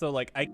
So like I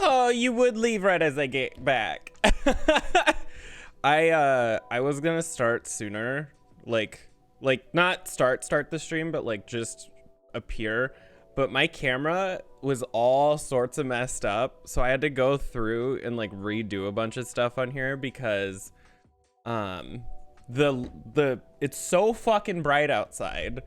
Oh, you would leave right as I get back. I was gonna start sooner, like not start the stream, but like just appear. But my camera was all sorts of messed up, so I had to go through and like redo a bunch of stuff on here because it's so fucking bright outside.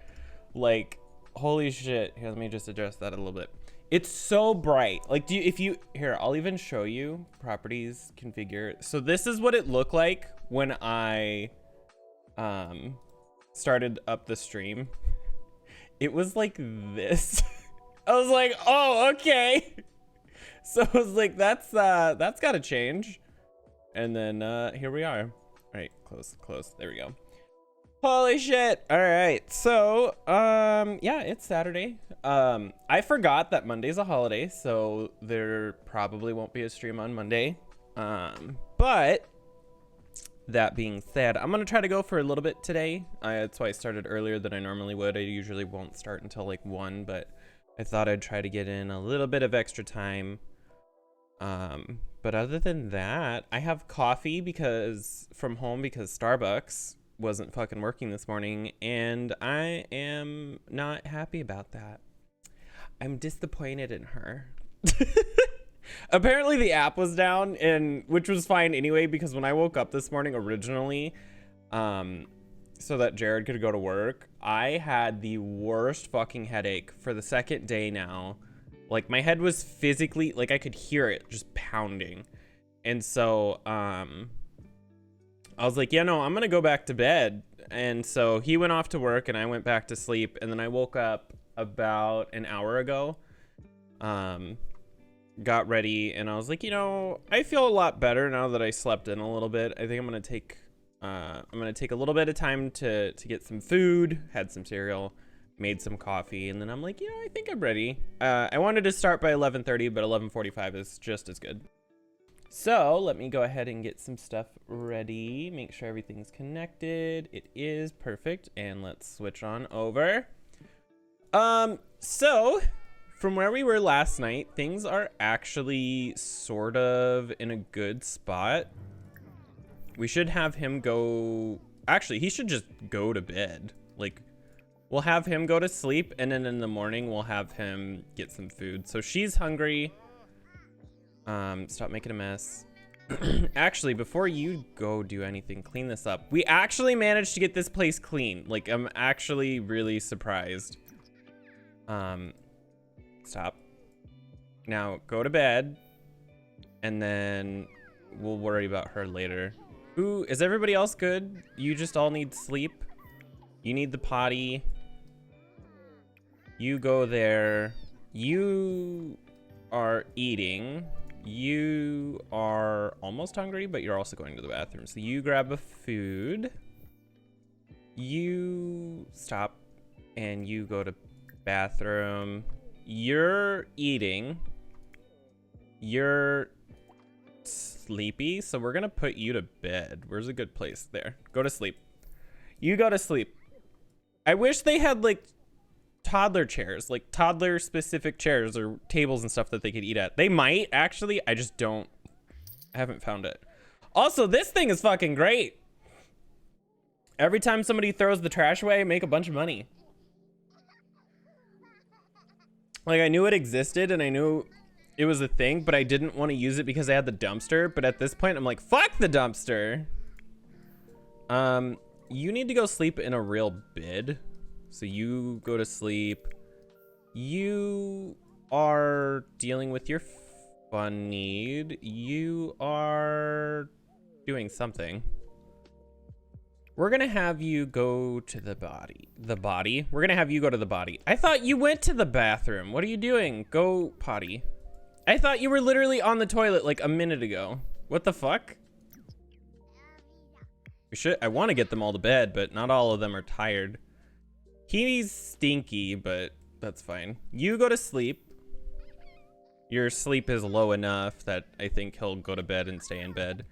Like, holy shit. Here, let me just adjust that a little bit. It's so bright. Like, here, I'll even show you properties, configure. So this is what it looked like when I started up the stream. It was like this. I was like, oh, okay. So I was like, that's gotta change. And then here we are. All right, close. There we go. Holy shit. All right. So, yeah, it's Saturday. I forgot that Monday's a holiday, so there probably won't be a stream on Monday. But that being said, I'm going to try to go for a little bit today. That's why I started earlier than I normally would. I usually won't start until like 1, but I thought I'd try to get in a little bit of extra time. But other than that, I have coffee from home because Starbucks wasn't fucking working this morning, and I am not happy about that. I'm disappointed in her. Apparently the app was down, and which was fine anyway, because when I woke up this morning originally, so that Jared could go to work, I had the worst fucking headache for the second day now. Like, my head was physically, like, I could hear it just pounding. And so, I was like, yeah, no, I'm going to go back to bed. And so he went off to work and I went back to sleep. And then I woke up about an hour ago, got ready, and I was like, you know, I feel a lot better now that I slept in a little bit. I think I'm going to take a little bit of time to get some food, had some cereal, made some coffee. And then I'm like, you know, I think I'm ready. I wanted to start by 11:30, but 11:45 is just as good. So let me go ahead and get some stuff ready. Make sure everything's connected. It is perfect. And let's switch on over. So from where we were last night, things are actually sort of in a good spot. We should have him go. Actually, he should just go to bed. Like, we'll have him go to sleep, and then in the morning we'll have him get some food. So she's hungry. Stop making a mess. Actually, before you go do anything, clean this up. We actually managed to get this place clean. Like, I'm actually really surprised. Stop. Now, go to bed. And then we'll worry about her later. Ooh, is everybody else good? You just all need sleep. You need the potty. You go there. You are eating. You are almost hungry, but you're also going to the bathroom. So you grab a food. You stop and you go to bathroom. You're eating. You're sleepy, so we're gonna put you to bed. Where's a good place? There. Go to sleep. You go to sleep. I wish they had like toddler chairs, like toddler specific chairs or tables and stuff that they could eat at. They might actually. I just don't. I haven't found it. Also, this thing is fucking great. Every time somebody throws the trash away, I make a bunch of money. Like, I knew it existed and I knew it was a thing, but I didn't want to use it because I had the dumpster. But at this point, I'm like, fuck the dumpster. You need to go sleep in a real bed. So you go to sleep. You are dealing with your fun need. You are doing something. We're gonna have you go to the body. We're gonna have you go to the body. I thought you went to the bathroom. What are you doing? Go potty. I thought you were literally on the toilet like a minute ago. What the fuck? I want to get them all to bed, but not all of them are tired. He's stinky, but that's fine. You go to sleep. Your sleep is low enough that I think he'll go to bed and stay in bed.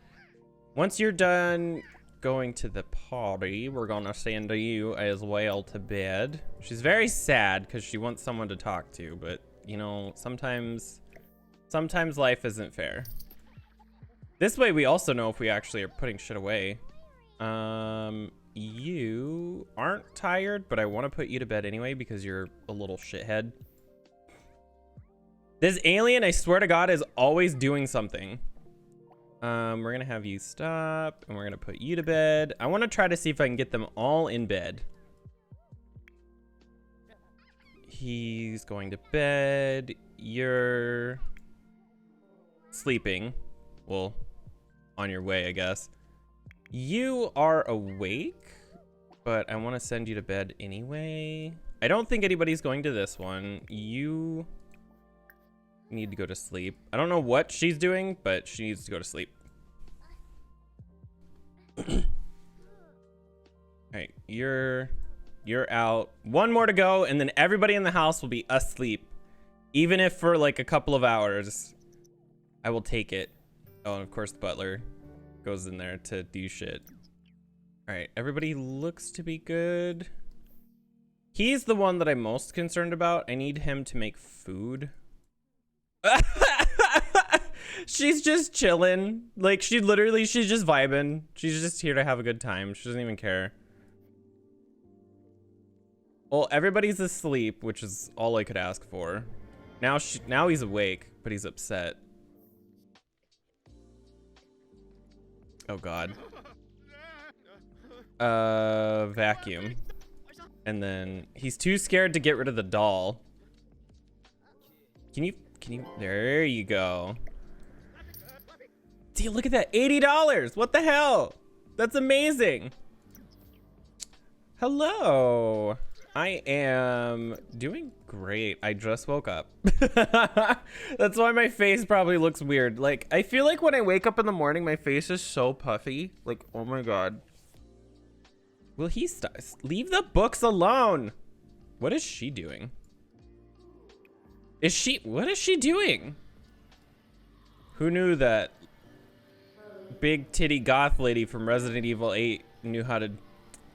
Once you're done going to the party, we're gonna send you as well to bed. She's very sad because she wants someone to talk to, but you know, sometimes life isn't fair. This way we also know if we actually are putting shit away. You aren't tired, but I want to put you to bed anyway because you're a little shithead. This alien, I swear to God, is always doing something. We're gonna have you stop, and we're gonna put you to bed. I want to try to see if I can get them all in bed. He's going to bed. You're sleeping. Well, on your way, I guess. You are awake, but I want to send you to bed anyway. I don't think anybody's going to this one. You need to go to sleep. I don't know what she's doing, but she needs to go to sleep. All right, you're out. One more to go, and then everybody in the house will be asleep. Even if for like a couple of hours, I will take it. Oh, and of course the butler goes in there to do shit. All right, everybody looks to be good. He's the one that I'm most concerned about. I need him to make food. She's just chilling. Like, she's just vibing. She's just here to have a good time. She doesn't even care. Well, everybody's asleep, which is all I could ask for. Now he's awake, but he's upset. Oh God. Vacuum. And then he's too scared to get rid of the doll. Can you, there you go. See, look at that, $80. What the hell? That's amazing. Hello. I am doing great. I just woke up. That's why my face probably looks weird. Like, I feel like when I wake up in the morning, my face is so puffy. Like, oh my God. Will he stop? Leave the books alone. What is she doing? What is she doing? Who knew that big titty goth lady from Resident Evil 8 knew how to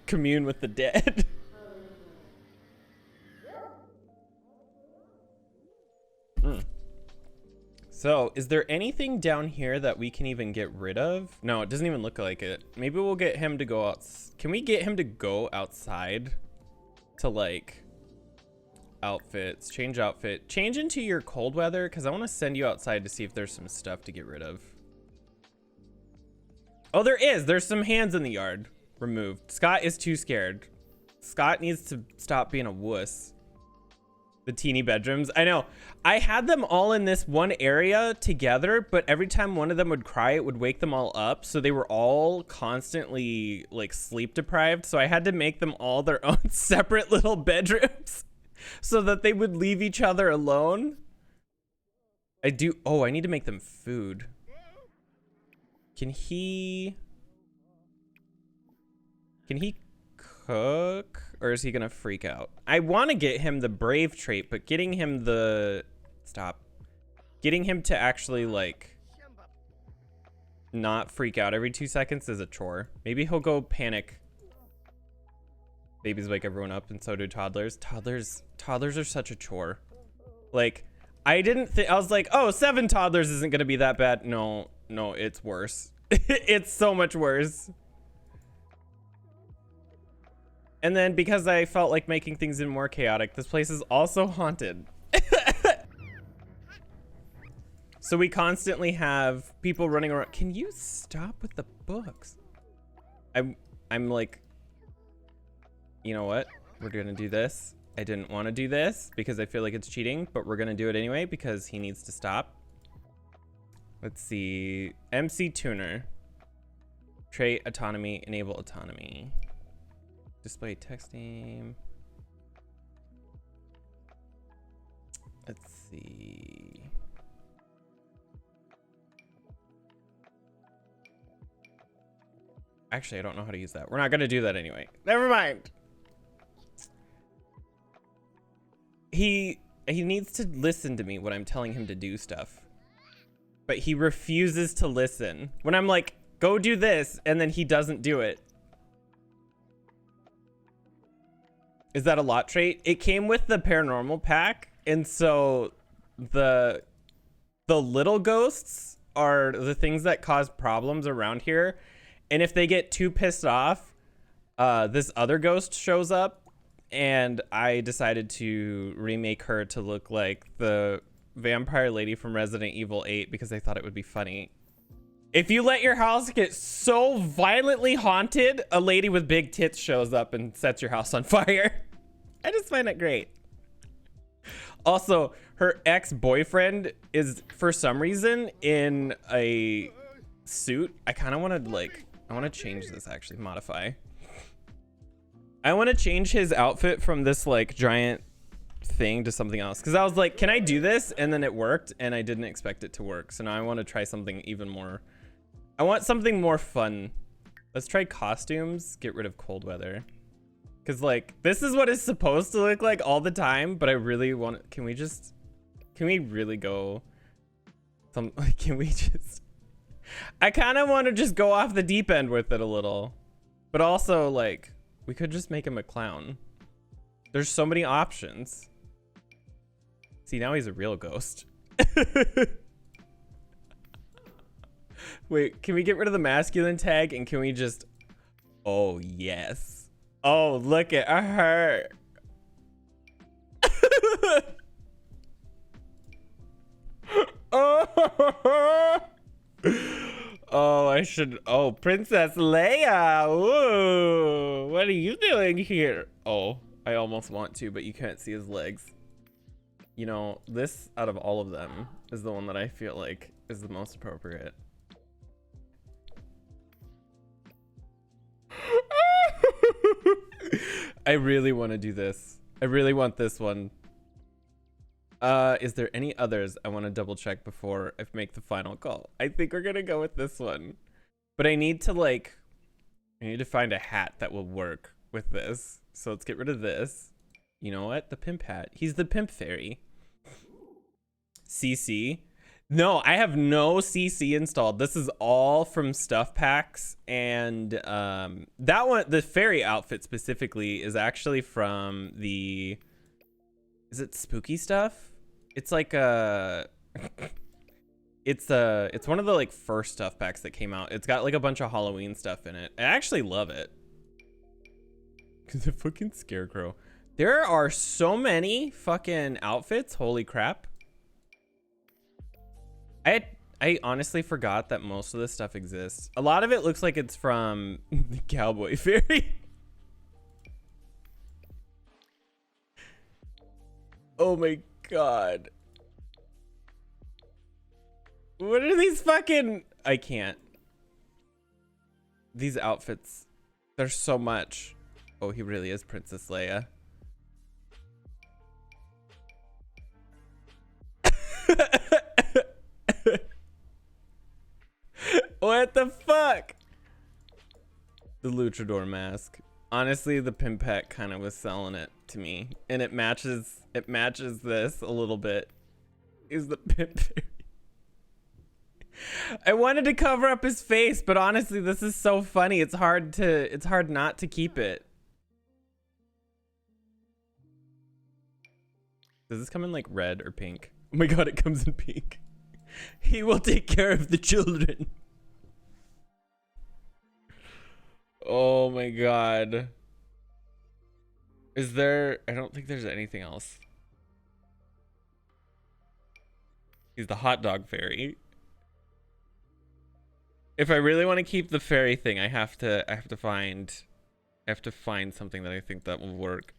commune with the dead? So, is there anything down here that we can even get rid of? No, it doesn't even look like it. Maybe we'll get him to go out. Can we get him to go outside to like outfits, change outfit, change into your cold weather? Because I want to send you outside to see if there's some stuff to get rid of. Oh, there is. There's some hands in the yard. Removed. Scott is too scared. Scott needs to stop being a wuss. The teeny bedrooms. I know. I had them all in this one area together, but every time one of them would cry, it would wake them all up. So they were all constantly like sleep deprived. So I had to make them all their own separate little bedrooms so that they would leave each other alone. Oh, I need to make them food. Can he cook? Or is he gonna freak out? I want to get him the brave trait, but getting him to actually like not freak out every 2 seconds is a chore. Maybe he'll go panic. Babies wake everyone up, and so do toddlers. Toddlers are such a chore. Like, I was like, oh, 7 toddlers isn't gonna be that bad. No, it's worse. It's so much worse. And then because I felt like making things even more chaotic, this place is also haunted. So we constantly have people running around. Can you stop with the books? I'm like, you know what? We're gonna do this. I didn't want to do this because I feel like it's cheating, but we're gonna do it anyway because he needs to stop. Let's see. MC Tuner. Trait autonomy, enable autonomy. Display text name. Let's see. Actually, I don't know how to use that. We're not gonna do that anyway. Never mind. He needs to listen to me when I'm telling him to do stuff. But he refuses to listen. When I'm like, go do this, and then he doesn't do it. Is that a lot trait? It came with the paranormal pack, and so the little ghosts are the things that cause problems around here. And if they get too pissed off, this other ghost shows up, and I decided to remake her to look like the vampire lady from Resident Evil 8 because I thought it would be funny. If you let your house get so violently haunted, a lady with big tits shows up and sets your house on fire. I just find it great. Also, her ex-boyfriend is, for some reason, in a suit. I kind of want to, like, I want to change this, actually. Modify. I want to change his outfit from this, like, giant thing to something else. Because I was like, can I do this? And then it worked, and I didn't expect it to work. So now I want to try something even more. I want something more fun. Let's try costumes. Get rid of cold weather. Because, like, this is what it's supposed to look like all the time. But I really want... Can we really go... Can we just... I kind of want to just go off the deep end with it a little. But also, like, we could just make him a clown. There's so many options. See, now he's a real ghost. Wait, can we get rid of the masculine tag and can we just... Oh, yes. Oh, look at her. Oh, I should... Oh, Princess Leia. Ooh, what are you doing here? Oh, I almost want to, but you can't see his legs. You know, this out of all of them is the one that I feel like is the most appropriate. I really want to do this. I really want this one. Is there any others I want to double check before I make the final call? I think we're gonna go with this one. But I need to find a hat that will work with this. So let's get rid of this. You know what? The pimp hat. He's the pimp fairy. CC. No, I have no CC installed. This is all from stuff packs. And that one, the fairy outfit specifically, is actually from the... Is it spooky stuff? It's like a... It's one of the like first stuff packs that came out. It's got like a bunch of Halloween stuff in it. I actually love it. Cause the fucking scarecrow. There are so many fucking outfits. Holy crap. I honestly forgot that most of this stuff exists. A lot of it looks like it's from the Cowboy Fairy. Oh my god. What are these fucking... I can't. These outfits. There's so much. Oh, he really is Princess Leia. What the fuck? The luchador mask. Honestly, the pimp hat kind of was selling it to me, and it matches this a little bit. Is the pimp fairy. I wanted to cover up his face, but honestly, this is so funny. It's hard not to keep it. Does this come in like red or pink? Oh my god, it comes in pink. He will take care of the children. Oh my god. Is there... I don't think there's anything else. He's the hot dog fairy. If I really want to keep the fairy thing, I have to find something that I think that will work.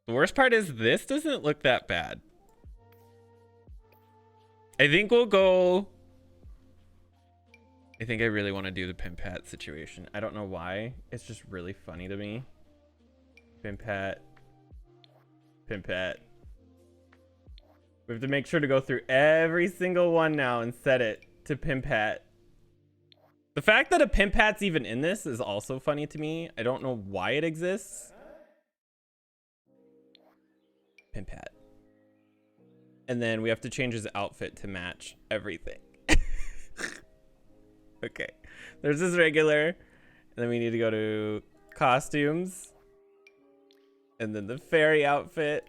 The worst part is this doesn't look that bad. I think we'll go... I think I really want to do the pimp hat situation. I don't know why. It's just really funny to me. Pimp hat. Pimp hat. We have to make sure to go through every single one now and set it to pimp hat. The fact that a pimp hat's even in this is also funny to me. I don't know why it exists. Pimp hat. And then we have to change his outfit to match everything. Okay. There's his regular. And then we need to go to costumes. And then the fairy outfit.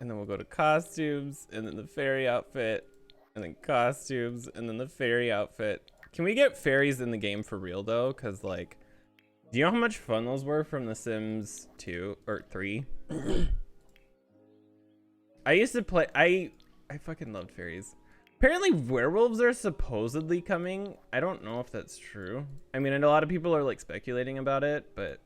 And then we'll go to costumes. And then the fairy outfit. And then costumes. And then the fairy outfit. Can we get fairies in the game for real though? Because like, do you know how much fun those were from The Sims 2 or 3? I used to play, I fucking loved fairies. Apparently werewolves are supposedly coming. I don't know if that's true. I mean, I know a lot of people are like speculating about it, but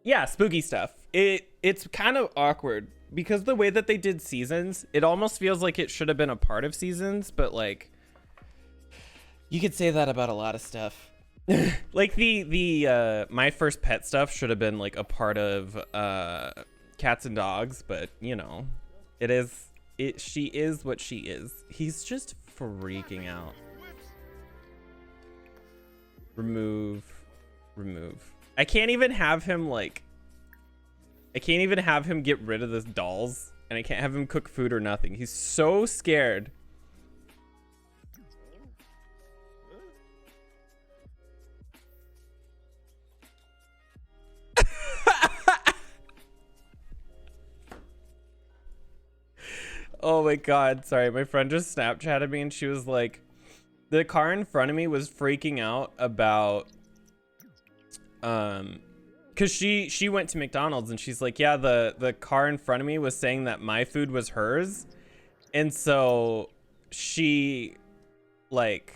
yeah, spooky stuff. It's kind of awkward because the way that they did seasons, it almost feels like it should have been a part of seasons, but like you could say that about a lot of stuff. Like the My First Pet stuff should have been like a part of Cats and Dogs, but you know, she is what she is. He's just freaking out. Remove. I can't even have him get rid of the dolls, and I can't have him cook food or nothing. He's so scared. Oh my god, sorry, my friend just Snapchatted me and she was like, the car in front of me was freaking out about because she went to McDonald's and she's like, yeah, the car in front of me was saying that my food was hers, and so she, like,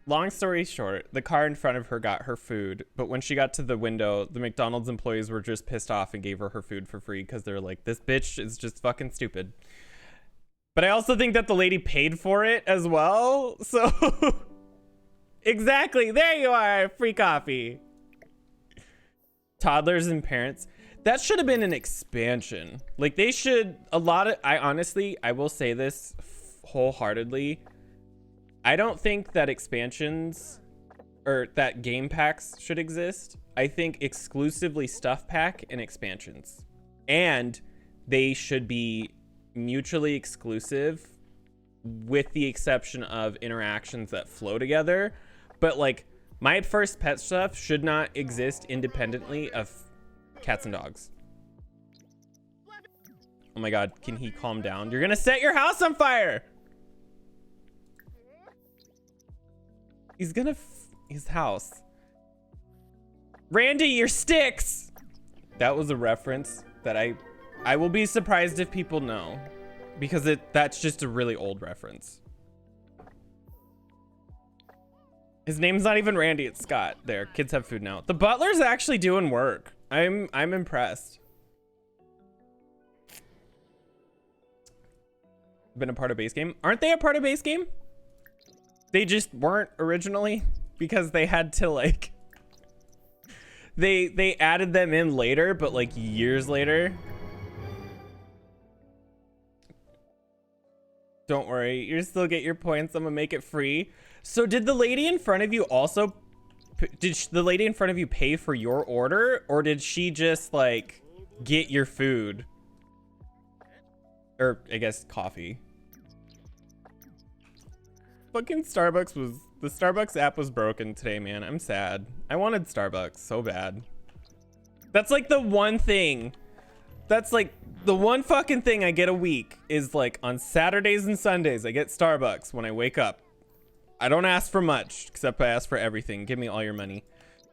long story short, the car in front of her got her food, but when she got to the window, the McDonald's employees were just pissed off and gave her food for free because they're like, this bitch is just fucking stupid. But I also think that the lady paid for it as well, so exactly, there you are, free coffee. Toddlers and parents, that should have been an expansion. Like they should, I will say this wholeheartedly, I don't think that expansions or that game packs should exist. I think exclusively stuff pack and expansions. And they should be mutually exclusive with the exception of interactions that flow together. But like My First Pet stuff should not exist independently of Cats and Dogs. Oh my god, can he calm down? You're gonna set your house on fire! He's gonna his house. Randy, your sticks! That was a reference that I will be surprised if people know, because that's just a really old reference. His name's not even Randy, it's Scott. There, kids have food now. The butler's actually doing work. I'm impressed. Been a part of base game? Aren't they a part of base game? They just weren't originally because they had to like they added them in later, but like years later. Don't worry, you still get your points. I'm gonna make it free. So did the lady in front of you also the lady in front of you pay for your order, or did she just like get your food? Or I guess coffee. Fucking the Starbucks app was broken today, man. I'm sad. I wanted Starbucks so bad. That's like the one thing. That's like the one fucking thing I get a week is like on Saturdays and Sundays, I get Starbucks when I wake up. I don't ask for much, except I ask for everything. Give me all your money.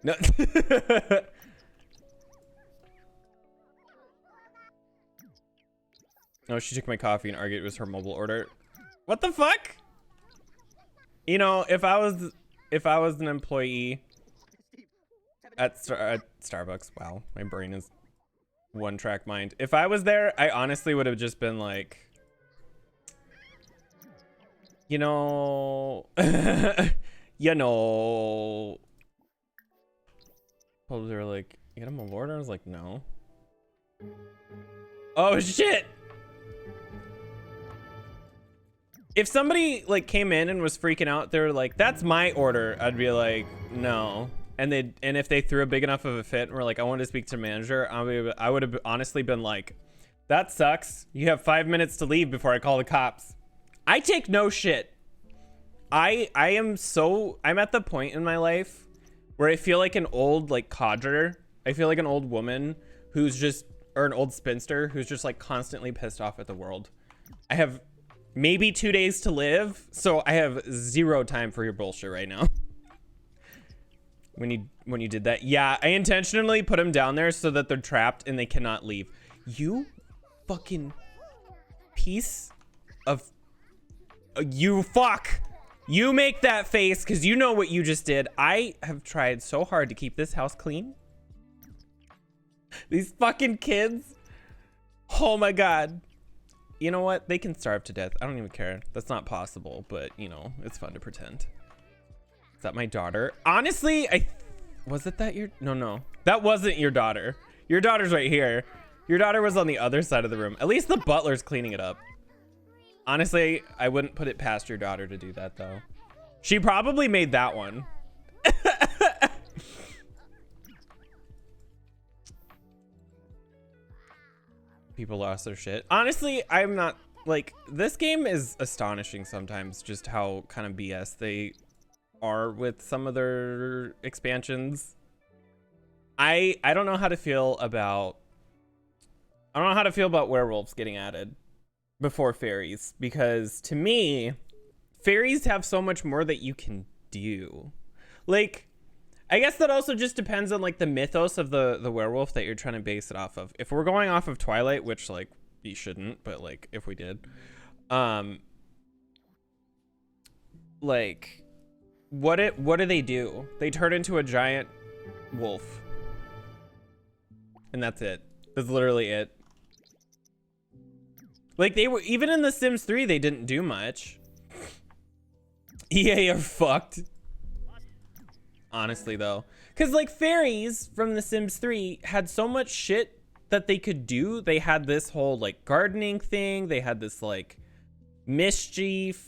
No. Oh, she took my coffee and argued it was her mobile order. What the fuck? You know, if I was an employee at Starbucks, wow, my brain is one track mind. If I was there, I honestly would have just been like, you know, you know. They were like, you got a mobile order? I was like, no. Oh shit. If somebody like came in and was freaking out, they're like, "That's my order," I'd be like, "No." And if they threw a big enough of a fit and were like, "I wanted to speak to the manager," I would have honestly been like, "That sucks. You have 5 minutes to leave before I call the cops." I take no shit. I'm at the point in my life where I feel like an old like codger. I feel like an old woman or an old spinster who's just like constantly pissed off at the world. I have maybe 2 days to live, so I have zero time for your bullshit right now. When you did that, yeah, I intentionally put them down there so that they're trapped and they cannot leave. You fucking piece of you fuck. You make that face because you know what you just did. I have tried so hard to keep this house clean. These fucking kids. Oh my god. You know what? They can starve to death. I don't even care. That's not possible, but you know, it's fun to pretend. Is that my daughter? Honestly, was it that your... No. That wasn't your daughter. Your daughter's right here. Your daughter was on the other side of the room. At least the butler's cleaning it up. Honestly, I wouldn't put it past your daughter to do that, though. She probably made that one. People lost their shit. Honestly, I'm not... Like, this game is astonishing sometimes, just how kind of BS they are with some of their expansions. I don't know how to feel about... I don't know how to feel about werewolves getting added before fairies, because to me, fairies have so much more that you can do. Like, I guess that also just depends on like the mythos of the werewolf that you're trying to base it off of. If we're going off of Twilight, which like you shouldn't, but like if we did, like what do they do? They turn into a giant wolf. And that's it. That's literally it. Like they were, even in The Sims 3, they didn't do much. EA are fucked. Honestly though. Cause like fairies from The Sims 3 had so much shit that they could do. They had this whole like gardening thing. They had this like mischief.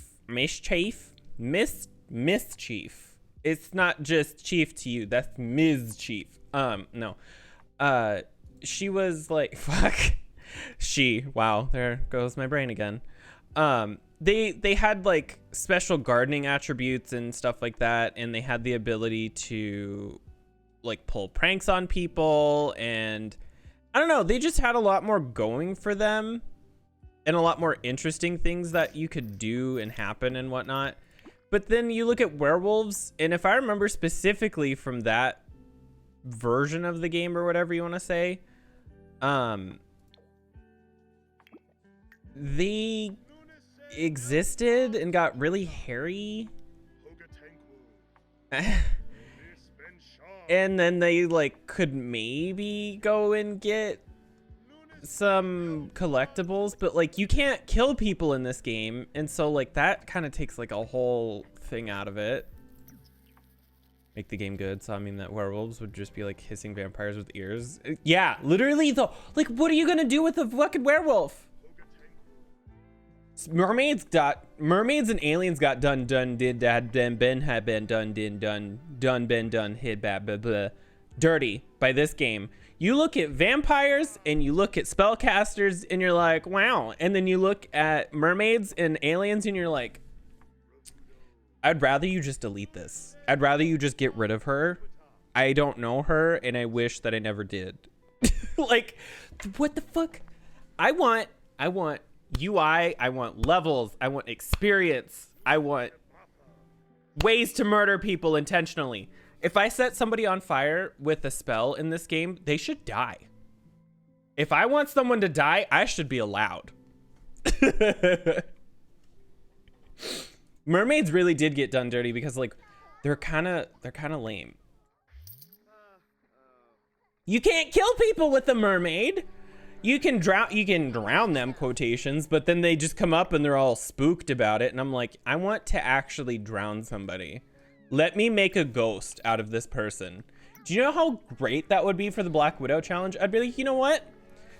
It's not just chief to you. That's Ms. Chief. No. She was like, fuck. Wow, there goes my brain again. They had like special gardening attributes and stuff like that, and they had the ability to like pull pranks on people, and I don't know, they just had a lot more going for them and a lot more interesting things that you could do and happen and whatnot. But then you look at werewolves, and if I remember specifically from that version of the game or whatever you want to say, they existed and got really hairy. And then they like could maybe go and get some collectibles, but like you can't kill people in this game, and so like that kind of takes like a whole thing out of it. Make the game good. So I mean that werewolves would just be like hissing vampires with ears. Yeah, literally though. Like what are you gonna do with a fucking werewolf? Mermaids and aliens got done did that been had been done been done hid bad blah, blah, dirty by this game. You look at vampires and you look at spellcasters and you're like, wow. And then you look at mermaids and aliens and you're like, I'd rather you just delete this. I'd rather you just get rid of her. I don't know her and I wish that I never did. Like, what the fuck? I want UI, I want levels, I want experience, I want ways to murder people intentionally. If I set somebody on fire with a spell in this game, they should die. If I want someone to die, I should be allowed. Mermaids really did get done dirty because like they're kind of lame. You can't kill people with a mermaid. You can drown them, quotations, but then they just come up and they're all spooked about it. And I'm like, I want to actually drown somebody. Let me make a ghost out of this person. Do you know how great that would be for the Black Widow challenge? I'd be like, you know what?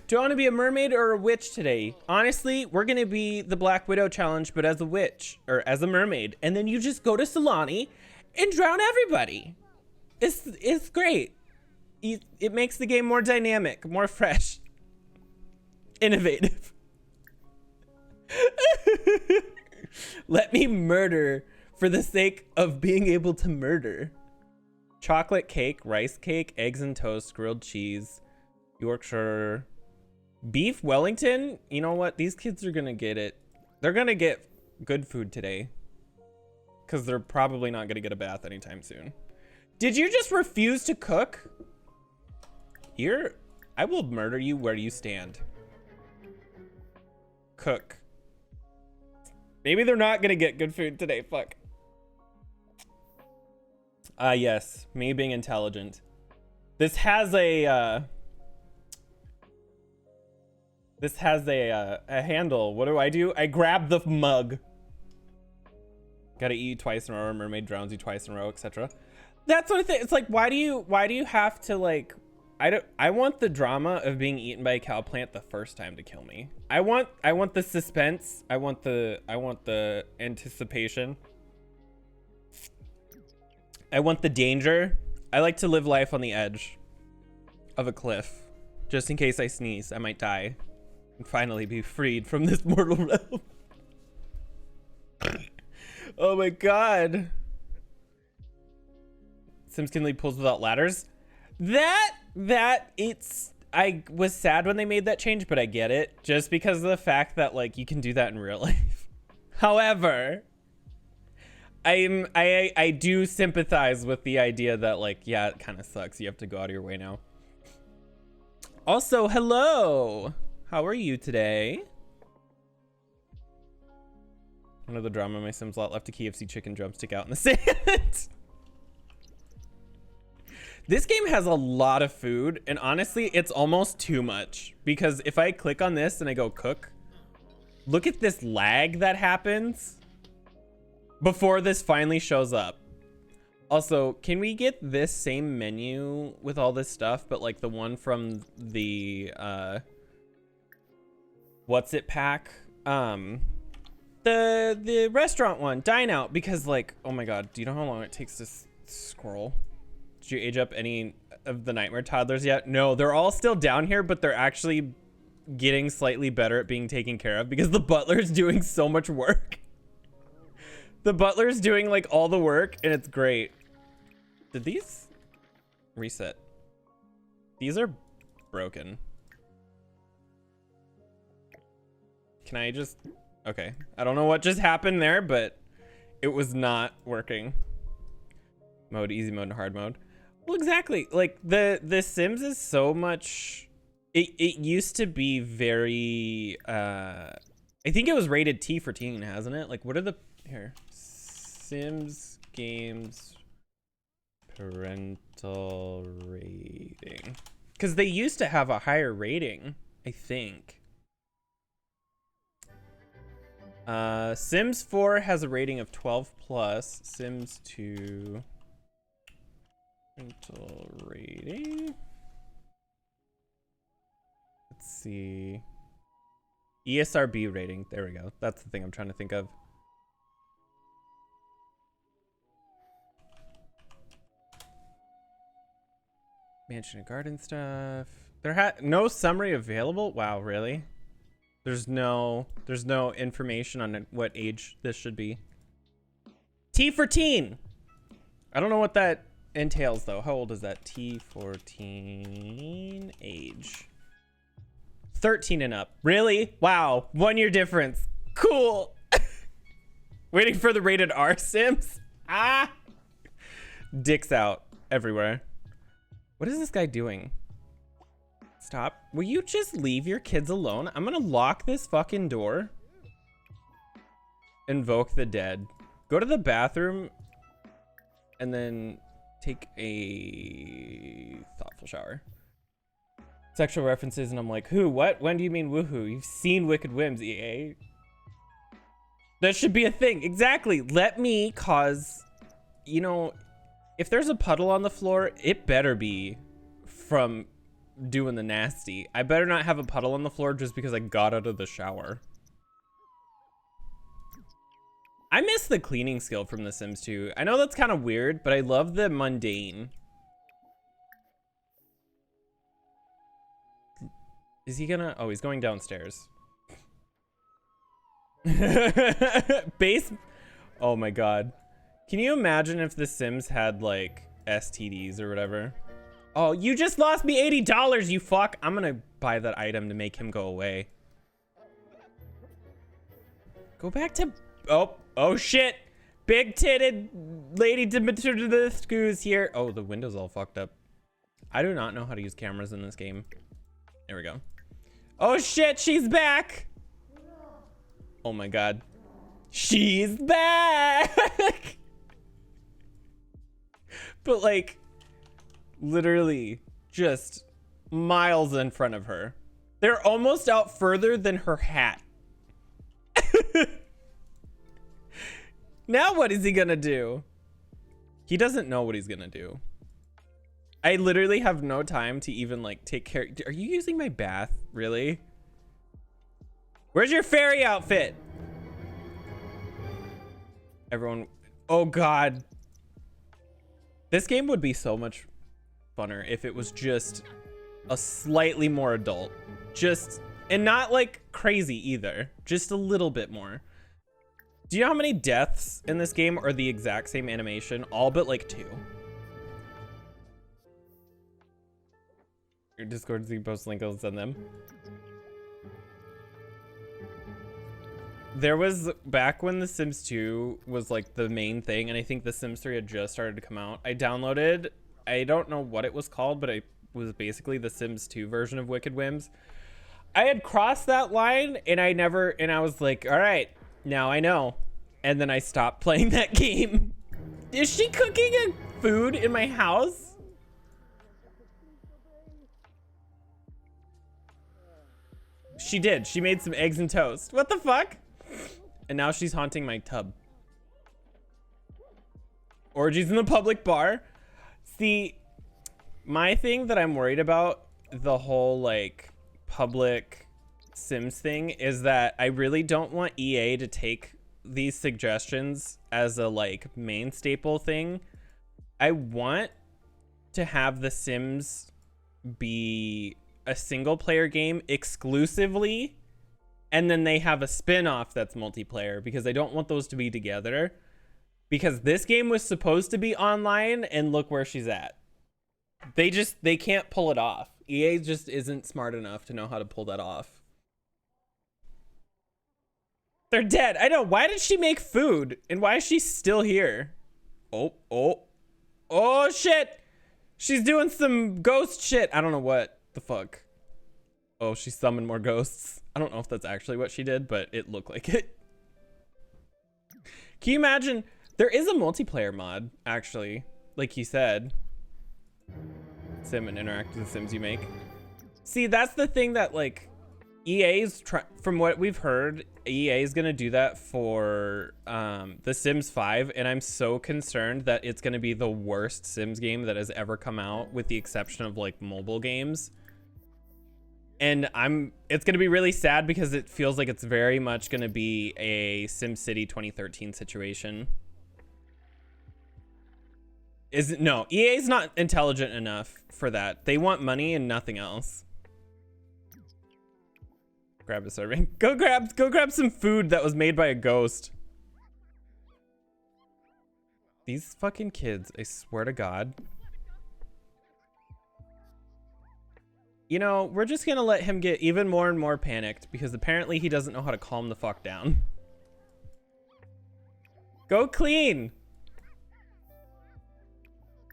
Do I want to be a mermaid or a witch today? Honestly, we're going to be the Black Widow challenge, but as a witch or as a mermaid. And then you just go to Solani and drown everybody. It's great. It makes the game more dynamic, more fresh, innovative. Let me murder for the sake of being able to murder. Chocolate cake, rice cake, eggs and toast, grilled cheese, Yorkshire, beef Wellington. You know what? These kids are gonna get it. They're gonna get good food today because they're probably not gonna get a bath anytime soon. Did you just refuse to cook? I will murder you where you stand. Cook. Maybe they're not gonna get good food today. Fuck. Yes, me being intelligent. This has a handle. What do? I grab the mug. Gotta eat twice in a row. Mermaid drowns you twice in a row, etc. That's what I think. It's like, why do you have to like? I want the drama of being eaten by a cow plant the first time to kill me. I want the suspense. I want the anticipation. I want the danger. I like to live life on the edge of a cliff. Just in case I sneeze, I might die and finally be freed from this mortal realm. Oh my god. Sims can leave pools without ladders. I was sad when they made that change, but I get it. Just because of the fact that like you can do that in real life. However, I do sympathize with the idea that like, yeah, it kind of sucks. You have to go out of your way now. Also, hello. How are you today? Another drama. My Sims lot left a KFC chicken drumstick out in the sand. This game has a lot of food, and honestly, it's almost too much. Because if I click on this and I go cook, look at this lag that happens before this finally shows up. Also, can we get this same menu with all this stuff, but like the one from the what's it pack? The restaurant one, Dine Out, because like, oh my god, do you know how long it takes to scroll? Did you age up any of the nightmare toddlers yet? No, they're all still down here, but they're actually getting slightly better at being taken care of because the butler's doing so much work. The butler's doing like all the work and it's great. Did these reset? These are broken. Can I just, okay. I don't know what just happened there, but it was not working. Mode, easy mode and hard mode. Well, exactly. Like the Sims is so much, it used to be very, I think it was rated T for teen, hasn't it? Like what are the, here, Sims games parental rating. Because they used to have a higher rating, I think. Sims 4 has a rating of 12 plus. Sims 2 parental rating. Let's see. ESRB rating. There we go. That's the thing I'm trying to think of. Mansion and garden stuff. There no summary available. Wow, really? There's no information on what age this should be. T for teen. I don't know what that entails though. How old is that? T for teen age. 13 and up. Really? Wow. 1 year difference. Cool. Waiting for the rated R Sims. Ah. Dicks out everywhere. What is this guy doing? Stop. Will you just leave your kids alone? I'm gonna lock this fucking door. Invoke the dead. Go to the bathroom and then take a thoughtful shower. Sexual references, and I'm like, who? What? When do you mean woohoo? You've seen Wicked Whims, EA. That should be a thing. Exactly. Let me cause, you know, if there's a puddle on the floor, it better be from doing the nasty. I better not have a puddle on the floor just because I got out of the shower. I miss the cleaning skill from The Sims 2. I know that's kind of weird, but I love the mundane. Is he gonna? Oh, he's going downstairs. Base. Oh my god. Can you imagine if The Sims had like STDs or whatever? Oh, you just lost me $80, you fuck. I'm gonna buy that item to make him go away. Go back to... Oh shit. Big titted lady Dimitrescu's here. Oh, the window's all fucked up. I do not know how to use cameras in this game. There we go. Oh shit, she's back. Oh my god. She's back. But like, literally just miles in front of her. They're almost out further than her hat. Now what is he gonna do? He doesn't know what he's gonna do. I literally have no time to even like take care. Are you using my bath? Really? Where's your fairy outfit? Everyone. Oh god. This game would be so much funner if it was just a slightly more adult. Just, and not like crazy either. Just a little bit more. Do you know how many deaths in this game are the exact same animation? All but like 2. Your Discord, you post link, I'll send them. There was, back when The Sims 2 was like the main thing, and I think The Sims 3 had just started to come out, I downloaded, I don't know what it was called, but it was basically The Sims 2 version of Wicked Whims. I had crossed that line, and I was like, all right, now I know. And then I stopped playing that game. Is she cooking a food in my house? She did. She made some eggs and toast. What the fuck? And now she's haunting my tub. Orgies in the public bar. See, my thing that I'm worried about, the whole like public Sims thing, is that I really don't want EA to take these suggestions as a like main staple thing. I want to have The Sims be a single player game exclusively, and then they have a spin-off that's multiplayer, because I don't want those to be together, because this game was supposed to be online, and look where she's at. They can't pull it off. EA just isn't smart enough to know how to pull that off. They're dead. I know. Why did she make food? And why is she still here? Oh shit. She's doing some ghost shit. I don't know what the fuck. Oh, she summoned more ghosts. I don't know if that's actually what she did, but it looked like it. Can you imagine? There is a multiplayer mod, actually, like you said. Sim and interact with the Sims you make. See, that's the thing that like EA's from what we've heard, EA is gonna do that for The Sims 5, and I'm so concerned that it's gonna be the worst Sims game that has ever come out, with the exception of like mobile games. And it's gonna be really sad, because it feels like it's very much gonna be a SimCity 2013 situation. No, EA's not intelligent enough for that. They want money and nothing else. Grab a serving. Go grab some food that was made by a ghost. These fucking kids, I swear to God. You know, we're just gonna let him get even more and more panicked, because apparently he doesn't know how to calm the fuck down. Go clean.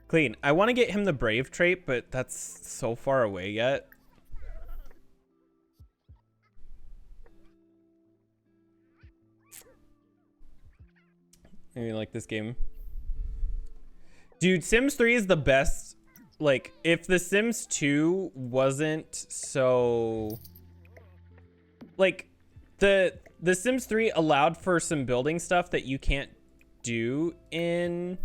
Clean. I want to get him the brave trait, but that's so far away yet. Maybe like this game. Dude, Sims 3 is the best. Like, if The Sims 2 wasn't so... Like, the Sims 3 allowed for some building stuff that you can't do in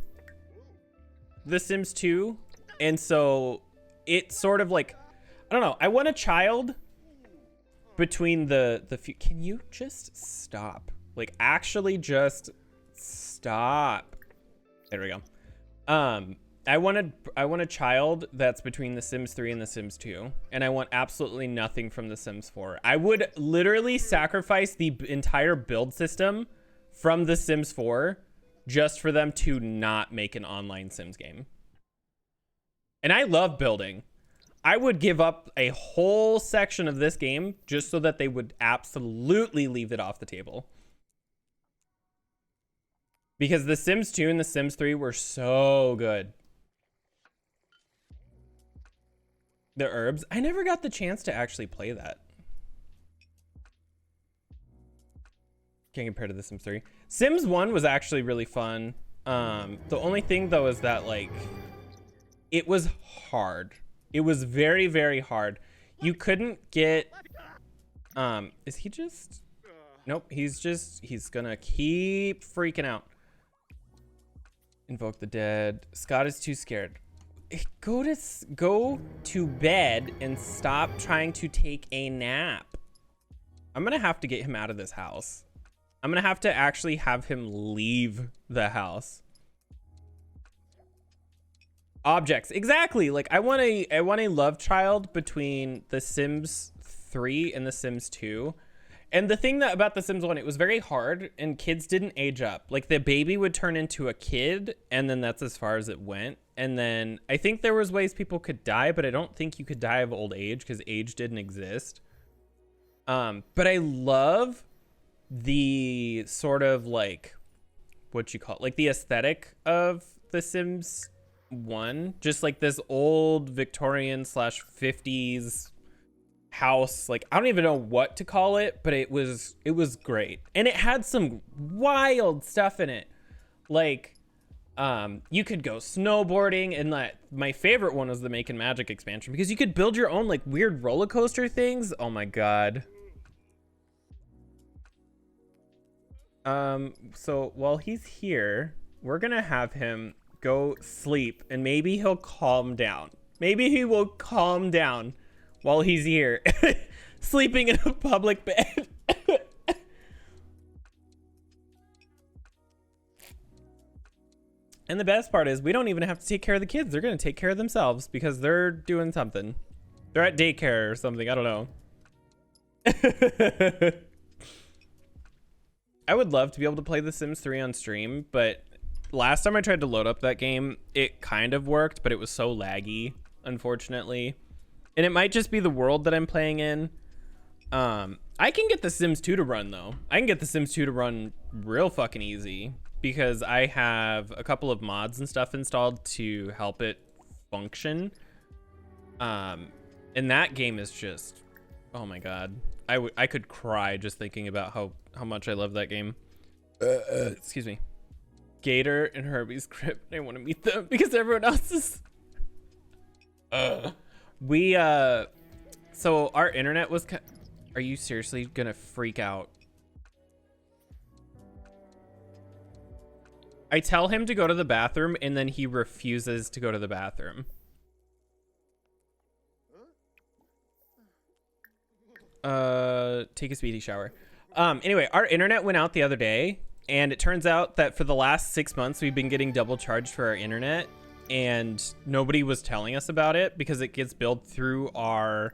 The Sims 2. And so it sort of like... I don't know. I want a child between the few. Can you just stop? Like, actually just stop. There we go. I want a child that's between The Sims 3 and The Sims 2, and I want absolutely nothing from The Sims 4. I would literally sacrifice the entire build system from The Sims 4 just for them to not make an online Sims game. And I love building. I would give up a whole section of this game just so that they would absolutely leave it off the table. Because The Sims 2 and The Sims 3 were so good. The herbs. I never got the chance to actually play that. Can't compare to The Sims 3. Sims 1 was actually really fun. The only thing though is that like it was hard. It was very, very hard. You couldn't get is he just nope, he's gonna keep freaking out. Invoke the dead. Scott is too scared. Go to bed and stop trying to take a nap. I'm gonna have to get him out of this house. I'm gonna have to actually have him leave the house. Objects, exactly. Like I want a love child between The Sims 3 and The Sims 2. And the thing that about The Sims 1, it was very hard and kids didn't age up. Like the baby would turn into a kid and then that's as far as it went. And then I think there was ways people could die, but I don't think you could die of old age because age didn't exist. But I love the sort of like, what you call it? Like the aesthetic of The Sims 1. Just like this old Victorian / 50s house. Like I don't even know what to call it, but it was great. And it had some wild stuff in it. Like you could go snowboarding, and my favorite one was the Make and Magic expansion because you could build your own like weird roller coaster things. Oh my god. So while he's here, we're gonna have him go sleep and maybe he'll calm down. Maybe he will calm down while he's here. Sleeping in a public bed. And the best part is we don't even have to take care of the kids. They're going to take care of themselves because they're doing something. They're at daycare or something. I don't know. I would love to be able to play The Sims 3 on stream, but last time I tried to load up that game, it kind of worked, but it was so laggy, unfortunately. And it might just be the world that I'm playing in. I can get The Sims 2 to run, though. I can get The Sims 2 to run real fucking easy because I have a couple of mods and stuff installed to help it function. And that game is just, oh my god. I could cry just thinking about how much I love that game. Excuse me. Gator and Herbie's crypt. I want to meet them because everyone else is... So our internet was... Are you seriously gonna freak out? I tell him to go to the bathroom and then he refuses to go to the bathroom. Take a speedy shower. Anyway, our internet went out the other day and it turns out that for the last 6 months we've been getting double charged for our internet and nobody was telling us about it because it gets billed through our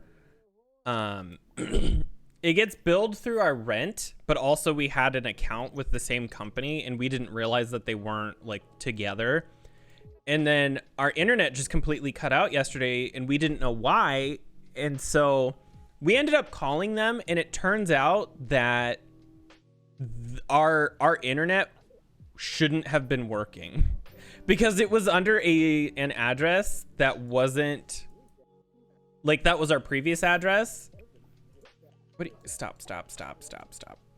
it gets billed through our rent, but also we had an account with the same company and we didn't realize that they weren't like together. And then our internet just completely cut out yesterday and we didn't know why. And so we ended up calling them and it turns out that our internet shouldn't have been working because it was under an address that wasn't like, that was our previous address. What? Stop.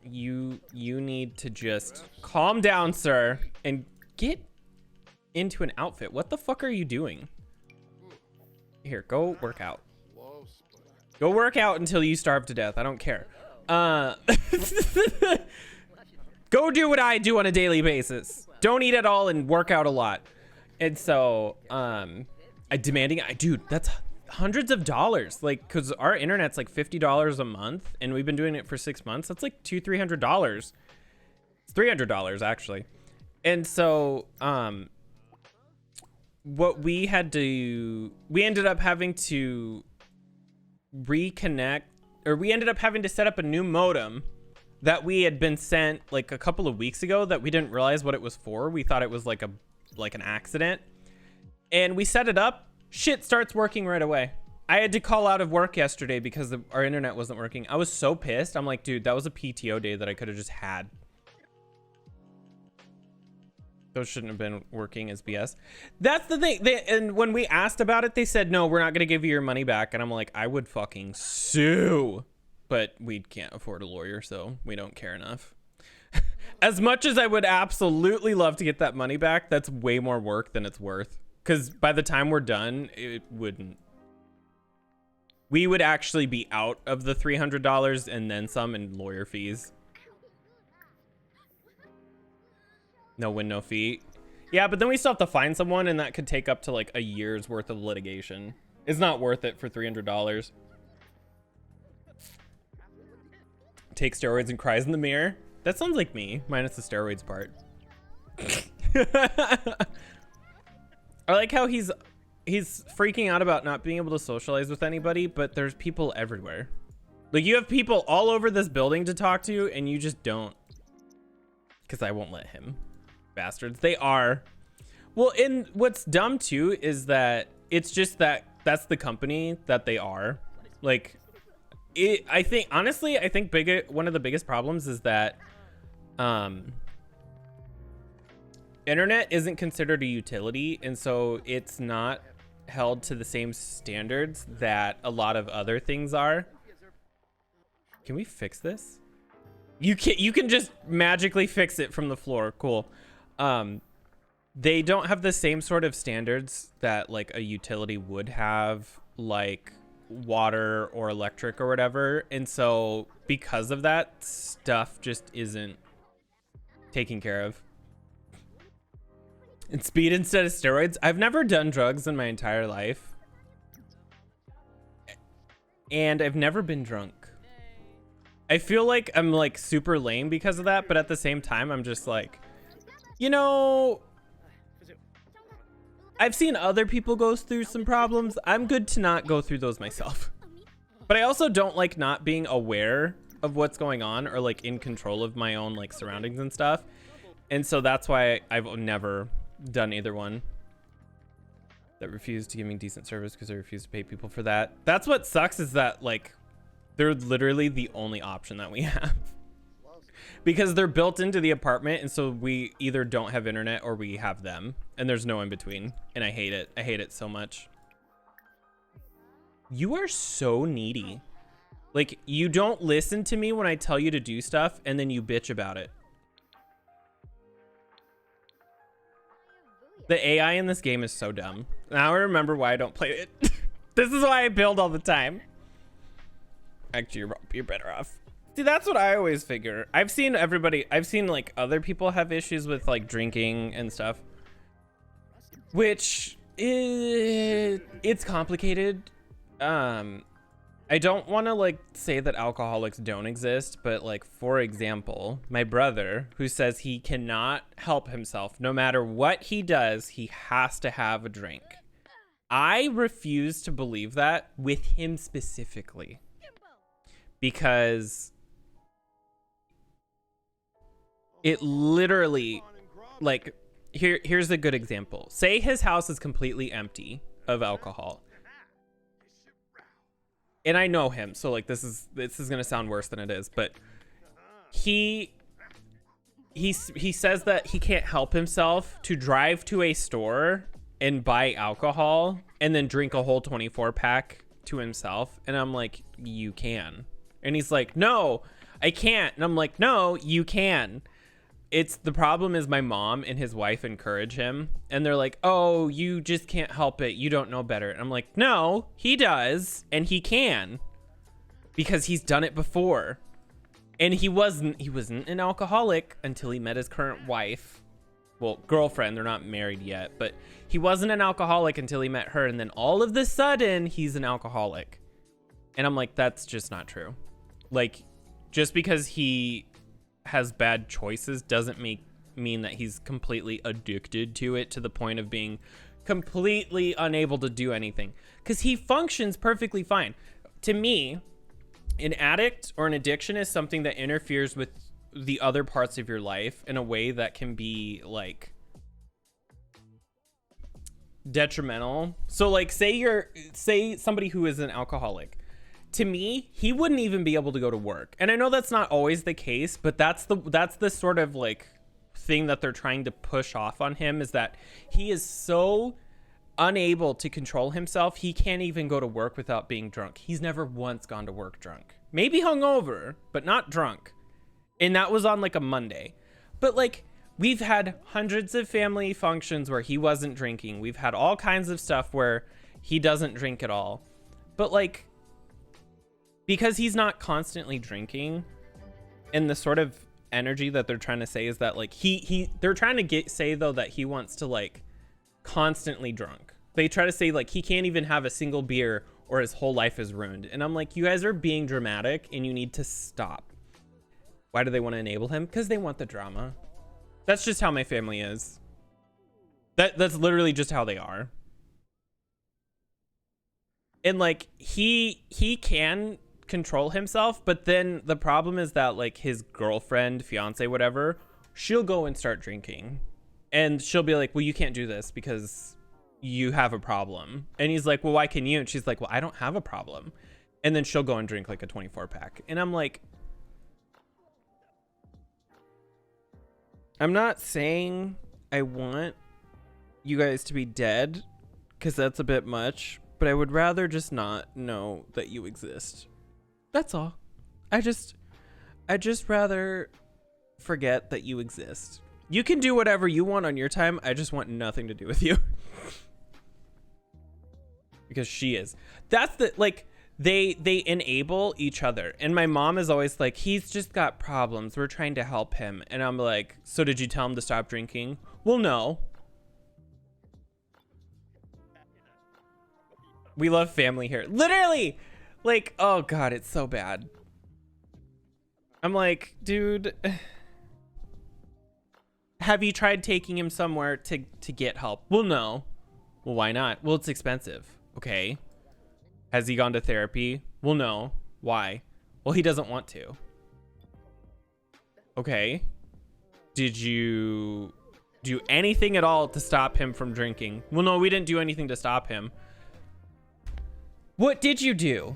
You need to just calm down, sir, and get into an outfit. What the fuck are you doing? Here, go work out. Go work out until you starve to death. I don't care. Go do what I do on a daily basis. Don't eat at all and work out a lot. And so, dude, that's hundreds of dollars, like, because our internet's like $50 a month and we've been doing it for 6 months. That's like $300. It's $300 actually. And so what we ended up having to reconnect, or we ended up having to set up a new modem that we had been sent like a couple of weeks ago that we didn't realize what it was for. We thought it was like an accident, and we set it up. Shit starts working right away. I had to call out of work yesterday because our internet wasn't working. I was so pissed. I'm like, dude, that was a PTO day that I could have just had. Those shouldn't have been working as BS. That's the thing. And when we asked about it, they said, no, we're not going to give you your money back. And I'm like, I would fucking sue. But we can't afford a lawyer, so we don't care enough. As much as I would absolutely love to get that money back, that's way more work than it's worth. Because by the time we're done, it wouldn't. We would actually be out of the $300 and then some in lawyer fees. No win, no fee. Yeah, but then we still have to find someone, and that could take up to like a year's worth of litigation. It's not worth it for $300. Take steroids and cries in the mirror. That sounds like me, minus the steroids part. I like how he's freaking out about not being able to socialize with anybody, but there's people everywhere. Like, you have people all over this building to talk to, and you just don't. Because I won't let him. Bastards. They are. Well, and what's dumb too is that it's just that's the company that they are. Like, I think honestly, one of the biggest problems is that internet isn't considered a utility, and so it's not held to the same standards that a lot of other things are. Can we fix this? You can just magically fix it from the floor. Cool. They don't have the same sort of standards that like a utility would have, like water or electric or whatever. And so because of that, stuff just isn't taken care of. And speed instead of steroids. I've never done drugs in my entire life. And I've never been drunk. I feel like I'm like super lame because of that, but at the same time, I'm just like, you know, I've seen other people go through some problems. I'm good to not go through those myself. But I also don't like not being aware of what's going on or like in control of my own like surroundings and stuff. And so that's why I've never done either one. That refused to give me decent service because I refuse to pay people for that. That's what sucks, is that like they're literally the only option that we have. Because they're built into the apartment, and so we either don't have internet or we have them, and there's no in between. And I hate it. I hate it so much. You are so needy. Like, you don't listen to me when I tell you to do stuff, and then you bitch about it. The AI in this game is so dumb. Now I remember why I don't play it. This is why I build all the time. Actually, you're better off. See, that's what I always figure. I've seen like other people have issues with like drinking and stuff, which it's complicated. I don't want to like say that alcoholics don't exist, but like, for example, my brother, who says he cannot help himself, no matter what he does, he has to have a drink. I refuse to believe that with him specifically, because it literally, like, here's a good example. Say his house is completely empty of alcohol. And I know him, so like this is gonna sound worse than it is, but he says that he can't help himself to drive to a store and buy alcohol and then drink a whole 24 pack to himself. And I'm like, you can. And he's like, no, I can't. And I'm like, no, you can. It's the problem is my mom and his wife encourage him, and they're like, oh, you just can't help it, you don't know better. And I'm like, no, he does, and he can, because he's done it before. And he wasn't an alcoholic until he met his current wife, well, girlfriend, they're not married yet, but he wasn't an alcoholic until he met her. And then all of the sudden he's an alcoholic. And I'm like, that's just not true. Like, just because he has bad choices doesn't mean that he's completely addicted to it to the point of being completely unable to do anything, because he functions perfectly fine. To me, an addict or an addiction is something that interferes with the other parts of your life in a way that can be like detrimental. So like say somebody who is an alcoholic, to me, he wouldn't even be able to go to work. And I know that's not always the case, but that's the sort of like thing that they're trying to push off on him, is that he is so unable to control himself. He can't even go to work without being drunk. He's never once gone to work drunk. Maybe hungover, but not drunk. And that was on like a Monday. But like, we've had hundreds of family functions where he wasn't drinking. We've had all kinds of stuff where he doesn't drink at all. But like, because he's not constantly drinking, and the sort of energy that they're trying to say is that like they're trying to say though that he wants to like constantly drunk. They try to say like he can't even have a single beer or his whole life is ruined. And I'm like, you guys are being dramatic and you need to stop. Why do they want to enable him? Because they want the drama. That's just how my family is. That's literally just how they are. And like he can control himself, but then the problem is that like his girlfriend, fiance, whatever, she'll go and start drinking. And she'll be like, well, you can't do this because you have a problem. And he's like, well, why can you? And she's like, well, I don't have a problem. And then she'll go and drink like a 24 pack. And I'm like, I'm not saying I want you guys to be dead, because that's a bit much, but I would rather just not know that you exist. That's all. I just rather forget that you exist. You can do whatever you want on your time. I just want nothing to do with you. Because she is. That's the, like, they enable each other. And my mom is always like, he's just got problems. We're trying to help him. And I'm like, so did you tell him to stop drinking? Well, no. We love family here. Literally. Like, oh God, it's so bad. I'm like, dude, have you tried taking him somewhere to get help? Well, no. Well, why not? Well, it's expensive. Okay. Has he gone to therapy? Well, no. Why? Well, he doesn't want to. Okay. Did you do anything at all to stop him from drinking? Well, no, we didn't do anything to stop him. What did you do?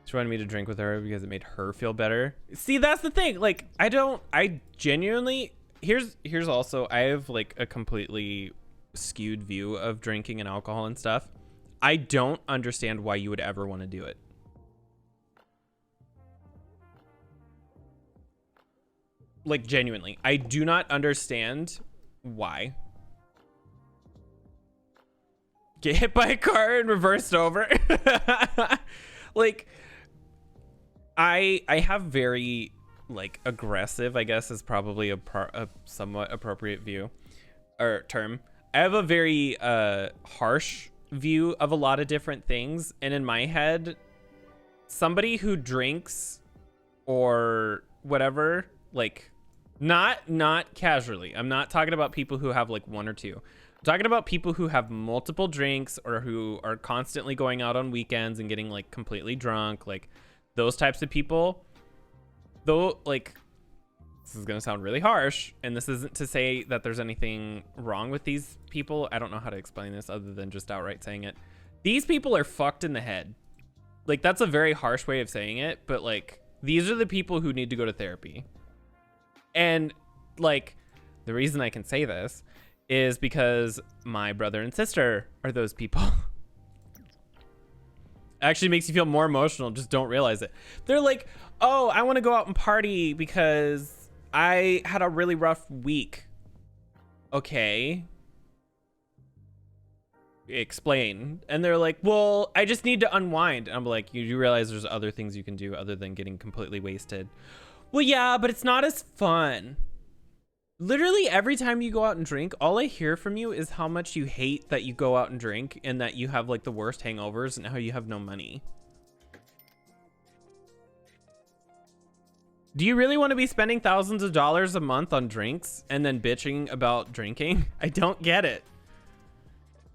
She wanted me to drink with her because it made her feel better. See, that's the thing. Like, I genuinely, here's also, I have like a completely skewed view of drinking and alcohol and stuff. I don't understand why you would ever want to do it. Like, genuinely, I do not understand why. Get hit by a car and reversed over. Like, I have very like aggressive, I guess is probably a somewhat appropriate view or term. I have a very harsh view of a lot of different things, and in my head, somebody who drinks or whatever, like not casually. I'm not talking about people who have like one or two. I'm talking about people who have multiple drinks or who are constantly going out on weekends and getting like completely drunk, like those types of people. Though, like, this is gonna sound really harsh, and this isn't to say that there's anything wrong with these people. I don't know how to explain this other than just outright saying it. These people are fucked in the head. Like, that's a very harsh way of saying it, but like, these are the people who need to go to therapy. And like, the reason I can say this is because my brother and sister are those people. Actually makes you feel more emotional. Just don't realize it. They're like, oh, I want to go out and party because I had a really rough week. Okay. Explain. And they're like, well, I just need to unwind. And I'm like, you do realize there's other things you can do other than getting completely wasted. Well, yeah, but it's not as fun. Literally every time you go out and drink, all I hear from you is how much you hate that you go out and drink and that you have like the worst hangovers and how you have no money. Do you really want to be spending thousands of dollars a month on drinks and then bitching about drinking? I don't get it.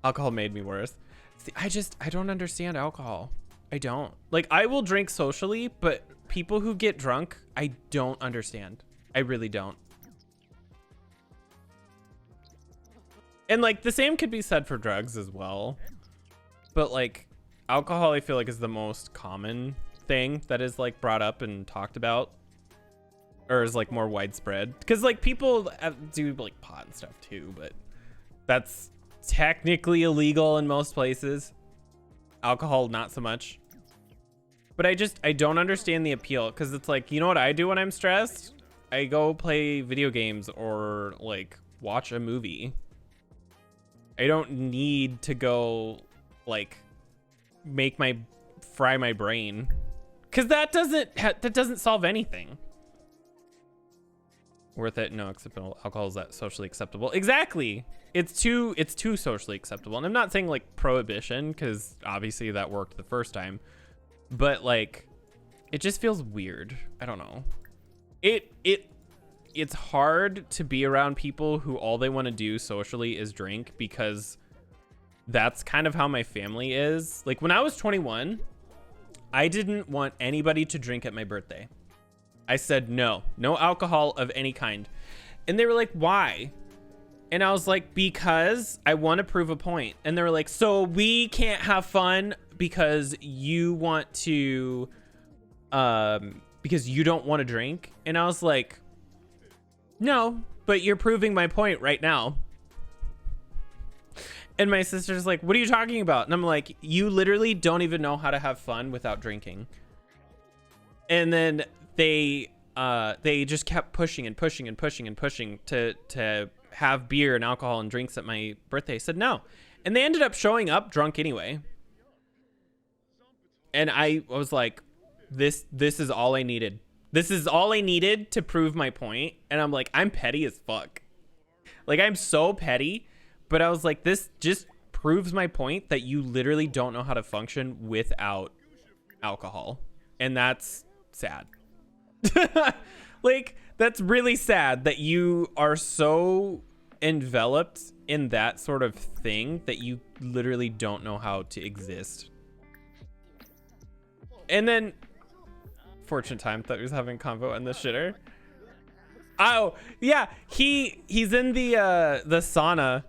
Alcohol made me worse. See, I don't understand alcohol. I don't. Like, I will drink socially, but people who get drunk, I don't understand. I really don't. And like the same could be said for drugs as well. But like alcohol, I feel like is the most common thing that is like brought up and talked about, or is like more widespread. Because like people do like pot and stuff too, but that's technically illegal in most places. Alcohol, not so much. But I don't understand the appeal, because it's like, you know what I do when I'm stressed? I go play video games or like watch a movie. I don't need to go like fry my brain, because that doesn't solve anything. Worth it? No. Acceptable alcohol, is that socially acceptable? Exactly. It's too socially acceptable. And I'm not saying like prohibition, because obviously that worked the first time, but like it just feels weird. I don't know. It's hard to be around people who all they want to do socially is drink, because that's kind of how my family is. Like when I was 21, I didn't want anybody to drink at my birthday. I said no alcohol of any kind. And they were like, why? And I was like, because I want to prove a point. And they were like, so we can't have fun because you want to, because you don't want to drink? And I was like, no, but you're proving my point right now. And my sister's like, what are you talking about? And I'm like, you literally don't even know how to have fun without drinking. And then they just kept pushing and pushing and pushing and pushing to have beer and alcohol and drinks at my birthday. I said no. And they ended up showing up drunk anyway. And I was like, this is all I needed. This is all I needed to prove my point. And I'm like, I'm petty as fuck. Like, I'm so petty. But I was like, this just proves my point that you literally don't know how to function without alcohol. And that's sad. Like, that's really sad that you are so enveloped in that sort of thing that you literally don't know how to exist. And then fortunate time, thought he was having convo in the shitter. Oh yeah, he's in the sauna.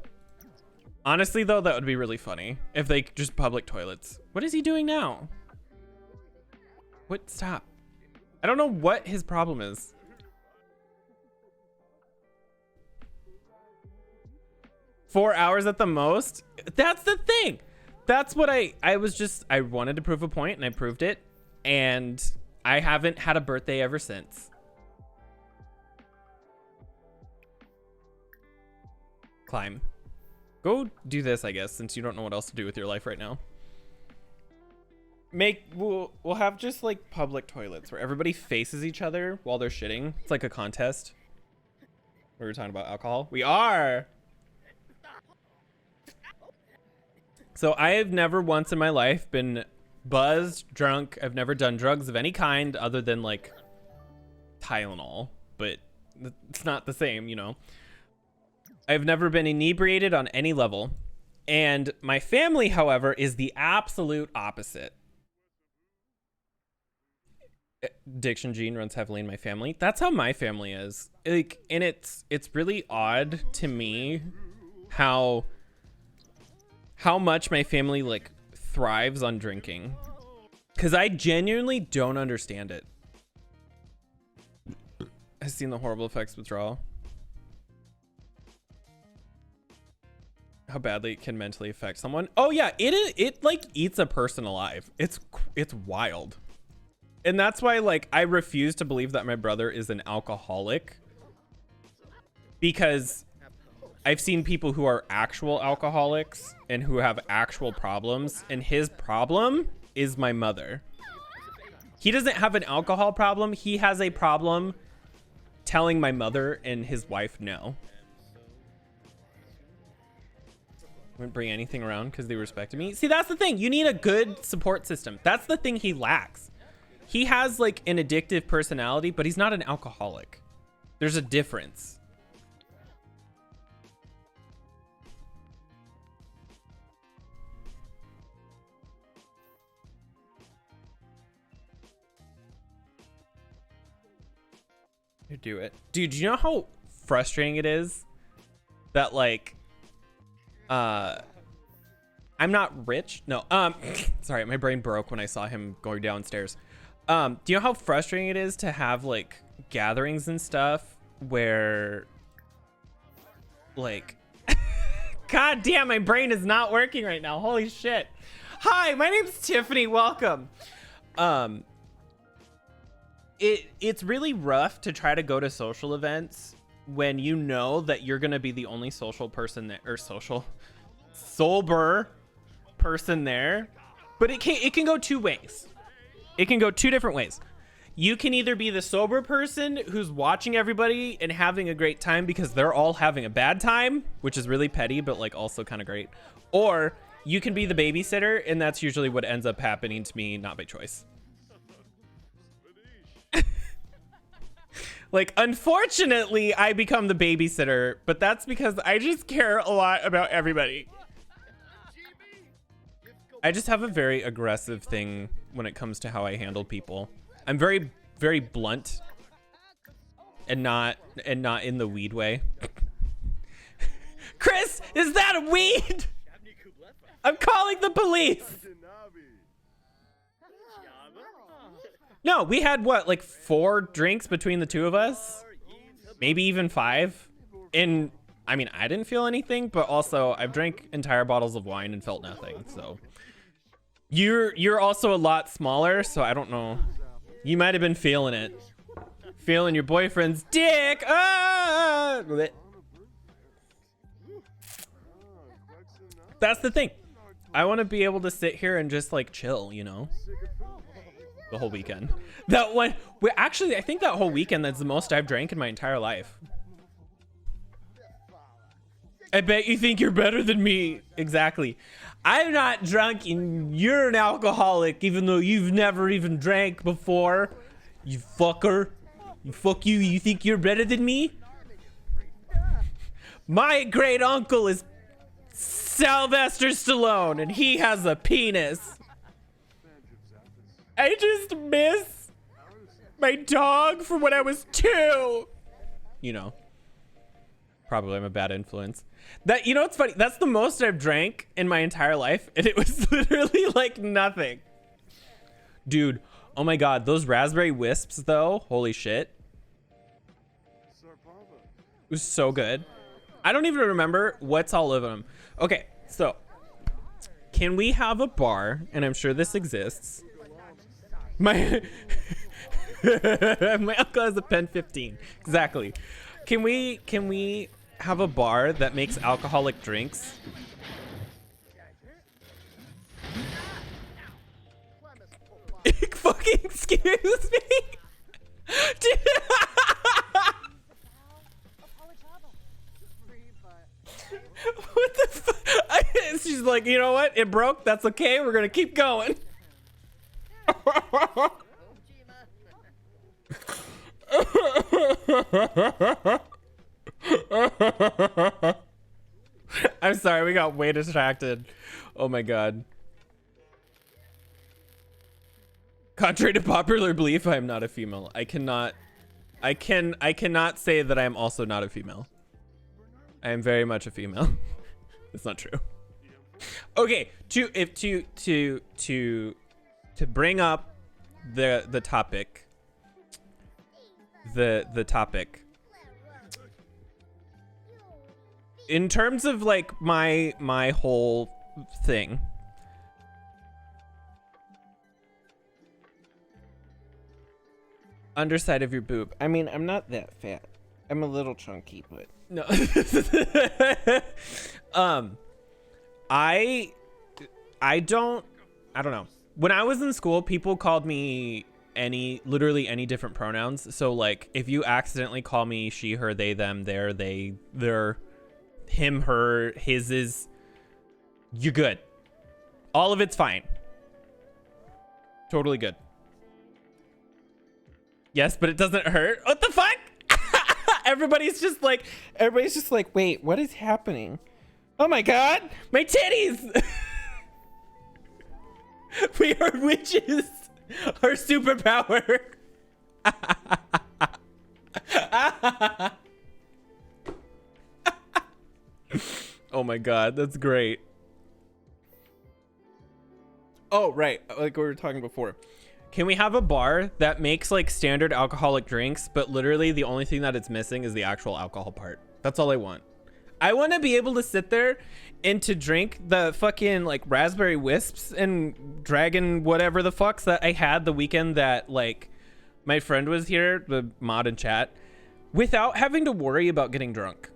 Honestly though, that would be really funny if they just public toilets. What is he doing now? What? Stop. I don't know what his problem is. Four hours at the most. That's the thing. That's what I wanted to prove a point, and I proved it. And I haven't had a birthday ever since. Climb. Go do this, I guess, since you don't know what else to do with your life right now. We'll have just like public toilets where everybody faces each other while they're shitting. It's like a contest. We were talking about alcohol. We are. So I have never once in my life been buzzed, drunk. I've never done drugs of any kind other than like Tylenol, but it's not the same, you know. I've never been inebriated on any level. And my family, however, is the absolute opposite. Addiction gene runs heavily in my family. That's how my family is. Like, and it's really odd to me how much my family like thrives on drinking, because I genuinely don't understand it. I've seen the horrible effects of withdrawal. How badly it can mentally affect someone. Oh yeah, it like eats a person alive. It's wild. And that's why like I refuse to believe that my brother is an alcoholic, because I've seen people who are actual alcoholics and who have actual problems, and his problem is my mother. He doesn't have an alcohol problem. He has a problem telling my mother and his wife no. Wouldn't bring anything around because they respected me. See, that's the thing. You need a good support system. That's the thing he lacks. He has like an addictive personality, but he's not an alcoholic. There's a difference. You do it. Dude, do you know how frustrating it is that like I'm not rich. No, sorry, my brain broke when I saw him going downstairs. Do you know how frustrating it is to have like gatherings and stuff where like, God damn, my brain is not working right now. Holy shit. Hi, my name's Tiffany. Welcome. It's really rough to try to go to social events when you know that you're going to be the only social person that, or sober person there, but it can go two ways. It can go two different ways. You can either be the sober person who's watching everybody and having a great time because they're all having a bad time, which is really petty, but like also kind of great. Or you can be the babysitter, and that's usually what ends up happening to me, not by choice. Like, unfortunately, I become the babysitter, but that's because I just care a lot about everybody. I just have a very aggressive thing when it comes to how I handle people. I'm very, very blunt and not in the weed way. Chris, is that a weed? I'm calling the police. No, we had what, like 4 drinks between the two of us? Maybe even 5. And I mean, I didn't feel anything, but also I've drank entire bottles of wine and felt nothing. So you're also a lot smaller, so I don't know. You might have been feeling it. Feeling your boyfriend's dick. Ah! That's the thing. I want to be able to sit here and just like chill, you know? The whole weekend. That one, actually, I think that whole weekend, that's the most I've drank in my entire life. I bet you think you're better than me. Exactly. I'm not drunk and you're an alcoholic, even though you've never even drank before. You fucker. You fuck you. You think you're better than me? My great uncle is Sylvester Stallone and he has a penis. I just miss my dog from when I was 2. You know, probably I'm a bad influence. That, you know, it's funny. That's the most I've drank in my entire life. And it was literally like nothing. Dude, oh my God. Those raspberry wisps though. Holy shit. It was so good. I don't even remember what's all over them. Okay, so can we have a bar? And I'm sure this exists. My uncle has a pen 15. Exactly. Can we have a bar that makes alcoholic drinks? Fucking excuse me. What the fuck? She's like, you know what? It broke. That's okay. We're gonna keep going. I'm sorry, we got way distracted. Oh my God. Contrary to popular belief, I am not a female. I cannot say that I am also not a female. I am very much a female. It's not true. Okay, to bring up the topic. The topic. In terms of like my whole thing. Underside of your boob. I mean, I'm not that fat. I'm a little chunky, but no. I don't know. When I was in school, people called me literally any different pronouns. So like if you accidentally call me she, her, they, them, their, they, their, him, her, his, is, you're good. All of it's fine. Totally good. Yes, but it doesn't hurt. What the fuck? Everybody's just like, wait, what is happening? Oh my God, my titties. We are witches. Our superpower. Oh my God, that's great. Oh, right. Like we were talking before. Can we have a bar that makes like standard alcoholic drinks, but literally the only thing that it's missing is the actual alcohol part? That's all I want. I want to be able to sit there and to drink the fucking like raspberry wisps and dragon whatever the fucks that I had the weekend that like my friend was here, the mod in chat, without having to worry about getting drunk.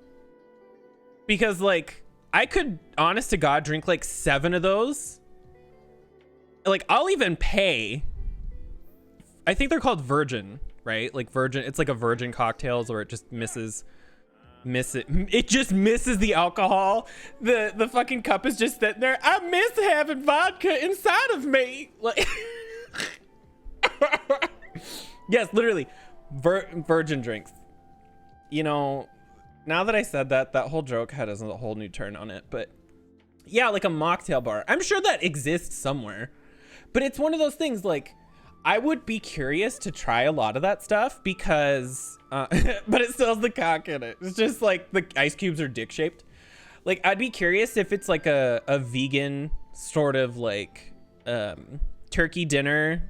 Because like I could, honest to God, drink like 7 of those. Like I'll even pay. I think they're called virgin, right? Like virgin, it's like a virgin cocktails where it just it just misses the alcohol. The fucking cup is just sitting there. I miss having vodka inside of me. Like yes, literally virgin drinks. You know, now that I said that, that whole joke had a whole new turn on it. But yeah, like a mocktail bar. I'm sure that exists somewhere. But it's one of those things like I would be curious to try a lot of that stuff because, but it still has the cock in it. It's just like the ice cubes are dick shaped. Like I'd be curious if it's like a vegan sort of like turkey dinner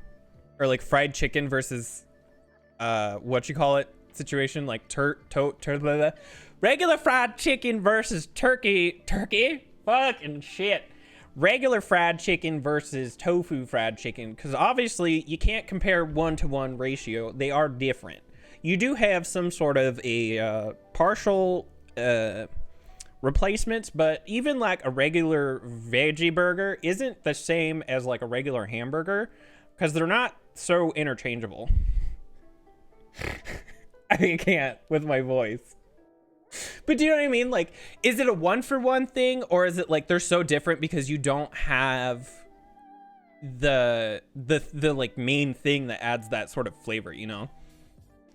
or like fried chicken versus what you call it situation, like regular fried chicken versus turkey fucking shit. Regular fried chicken versus tofu fried chicken, because obviously you can't compare 1-to-1 ratio. They are different. You do have some sort of a partial replacements, but even like a regular veggie burger isn't the same as like a regular hamburger because they're not so interchangeable. I can't with my voice. But do you know what I mean? Like, is it a 1-for-1 thing, or is it like they're so different because you don't have the like main thing that adds that sort of flavor, you know?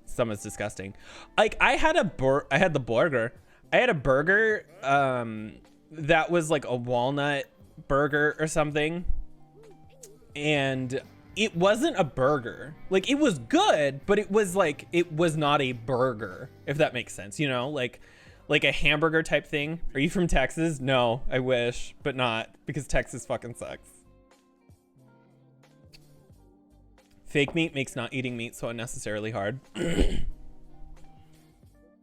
Some is disgusting. Like I had a burger that was like a walnut burger or something, and it wasn't a burger. Like it was good, but it was not a burger, if that makes sense, you know? Like a hamburger type thing. Are you from Texas? No, I wish, but not, because Texas fucking sucks. Fake meat makes not eating meat so unnecessarily hard.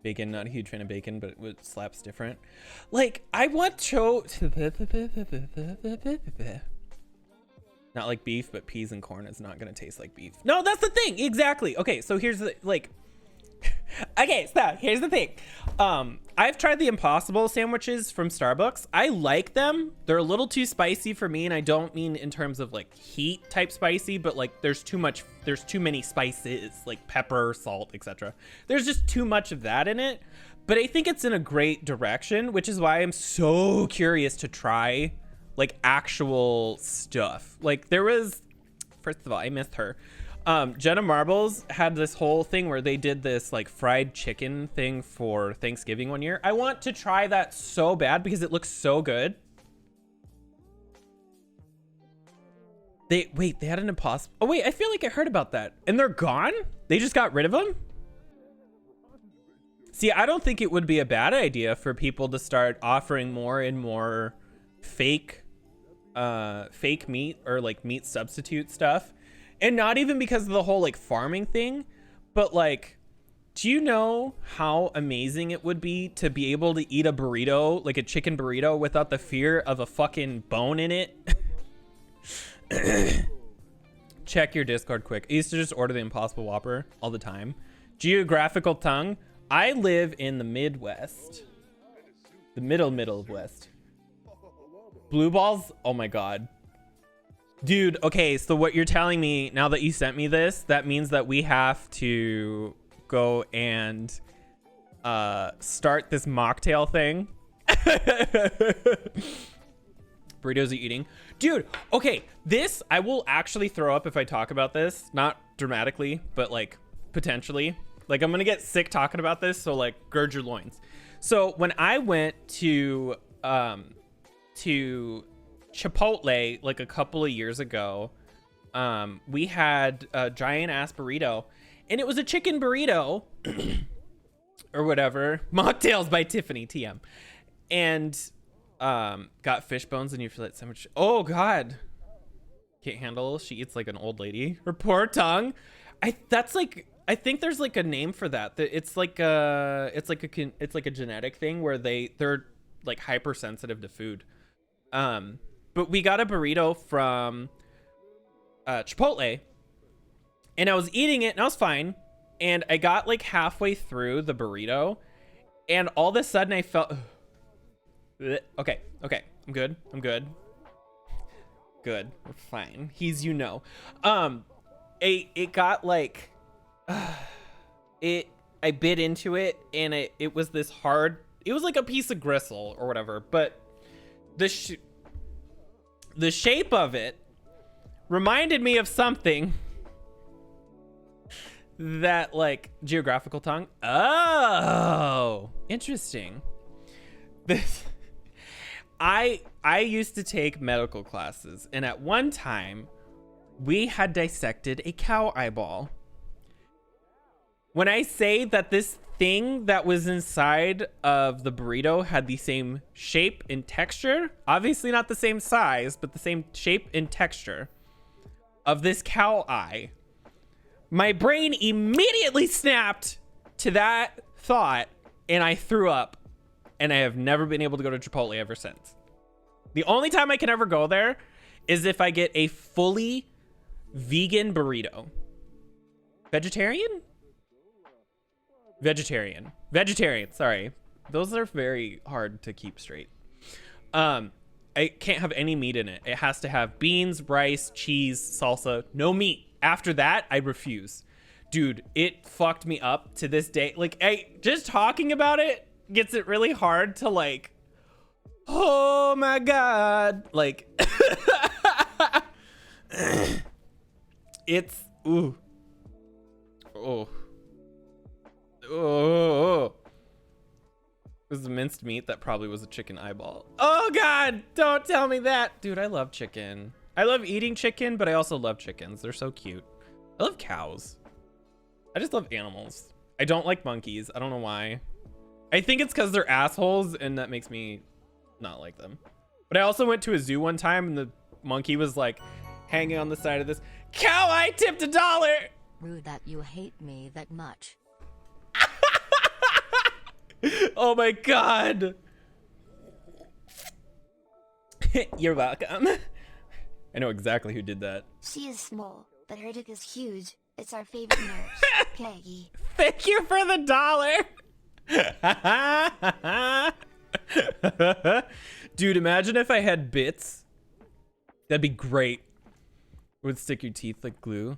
Bacon, not a huge fan of bacon, but it slaps different. Like I want not like beef, but peas and corn is not gonna taste like beef. No, that's the thing. Exactly. Okay, so here's the like. Okay, so here's the thing. I've tried the Impossible sandwiches from Starbucks. I like them. They're a little too spicy for me, and I don't mean in terms of like heat type spicy, but like there's too many spices, like pepper, salt, etc. There's just too much of that in it. But I think it's in a great direction, which is why I'm so curious to try like actual stuff. Like there was, first of all, I missed her. Jenna Marbles had this whole thing where they did this like fried chicken thing for Thanksgiving one year. I want to try that so bad because it looks so good. They had an Impossible. Oh wait, I feel like I heard about that. And they're gone? They just got rid of them? See, I don't think it would be a bad idea for people to start offering more and more fake meat or like meat substitute stuff. And not even because of the whole like farming thing, but like, do you know how amazing it would be to be able to eat a burrito, like a chicken burrito, without the fear of a fucking bone in it? Check your Discord quick. I used to just order the Impossible Whopper all the time. Geographical tongue. I live in the Midwest. The middle of West. Blue balls? Oh my God. Dude, okay, so what you're telling me now that you sent me this, that means that we have to go and start this mocktail thing. Burritos are eating. Dude, okay, this, I will actually throw up if I talk about this. Not dramatically, but like potentially. Like I'm gonna get sick talking about this, so like gird your loins. So when I went to Chipotle like a couple of years ago, we had a giant ass burrito, and it was a chicken burrito or whatever. Mocktails by Tiffany, TM. And got fish bones and you feel it so much. Oh god, can't handle. She eats like an old lady. Her poor tongue. I think there's like a name for that. It's like a genetic thing where they're like hypersensitive to food. But we got a burrito from Chipotle, and I was eating it and I was fine, and I got like halfway through the burrito, and all of a sudden I felt okay, I'm good, we're fine. He's, you know, it got like I bit into it, and it was this hard, it was like a piece of gristle or whatever, but the shape of it reminded me of something that, like, geographical tongue. Oh, interesting. This, I used to take medical classes, and at one time we had dissected a cow eyeball. When I say that this thing that was inside of the burrito had the same shape and texture, obviously not the same size, but the same shape and texture of this cow eye, my brain immediately snapped to that thought, and I threw up, and I have never been able to go to Chipotle ever since. The only time I can ever go there is if I get a fully vegan burrito. Vegetarian, sorry. Those are very hard to keep straight. I can't have any meat in it. It has to have beans, rice, cheese, salsa, no meat. After that, I refuse. Dude, it fucked me up to this day. Like, just talking about it gets it really hard to, like, oh my God. Like, it's, ooh. Oh. Oh. It was the minced meat that probably was a chicken eyeball. Oh God, don't tell me that. Dude, I love chicken. I love eating chicken, but I also love chickens. They're so cute. I love cows. I just love animals. I don't like monkeys. I don't know why. I think it's because they're assholes, and that makes me not like them. But I also went to a zoo one time, and the monkey was like hanging on the side of this cow. I tipped $1. Rude that you hate me that much. Oh my God. You're welcome. I know exactly who did that. She is small, but her dick is huge. It's our favorite nurse, Peggy. Thank you for the $1. Dude, imagine if I had bits. That'd be great. It would stick your teeth like glue.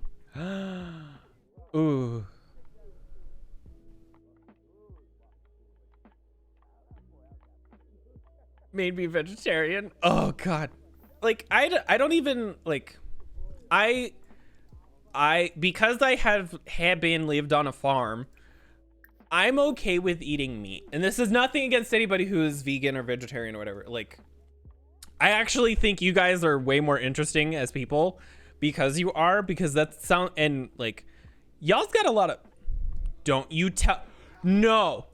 Ooh. Made me vegetarian. Oh God. Like, I don't even, like, because I had been lived on a farm, I'm okay with eating meat. And this is nothing against anybody who is vegan or vegetarian or whatever. Like, I actually think you guys are way more interesting as people because you are, because and like, y'all's got a lot of, don't you tell, no.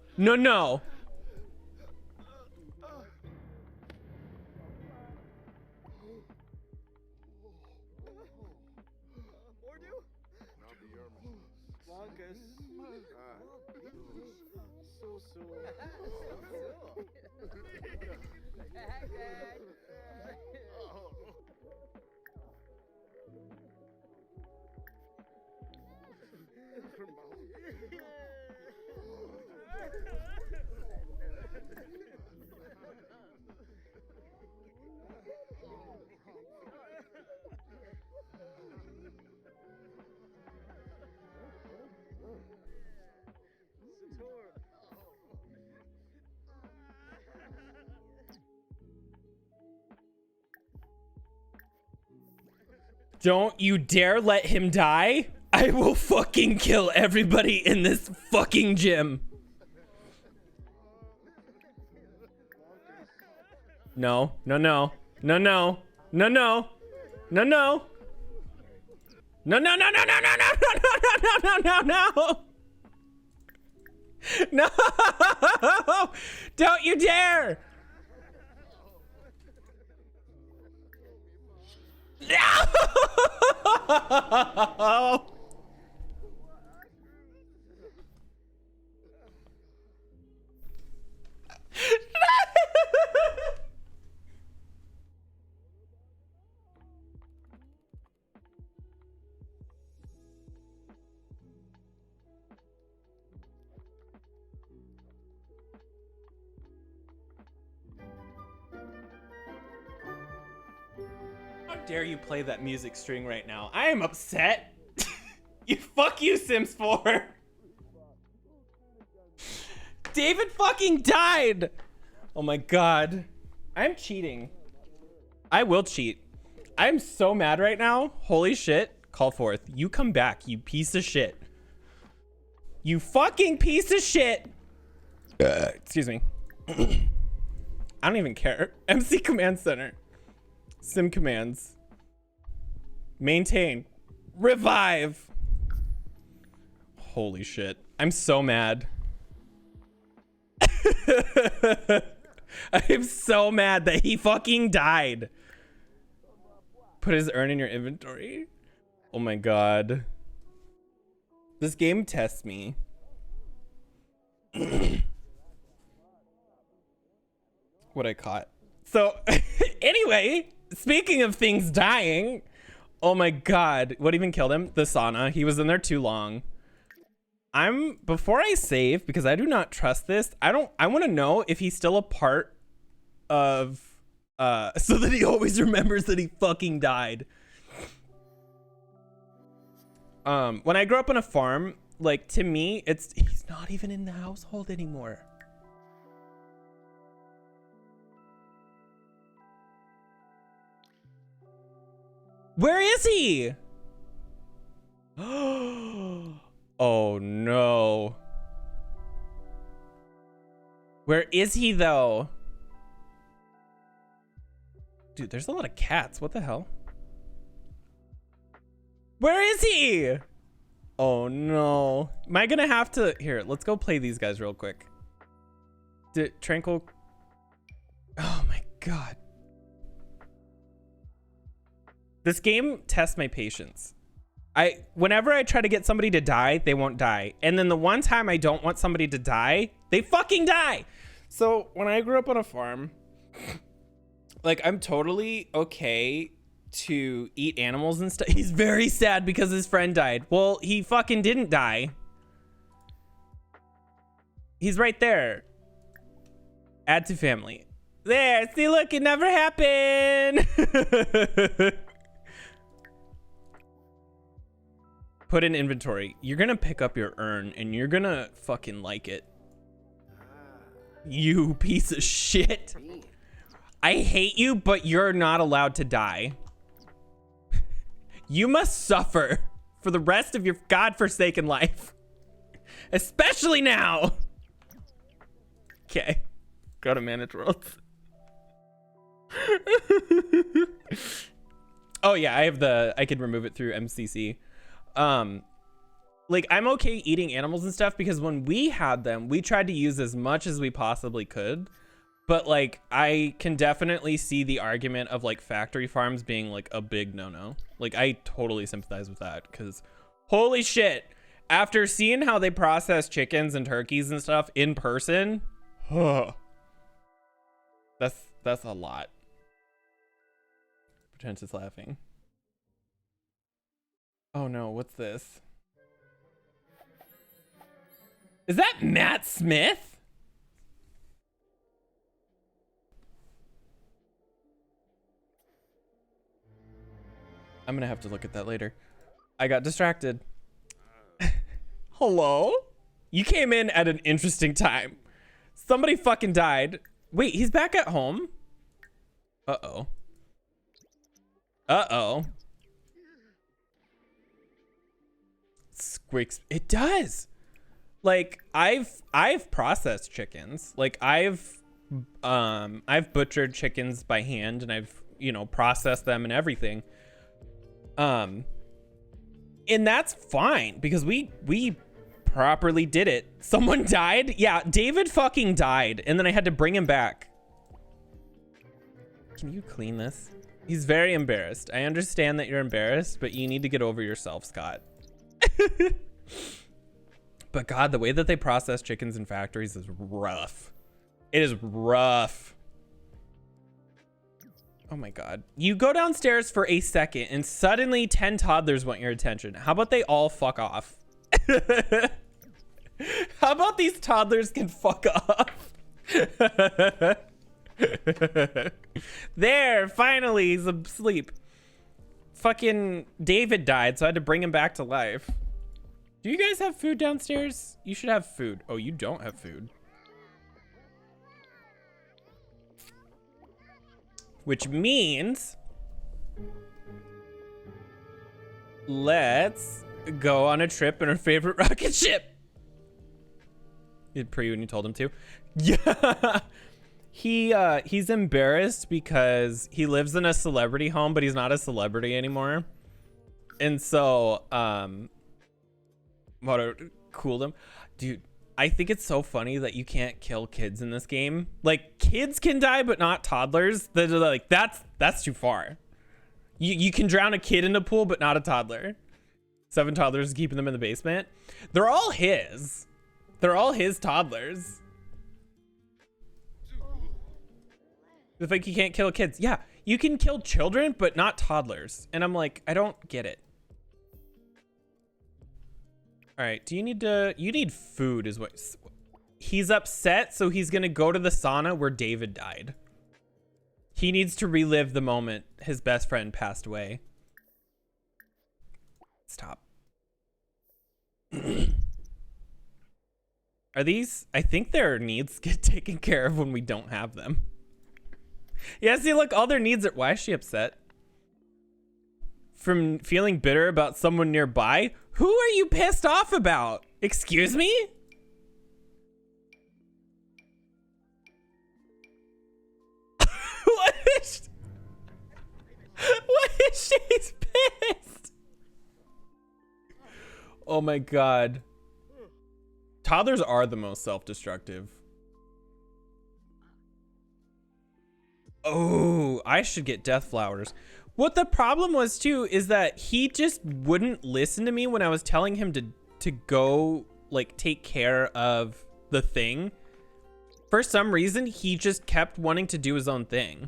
Don't you dare let him die. I will fucking kill everybody in this fucking gym. No, no, no, no, no, no, no, no, no. No, no, no, no, no, no, no, no, no, no, no, no. No! Don't you dare! No! How dare you play that music string right now? I am upset. Fuck you, Sims 4. David fucking died. Oh my god. I'm cheating. I will cheat. I'm so mad right now. Holy shit. Call forth. You come back, you piece of shit. You fucking piece of shit. Excuse me. I don't even care. MC Command Center. Sim commands. Maintain. Revive. Holy shit. I'm so mad. I'm so mad that he fucking died. Put his urn in your inventory. Oh my god. This game tests me. What I caught. So, anyway, speaking of things dying, oh my god, what even killed him? The sauna. He was in there too long. Before I save, because I do not trust this, I want to know if he's still a part of, so that he always remembers that he fucking died. When I grew up on a farm, like, to me, he's not even in the household anymore. Where is he? Oh no. Where is he though? Dude, there's a lot of cats. What the hell? Where is he? Oh no. Am I gonna have to... Here, let's go play these guys real quick. Tranquil... Oh my god. This game tests my patience. Whenever I try to get somebody to die, they won't die. And then the one time I don't want somebody to die, they fucking die. So when I grew up on a farm, like, I'm totally okay to eat animals and stuff. He's very sad because his friend died. Well, he fucking didn't die. He's right there. Add to family. There, see, look, it never happened. Put in inventory. You're gonna pick up your urn and you're gonna fucking like it. You piece of shit. I hate you, but you're not allowed to die. You must suffer for the rest of your godforsaken life. Especially now. Okay. Go to manage worlds. Oh yeah, I could remove it through MCC. Like, I'm okay eating animals and stuff because when we had them, we tried to use as much as we possibly could. But like, I can definitely see the argument of like factory farms being like a big no-no. Like, I totally sympathize with that because holy shit, after seeing how they process chickens and turkeys and stuff in person, that's a lot. Pretentious laughing. Oh no, what's this? Is that Matt Smith? I'm gonna have to look at that later. I got distracted. Hello? You came in at an interesting time. Somebody fucking died. Wait, he's back at home? Uh-oh. Uh-oh. It does. Like I've processed chickens. Like I've butchered chickens by hand, and I've, you know, processed them and everything. And that's fine because we properly did it. Someone died. Yeah, David fucking died, and then I had to bring him back. Can you clean this? He's very embarrassed. I understand that you're embarrassed, but you need to get over yourself, Scott. But God, the way that they process chickens in factories is rough. It is rough. Oh my God. You go downstairs for a second and suddenly 10 toddlers want your attention. How about they all fuck off? How about these toddlers can fuck off? There, finally, he's asleep. Fucking David died, so I had to bring him back to life. Do you guys have food downstairs? You should have food. Oh, you don't have food. Which means let's go on a trip in our favorite rocket ship. Did pre when you told him to? Yeah. He's embarrassed because he lives in a celebrity home, but he's not a celebrity anymore. And so, what cooled him. Dude, I think it's so funny that you can't kill kids in this game. Like, kids can die, but not toddlers. They're like, that's too far. You can drown a kid in a pool, but not a toddler. 7 toddlers, keeping them in the basement. They're all his. They're all his toddlers. It's like you can't kill kids. Yeah, you can kill children, but not toddlers. And I'm like, I don't get it. All right, do you need food is what. He's upset, so he's gonna go to the sauna where David died. He needs to relive the moment his best friend passed away. Stop. Are these, I think their needs get taken care of when we don't have them. Yeah, see, look, all their needs are, why is she upset? From feeling bitter about someone nearby? Who are you pissed off about? Excuse me? What is she's pissed? Oh my God. Toddlers are the most self-destructive. Oh, I should get death flowers. What the problem was too is that he just wouldn't listen to me when I was telling him to go like take care of the thing. For some reason, he just kept wanting to do his own thing.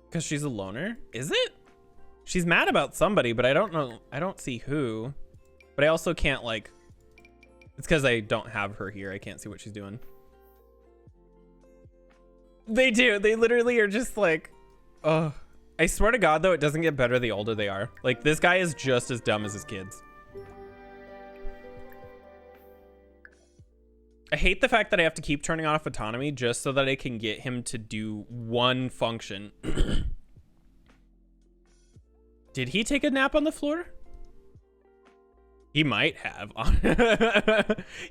Because she's a loner? Is it? She's mad about somebody, but I don't know. I don't see who. But I also can't like, it's because I don't have her here. I can't see what she's doing. They do. They literally are just like, oh, I swear to God, though, it doesn't get better the older they are. Like, this guy is just as dumb as his kids. I hate the fact that I have to keep turning off autonomy just so that I can get him to do one function. Did he take a nap on the floor? He might have.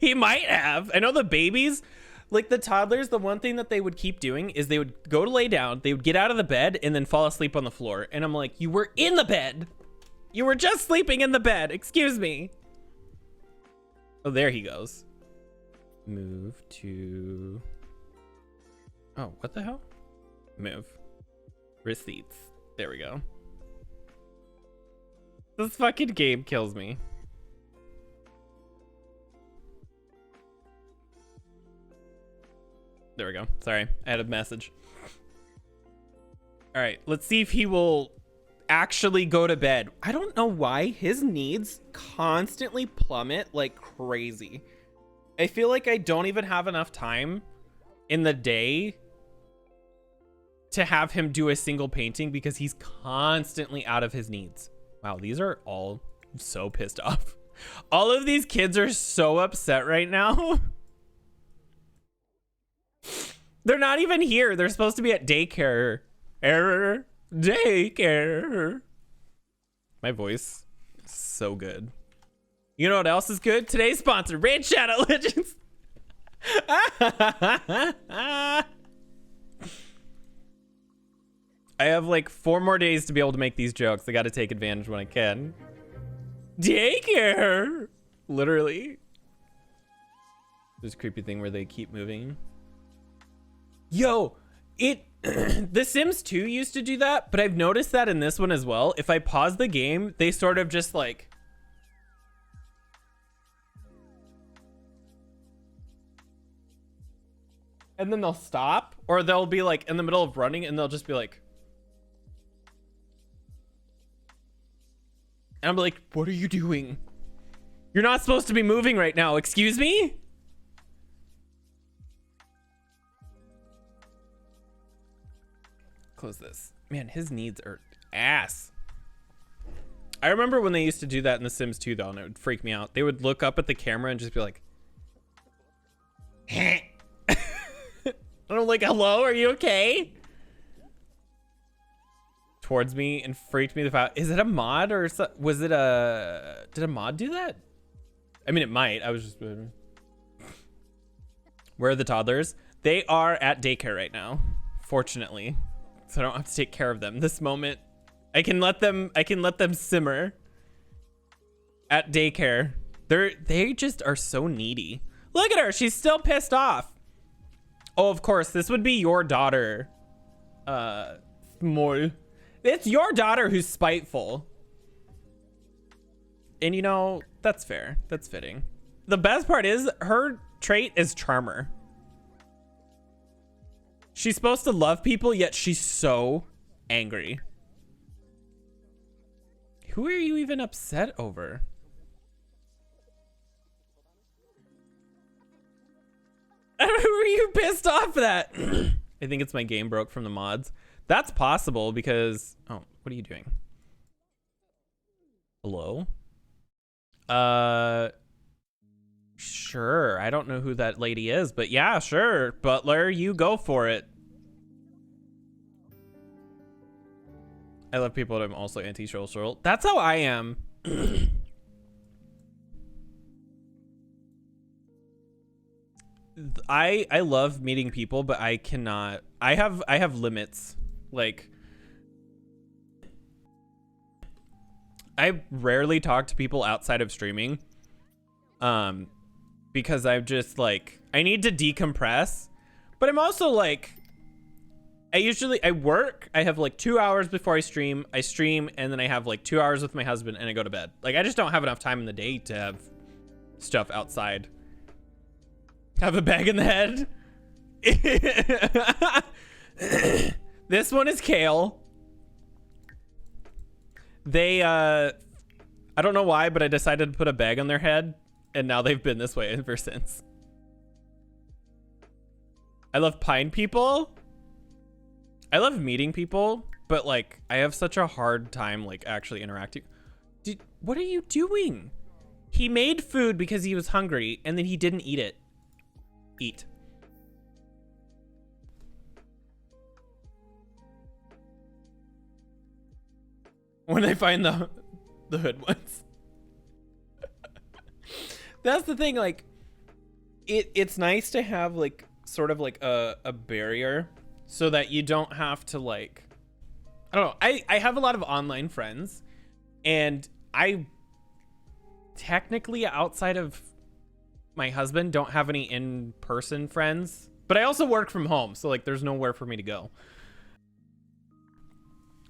He might have. I know the babies, like the toddlers, the one thing that they would keep doing is they would go to lay down, they would get out of the bed and then fall asleep on the floor. And I'm like, you were in the bed. You were just sleeping in the bed. Excuse me. Oh, there he goes. Move to... Oh, what the hell? Move. Receipts. There we go. This fucking game kills me. There we go. Sorry, I had a message. All right, let's see if he will actually go to bed. I don't know why his needs constantly plummet like crazy. I feel like I don't even have enough time in the day to have him do a single painting because he's constantly out of his needs. Wow, these are all so pissed off. All of these kids are so upset right now. They're not even here. They're supposed to be at daycare. Error. Daycare. My voice So good. You know what else is good? Today's sponsor, Raid Shadow Legends. I have like 4 more days to be able to make these jokes. I got to take advantage when I can. Daycare. Literally. There's a creepy thing where they keep moving. Yo, The Sims 2 used to do that, but I've noticed that in this one as well. If I pause the game, they sort of just like... and then they'll stop, or they'll be like in the middle of running and they'll just be like... and I'm like, what are you doing? You're not supposed to be moving right now, excuse me? Close this. Man, his needs are ass. I remember when they used to do that in The Sims 2 though, and it would freak me out. They would look up at the camera and just be like... and I'm like, hello, are you okay? Towards me and freaked me the fuck out. Is it a mod or was it a... did a mod do that? I mean, it might. I was just... Where are the toddlers? They are at daycare right now, fortunately. So I don't have to take care of them this moment. I can let them simmer at daycare. They just are so needy. Look at her, she's still pissed off. Oh, of course, this would be your daughter. Small. It's your daughter who's spiteful. And you know, that's fair. That's fitting. The best part is her trait is charmer. She's supposed to love people, yet she's so angry. Who are you even upset over? Who are you pissed off at? I think it's my game broke from the mods. That's possible because... oh, what are you doing? Hello? Sure. I don't know who that lady is, but yeah, sure. Butler, you go for it. I love people, but I'm also anti-social. That's how I am. I love meeting people, but I cannot. I have limits. Like, I rarely talk to people outside of streaming. Because I'm just like, I need to decompress, but I'm also like, I work, I have like 2 hours before I stream, and then I have like 2 hours with my husband and I go to bed. Like, I just don't have enough time in the day to have stuff outside. Have a bag in the head. This one is Kale. They, I don't know why, but I decided to put a bag on their head. And now they've been this way ever since. I love pine people. I love meeting people, but like I have such a hard time like actually interacting. What are you doing? He made food because he was hungry and then he didn't eat it. Eat. When I find the hood ones. That's the thing, like, it's nice to have, like, sort of, like, a barrier so that you don't have to, like... I don't know. I have a lot of online friends, and I technically, outside of my husband, don't have any in-person friends. But I also work from home, so, like, there's nowhere for me to go.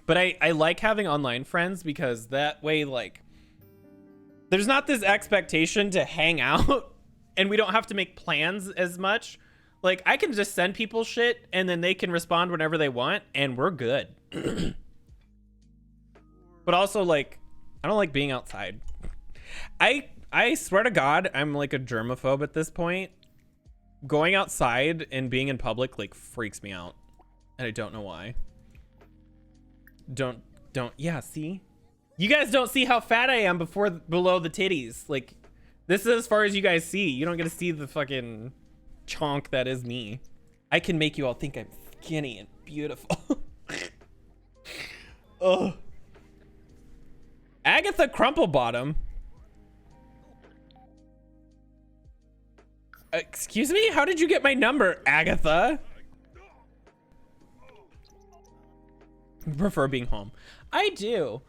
But I like having online friends because that way, like... there's not this expectation to hang out and we don't have to make plans as much. Like, I can just send people shit and then they can respond whenever they want and we're good. But also, like, I don't like being outside. I swear to God, I'm like a germaphobe at this point. Going outside and being in public, like, freaks me out. And I don't know why. Yeah, see? You guys don't see how fat I am below the titties. Like, this is as far as you guys see. You don't get to see the fucking chonk that is me. I can make you all think I'm skinny and beautiful. Oh. Agatha Crumplebottom. Excuse me? How did you get my number, Agatha? Prefer being home. I do.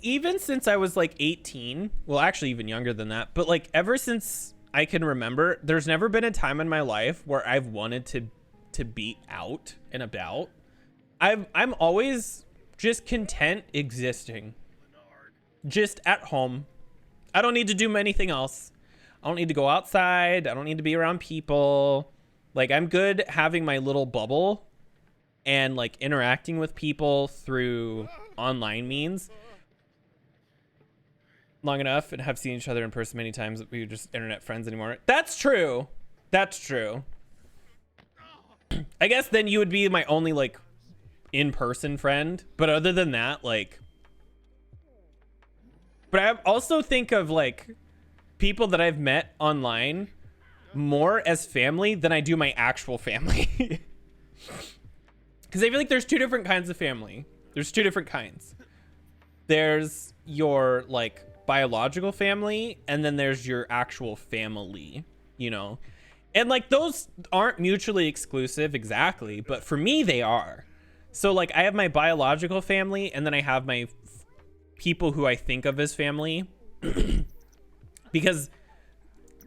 Even since I was like 18, well, actually even younger than that, but like ever since I can remember, there's never been a time in my life where I've wanted to be out and about. I'm always just content existing. Just at home. I don't need to do anything else. I don't need to go outside. I don't need to be around people. Like, I'm good having my little bubble and like interacting with people through online means long enough and have seen each other in person many times that we're just internet friends anymore. That's true. That's true. I guess then you would be my only like in-person friend. But other than that, like, but I also think of like people that I've met online more as family than I do my actual family. Because I feel like there's two different kinds of family. There's two different kinds. There's your like biological family, and then there's your actual family, you know? And like those aren't mutually exclusive exactly, but for me they are. So like I have my biological family, and then I have my people who I think of as family. Because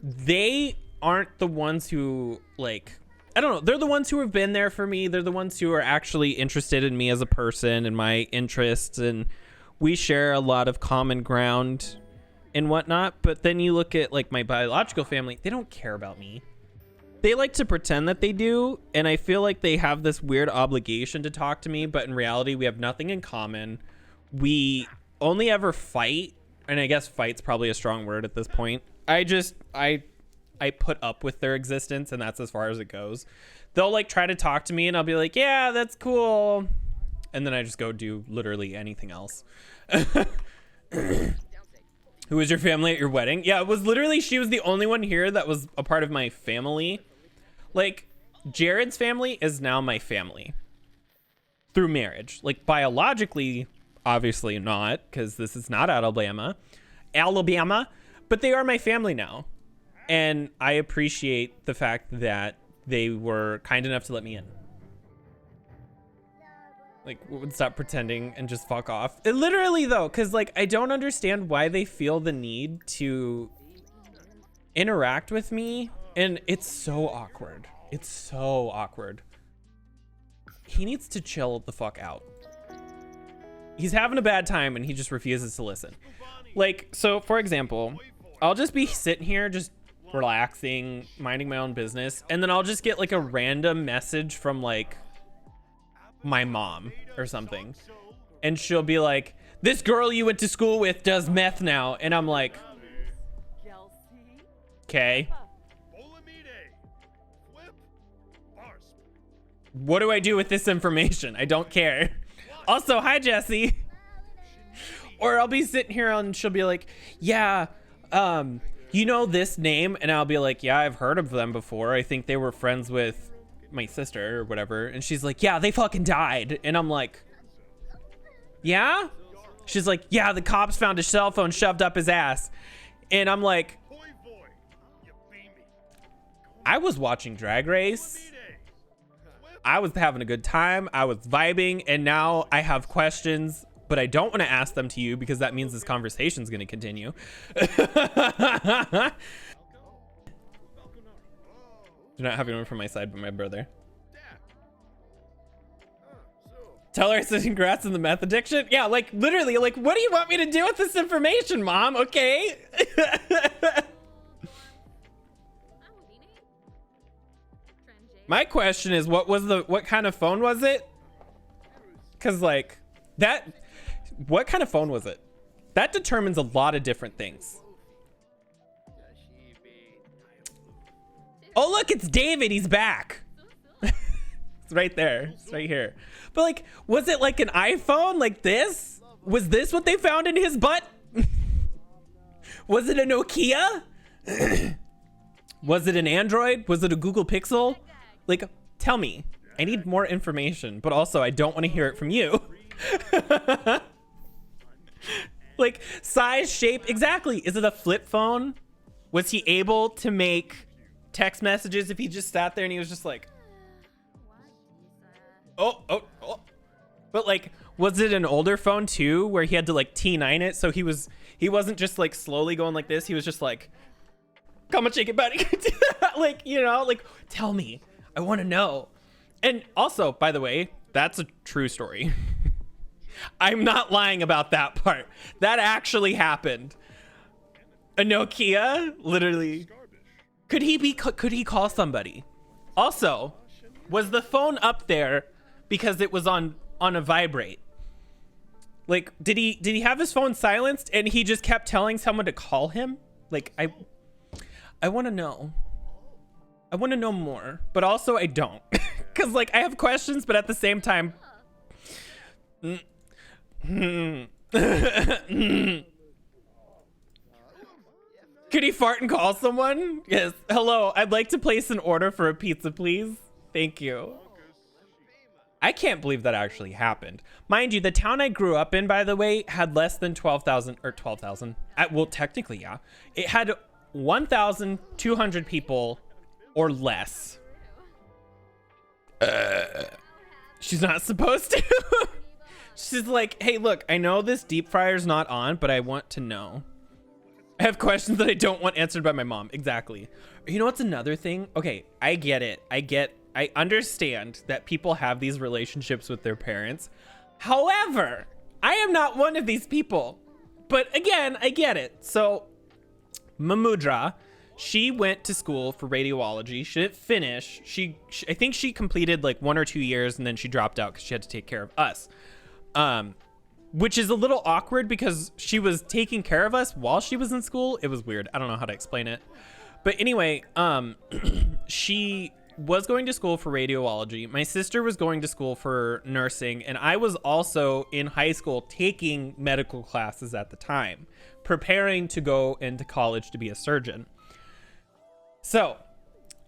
they aren't the ones who like, I don't know, they're the ones who have been there for me. They're the ones who are actually interested in me as a person and my interests, and we share a lot of common ground and whatnot. But then you look at like my biological family, they don't care about me. They like to pretend that they do, and I feel like they have this weird obligation to talk to me, but in reality we have nothing in common. We only ever fight, and I guess fight's probably a strong word at this point. I put up with their existence, and that's as far as it goes. They'll like try to talk to me, and I'll be like, yeah, that's cool. And then I just go do literally anything else. Who was your family at your wedding? Yeah, it was literally, she was the only one here that was a part of my family. Like, Jared's family is now my family through marriage. Like, biologically, obviously not, because this is not Alabama, but they are my family now. And I appreciate the fact that they were kind enough to let me in. Like, would stop pretending and just fuck off. It literally, though, because, like, I don't understand why they feel the need to interact with me. And it's so awkward. It's so awkward. He needs to chill the fuck out. He's having a bad time, and he just refuses to listen. Like, so, for example, I'll just be sitting here just relaxing, minding my own business, and then I'll just get, like, a random message from, like, my mom or something, and she'll be like, this girl you went to school with does meth now, and I'm like, okay, what do I do with this information? I don't care. Also, hi Jesse. Or I'll be sitting here and she'll be like, yeah, you know this name? And I'll be like, yeah, I've heard of them before. I think they were friends with my sister or whatever. And she's like, yeah, they fucking died. And I'm like, yeah? She's like, yeah, the cops found his cell phone shoved up his ass. And I'm like, I was watching Drag Race. I was having a good time. I was vibing. And now I have questions, but I don't want to ask them to you because that means this conversation is going to continue. Do not have anyone from my side but my brother. Tell her I said congrats on the meth addiction. Yeah, like literally, like what do you want me to do with this information, Mom? Okay. My question is, what kind of phone was it? Cause like what kind of phone was it? That determines a lot of different things. Oh, look, it's David. He's back. It's right there. It's right here. But like, was it like an iPhone like this? Was this what they found in his butt? Was it a Nokia? Was it an Android? Was it a Google Pixel? Like, tell me. I need more information, but also I don't want to hear it from you. Like size, shape, exactly. Is it a flip phone? Was he able to make text messages if he just sat there and he was just like, oh. But like, was it an older phone too, where he had to like T9 it? So he wasn't just like slowly going like this. He was just like, come on, shake it, buddy. Like, you know, like, tell me, I want to know. And also, by the way, that's a true story. I'm not lying about that part. That actually happened. A Nokia, literally. Could he call somebody? Also, was the phone up there because it was on a vibrate? Like, did he have his phone silenced and he just kept telling someone to call him? Like, I want to know. I want to know more, but also I don't. Cuz like I have questions, but at the same time Could he fart and call someone? Yes. Hello, I'd like to place an order for a pizza, please. Thank you. I can't believe that actually happened. Mind you, the town I grew up in, by the way, had less than 12,000 or 12,000. Well, technically, yeah. It had 1,200 people or less. She's not supposed to. She's like, hey, look, I know this deep fryer's not on, but I want to know. I have questions that I don't want answered by my mom. Exactly. You know what's another thing? Okay, I get it. I understand that people have these relationships with their parents. However, I am not one of these people. But again, I get it. So, Mamudra, she went to school for radiology. She didn't finish. I think she completed like 1 or 2 years and then she dropped out because she had to take care of us. Which is a little awkward because she was taking care of us while she was in school. It was weird. I don't know how to explain it. But anyway, she was going to school for radiology. My sister was going to school for nursing. And I was also in high school taking medical classes at the time, preparing to go into college to be a surgeon. So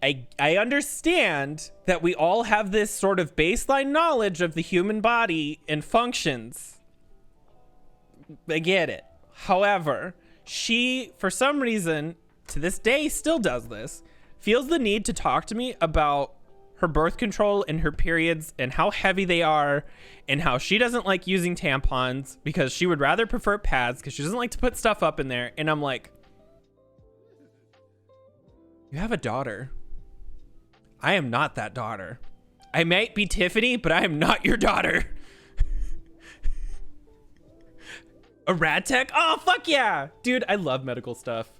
I understand that we all have this sort of baseline knowledge of the human body and functions. I get it. However, she, for some reason, to this day still does this, feels the need to talk to me about her birth control and her periods and how heavy they are and how she doesn't like using tampons because she would rather prefer pads because she doesn't like to put stuff up in there. And I'm like, you have a daughter. I am not that daughter. I might be Tiffany, but I am not your daughter. A rad tech? Oh, fuck yeah. Dude, I love medical stuff.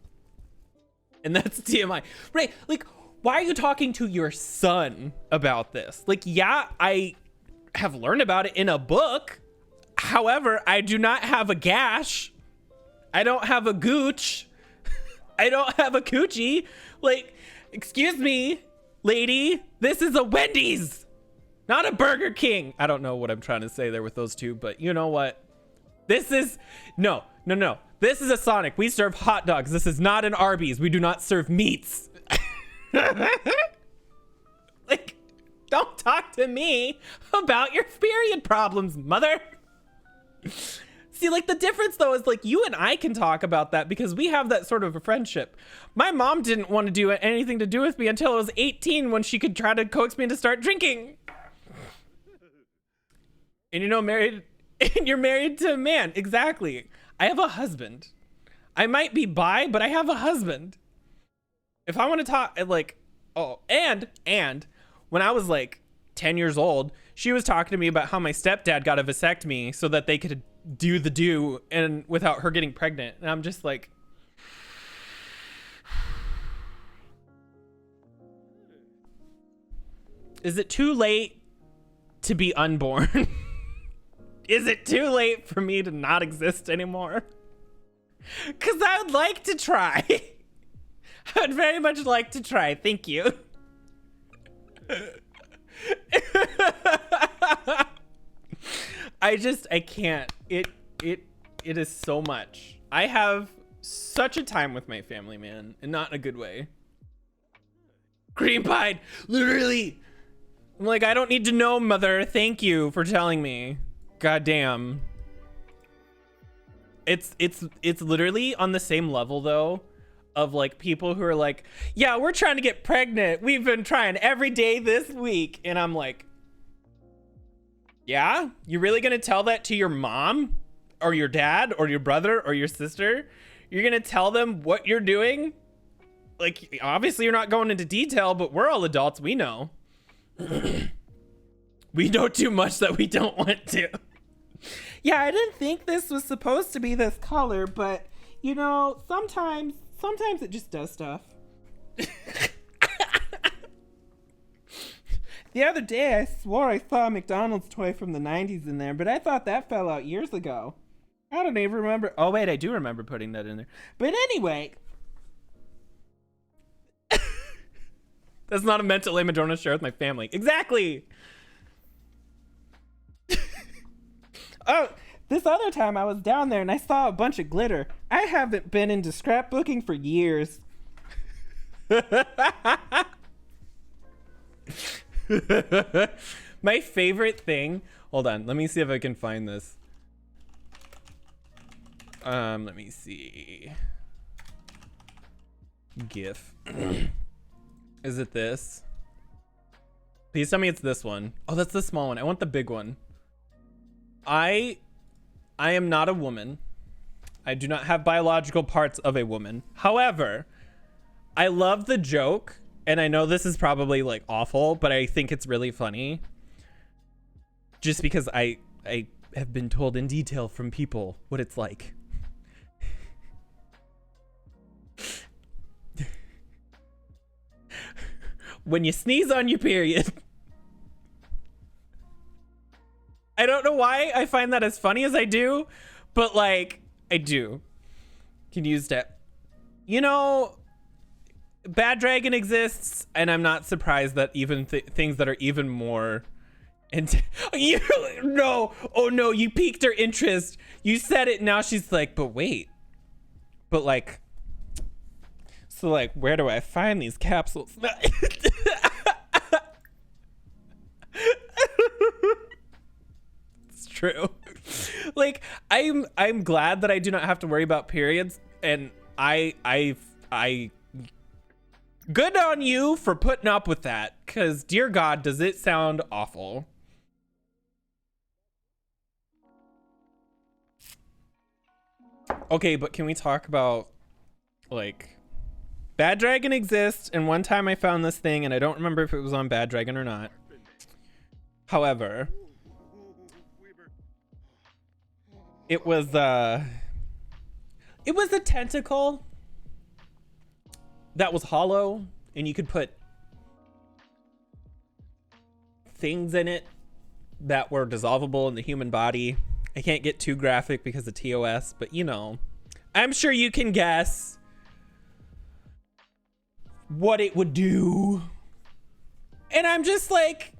And that's TMI. Right, like, why are you talking to your son about this? Like, yeah, I have learned about it in a book. However, I do not have a gash. I don't have a gooch. I don't have a coochie. Like, excuse me, lady, this is a Wendy's, not a Burger King. I don't know what I'm trying to say there with those two, but you know what? This is, no. This is a Sonic. We serve hot dogs. This is not an Arby's. We do not serve meats. Like, don't talk to me about your period problems, mother. See, like, the difference, though, is, like, you and I can talk about that because we have that sort of a friendship. My mom didn't want to do anything to do with me until I was 18 when she could try to coax me to start drinking. And, you know, you're married to a man. Exactly. I have a husband. I might be bi, but I have a husband. If I want to talk, like, oh, and when I was, like, 10 years old, she was talking to me about how my stepdad got a vasectomy so that they could do the do and without her getting pregnant. And I'm just like, is it too late to be unborn? Is it too late for me to not exist anymore? Because I would like to try. I would very much like to try. Thank you. I can't. It is so much. I have such a time with my family, man, and not in a good way. Cream pie, literally. I'm like, I don't need to know, mother. Thank you for telling me. God damn. It's literally on the same level though of like people who are like, yeah, we're trying to get pregnant. We've been trying every day this week. And I'm like, yeah, you really gonna tell that to your mom or your dad or your brother or your sister? You're gonna tell them what you're doing? Like, obviously you're not going into detail, but we're all adults. We know. We know too much that we don't want to. Yeah, I didn't think this was supposed to be this color, but you know, sometimes it just does stuff. The other day, I swore I saw a McDonald's toy from the 90s in there, but I thought that fell out years ago. I don't even remember. Oh, wait, I do remember putting that in there. But anyway. That's not a mental image I want to share with my family. Exactly. Oh, this other time I was down there and I saw a bunch of glitter. I haven't been into scrapbooking for years. My favorite thing. Hold on. Let me see if I can find this. Let me see. GIF. Is it this? Please tell me it's this one. Oh, that's the small one. I want the big one. I am not a woman. I do not have biological parts of a woman. However, I love the joke, and I know this is probably like awful, but I think it's really funny. Just because I have been told in detail from people what it's like. When you sneeze on your period. I don't know why I find that as funny as I do, but like, I do. Can use that. You know, Bad Dragon exists, and I'm not surprised that even things that are even more no, oh no, you piqued her interest. You said it, now she's like, but wait. But like, so like, where do I find these capsules? It's true. Like, I'm glad that I do not have to worry about periods, and I good on you for putting up with that, because dear God, does it sound awful. Okay, but can we talk about, like, Bad Dragon exists, and one time I found this thing, and I don't remember if it was on Bad Dragon or not. However, it was a tentacle that was hollow, and you could put things in it that were dissolvable in the human body. I can't get too graphic because of TOS, but you know, I'm sure you can guess what it would do. And I'm just like,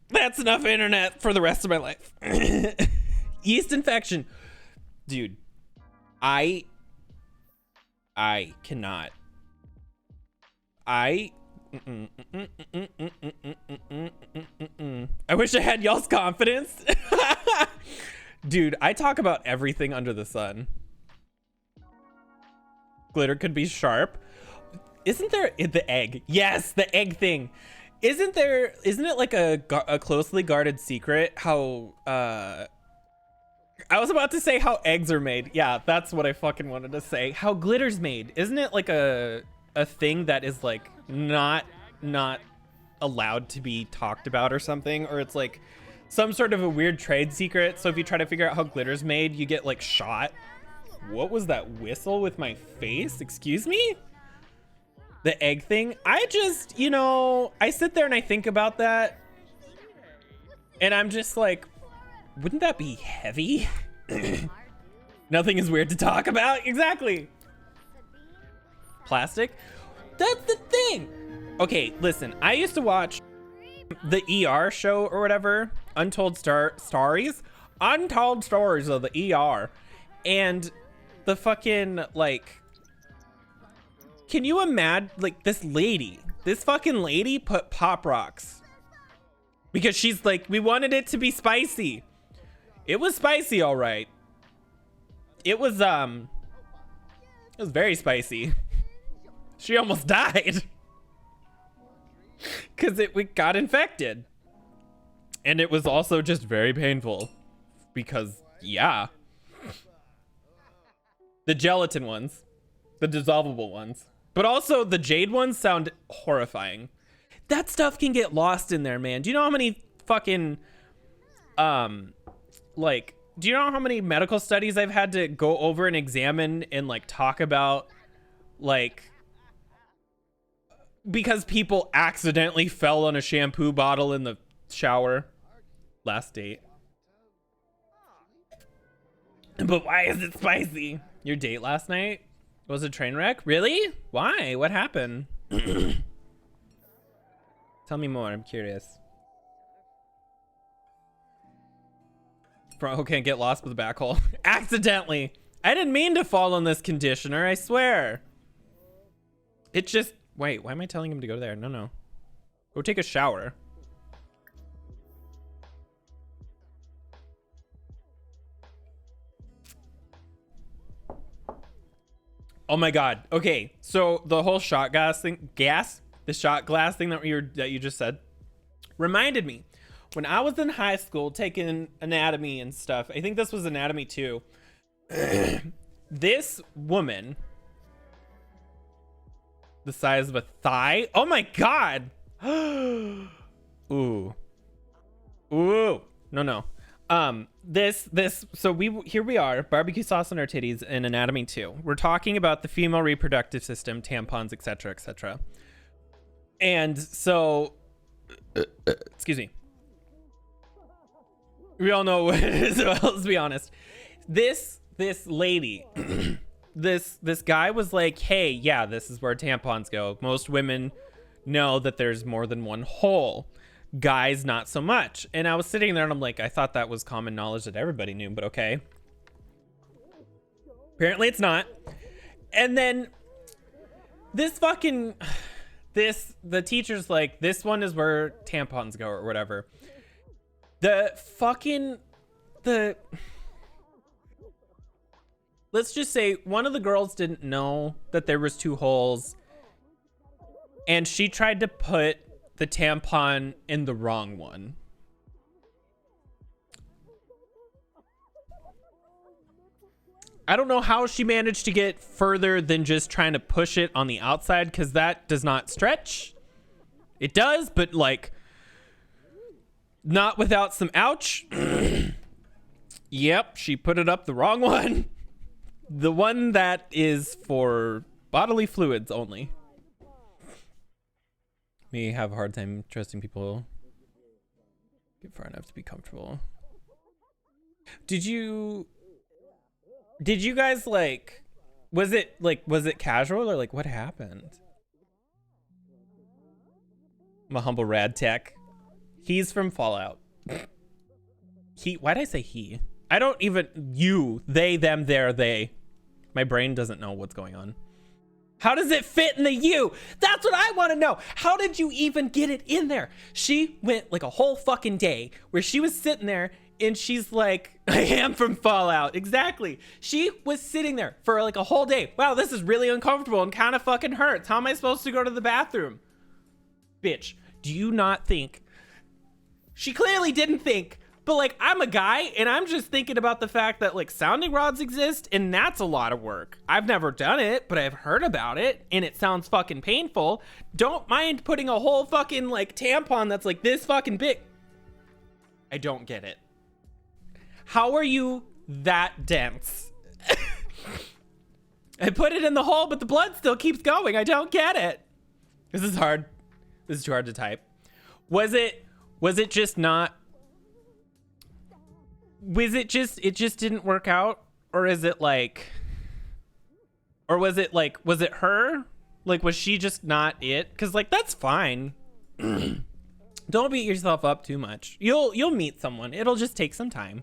that's enough internet for the rest of my life. Yeast infection. Dude, I cannot. I wish I had y'all's confidence. Dude, I talk about everything under the sun. Glitter could be sharp. Isn't there the egg? Yes, the egg thing. Isn't it like a closely guarded secret how I was about to say how eggs are made. Yeah, that's what I fucking wanted to say. How glitter's made. Isn't it like a thing that is like not allowed to be talked about or something? Or it's like some sort of a weird trade secret. So if you try to figure out how glitter's made, you get like shot. What was that whistle with my face? Excuse me? The egg thing. I just, you know, I sit there and I think about that. And I'm just like, wouldn't that be heavy? Nothing is weird to talk about. Exactly. Plastic. That's the thing. Okay, listen. I used to watch the ER show or whatever. Untold Stories. Untold Stories of the ER. And the fucking, like, can you imagine, like, this fucking lady put Pop Rocks. Because she's like, we wanted it to be spicy. It was spicy, all right. it was very spicy. She almost died because it got infected. And it was also just very painful because, yeah. The gelatin ones, the dissolvable ones, but also the jade ones sound horrifying. That stuff can get lost in there, man. Do you know how many fucking, like, do you know how many medical studies I've had to go over and examine and like talk about, like, because people accidentally fell on a shampoo bottle in the shower last date. But why is it spicy? Your date last night was a train wreck? Really? Why? What happened? Tell me more. I'm curious. Okay, get lost with the back hole. Accidentally. I didn't mean to fall on this conditioner, I swear. It just... Wait, why am I telling him to go there? No. Go take a shower. Oh my god. Okay, so the whole shot glass thing, the shot glass thing that you just said reminded me when I was in high school taking anatomy and stuff. I think this was anatomy 2. This woman, the size of a thigh. Oh my god. Ooh. No. So here we are, barbecue sauce on our titties in anatomy 2. We're talking about the female reproductive system, tampons, etc. And so, excuse me. We all know what it is, let's be honest. This lady, this guy was like, hey, yeah, this is where tampons go. Most women know that there's more than one hole. Guys, not so much. And I was sitting there and I'm like, I thought that was common knowledge that everybody knew, but okay. Apparently it's not. And then this fucking, the teacher's like, this one is where tampons go or whatever. Let's just say one of the girls didn't know that there was 2 holes, and she tried to put the tampon in the wrong one. I don't know how she managed to get further than just trying to push it on the outside, because that does not stretch. It does, but like not without some ouch. Yep, she put it up the wrong one. The one that is for bodily fluids only. Me have a hard time trusting people get far enough to be comfortable. Did you guys like, was it casual or like what happened? I'm a humble rad tech. He's from Fallout. Why'd I say he? I don't even, they, them, there, they. My brain doesn't know what's going on. How does it fit in the U? That's what I want to know. How did you even get it in there? She went like a whole fucking day where she was sitting there and she's like, I am from Fallout. Exactly. She was sitting there for like a whole day. Wow, this is really uncomfortable and kind of fucking hurts. How am I supposed to go to the bathroom? Bitch, do you not think? She clearly didn't think. But like, I'm a guy and I'm just thinking about the fact that like sounding rods exist and that's a lot of work. I've never done it, but I've heard about it and it sounds fucking painful. Don't mind putting a whole fucking like tampon that's like this fucking big. I don't get it. How are you that dense? I put it in the hole, but the blood still keeps going. I don't get it. This is hard. This is too hard to type. Was it just not? It just didn't work out? Or is it like, or was it her? Like, was she just not it? Cause like, that's fine. Don't beat yourself up too much. You'll meet someone. It'll just take some time.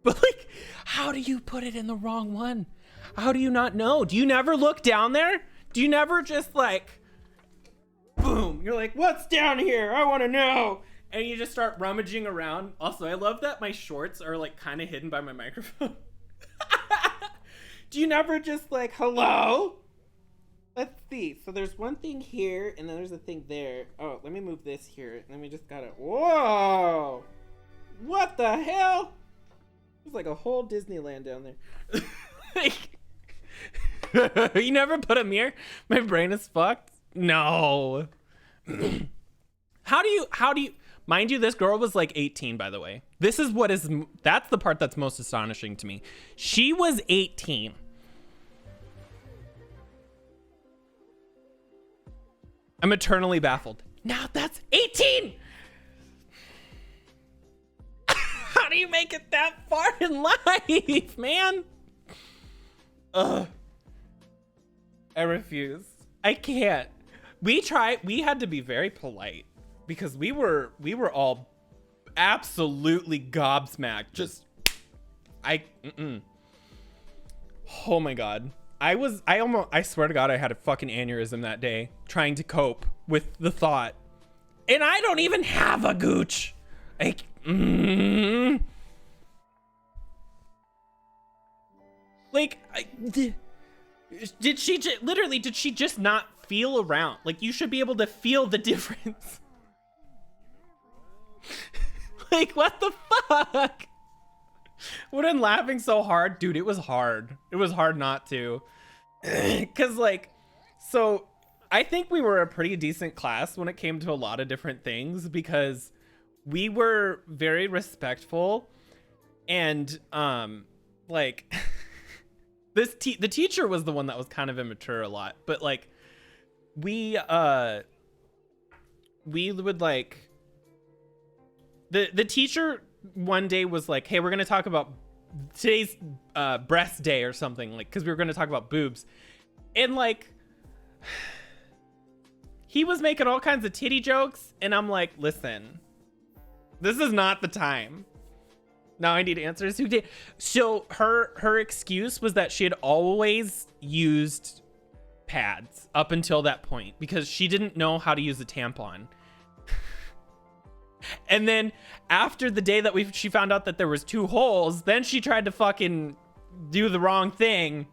But like, how do you put it in the wrong one? How do you not know? Do you never look down there? Do you never just like, boom, you're like, what's down here? I want to know. And you just start rummaging around. Also, I love that my shorts are like kind of hidden by my microphone. Do you never just like, hello? Let's see. So there's one thing here, and then there's a thing there. Oh, let me move this here. Let me just gotta. Whoa! What the hell? There's like a whole Disneyland down there. You never put a mirror? My brain is fucked. No. How do you? Mind you, this girl was like 18, by the way. That's the part that's most astonishing to me. She was 18. I'm eternally baffled. Now that's 18! How do you make it that far in life, man? Ugh. I refuse. I can't. We had to be very polite because we were all absolutely gobsmacked. Oh my God. I swear to God, I had a fucking aneurysm that day trying to cope with the thought. And I don't even have a gooch. Did she just not feel around? Like, you should be able to feel the difference. Like, what the fuck? What I'm laughing so hard, dude, it was hard. It was hard not to. Cause like, so I think we were a pretty decent class when it came to a lot of different things because we were very respectful and like the teacher was the one that was kind of immature a lot, but like we would like the teacher one day was like, hey, we're gonna talk about today's breast day or something, like, because we were gonna talk about boobs, and like he was making all kinds of titty jokes, and I'm like, listen, this is not the time. Now I need answers. Who did? So her excuse was that she had always used pads up until that point because she didn't know how to use a tampon. And then after the day that she found out that there was 2 holes, then she tried to fucking do the wrong thing.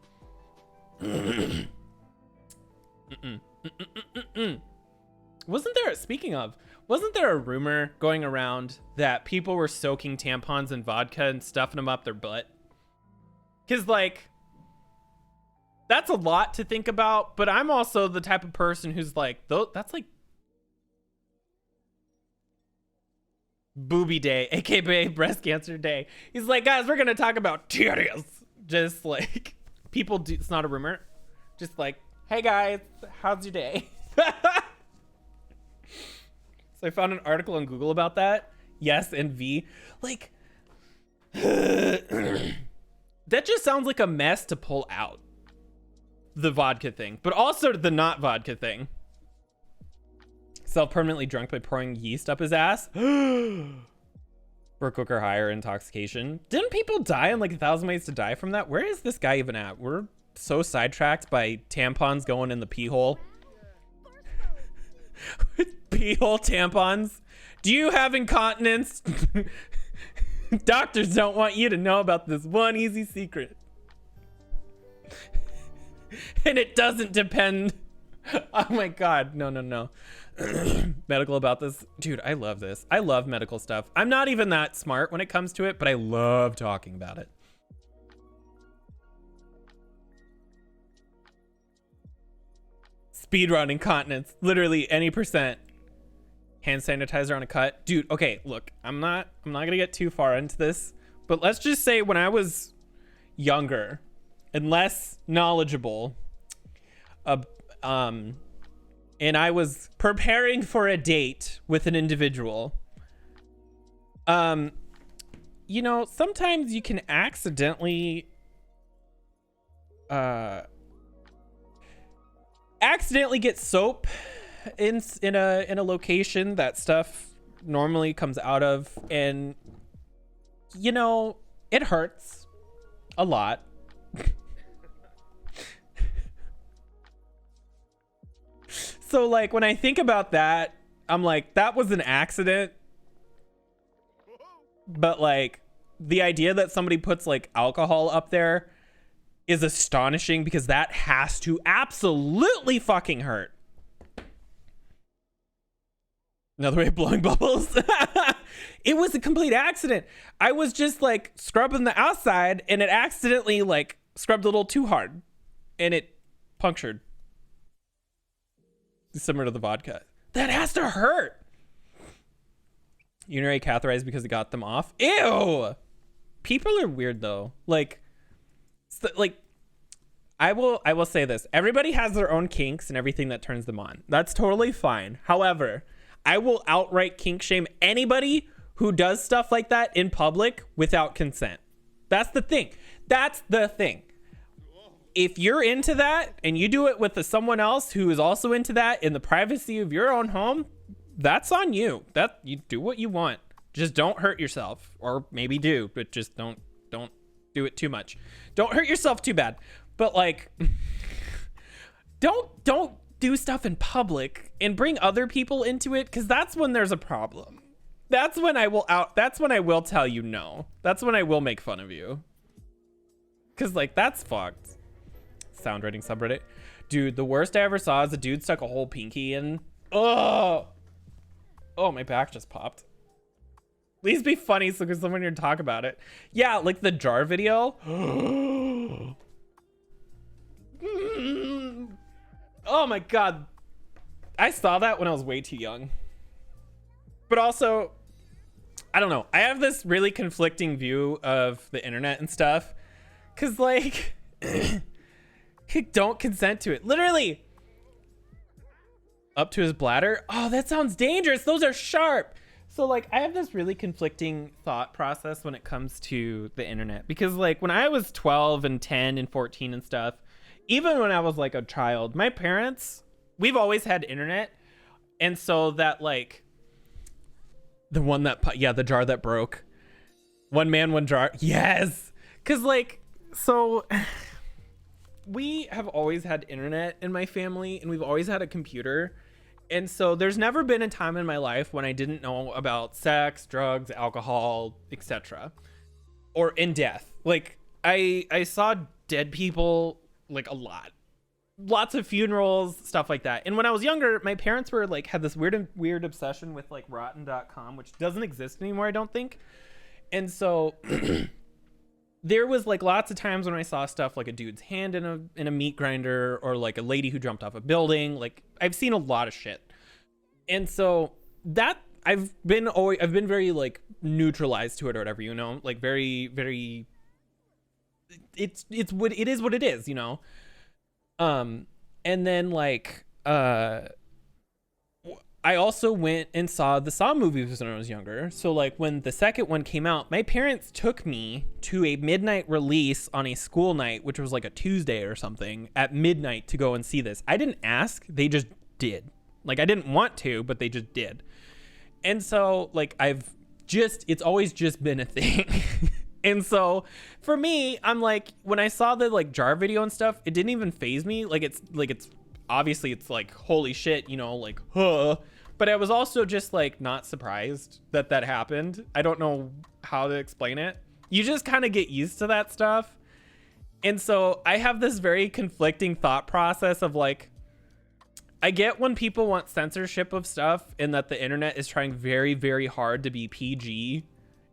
Wasn't there a rumor going around that people were soaking tampons in vodka and stuffing them up their butt? Because like, that's a lot to think about, but I'm also the type of person who's like, that's like booby day, aka breast cancer day. He's like, guys, we're gonna talk about titties. Just like people do. It's not a rumor. Just like, hey guys, how's your day? So I found an article on Google about that. Yes, and V. Like, that just sounds like a mess to pull out. The vodka thing, but also the not vodka thing. Self-permanently drunk by pouring yeast up his ass. For cook or higher intoxication. Didn't people die in like 1,000 Ways to Die from that? Where is this guy even at? We're so sidetracked by tampons going in the pee hole. Pee hole tampons. Do you have incontinence? Doctors don't want you to know about this one easy secret. And it doesn't depend. Oh my God. No. Medical about this. Dude, I love this. I love medical stuff. I'm not even that smart when it comes to it, but I love talking about it. Speedrun incontinence. Literally any percent. Hand sanitizer on a cut. Dude, okay, look. I'm not gonna get too far into this, but let's just say when I was younger and less knowledgeable, and I was preparing for a date with an individual, you know, sometimes you can accidentally get soap in a location that stuff normally comes out of, and you know, it hurts a lot. So like when I think about that, I'm like, that was an accident. But like the idea that somebody puts like alcohol up there is astonishing because that has to absolutely fucking hurt. Another way of blowing bubbles. It was a complete accident. I was just like scrubbing the outside and it accidentally like scrubbed a little too hard and it punctured. Similar to the vodka. That has to hurt. Urinary catheterized because it got them off. Ew. People are weird though. Like I will say this. Everybody has their own kinks and everything that turns them on. That's totally fine. However, I will outright kink shame anybody who does stuff like that in public without consent. That's the thing. That's the thing. If you're into that and you do it with someone else who is also into that in the privacy of your own home, that's on you. That you do what you want. Just don't hurt yourself, or maybe do, but just don't do it too much. Don't hurt yourself too bad. But like, don't do stuff in public and bring other people into it, because that's when there's a problem. That's when I will tell you no. That's when I will make fun of you. Because like, that's fucked. Sound writing subreddit. Dude, the worst I ever saw is a dude stuck a whole pinky in. Oh, my back just popped. Please be funny so because someone here to talk about it. Yeah, like the jar video. Oh my god. I saw that when I was way too young. But also, I don't know. I have this really conflicting view of the internet and stuff. Cause like, don't consent to it. Literally. Up to his bladder. Oh, that sounds dangerous. Those are sharp. So like, I have this really conflicting thought process when it comes to the internet, because like when I was 12 and 10 and 14 and stuff, even when I was like a child, my parents, we've always had internet. And so that like the one that, the jar that broke, one man, one jar. Yes. Cause like, so we have always had internet in my family and we've always had a computer. And so there's never been a time in my life when I didn't know about sex, drugs, alcohol, etc. Or in death. Like I saw dead people like a lot. Lots of funerals, stuff like that. And when I was younger, my parents were like, had this weird obsession with like rotten.com, which doesn't exist anymore, I don't think. And so there was like lots of times when I saw stuff like a dude's hand in a meat grinder, or like a lady who jumped off a building. Like I've seen a lot of shit. And so that I've been very like neutralized to it or whatever, you know, like very, very, it's what it is, what it is, you know? And then like, I also went and saw the Saw movies when I was younger. So like when the second one came out, my parents took me to a midnight release on a school night, which was like a Tuesday or something, at midnight to go and see this. I didn't ask, they just did. Like I didn't want to, but they just did. And so like it's always just been a thing. And so for me, I'm like, when I saw the like jar video and stuff, it didn't even faze me. It's obviously it's like, holy shit, you know, like, huh. But I was also just like not surprised that happened. I don't know how to explain it. You just kind of get used to that stuff. And so I have this very conflicting thought process of like, I get when people want censorship of stuff and that the internet is trying very, very hard to be PG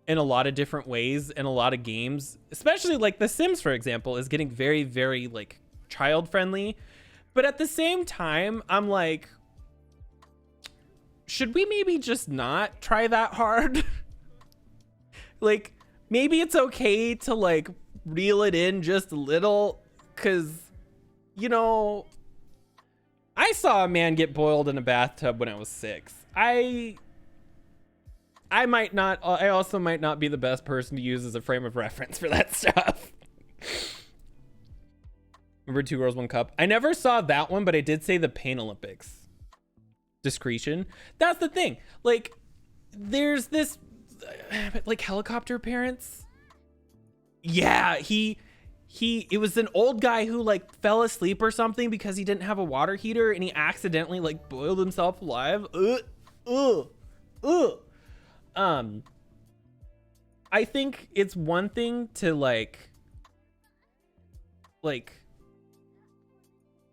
in a lot of different ways in a lot of games, especially like The Sims, for example, is getting very, very like child friendly. But at the same time, I'm like, should we maybe just not try that hard? Like, maybe it's okay to like reel it in just a little, because, you know, I saw a man get boiled in a bathtub when I was 6. I also might not be the best person to use as a frame of reference for that stuff. Remember Two Girls, One Cup? I never saw that one, but I did say the Pain Olympics. Discretion. That's the thing. Like, there's this, like, helicopter parents. Yeah, it was an old guy who, like, fell asleep or something because he didn't have a water heater, and he accidentally, like, boiled himself alive. I think it's one thing to, like, like,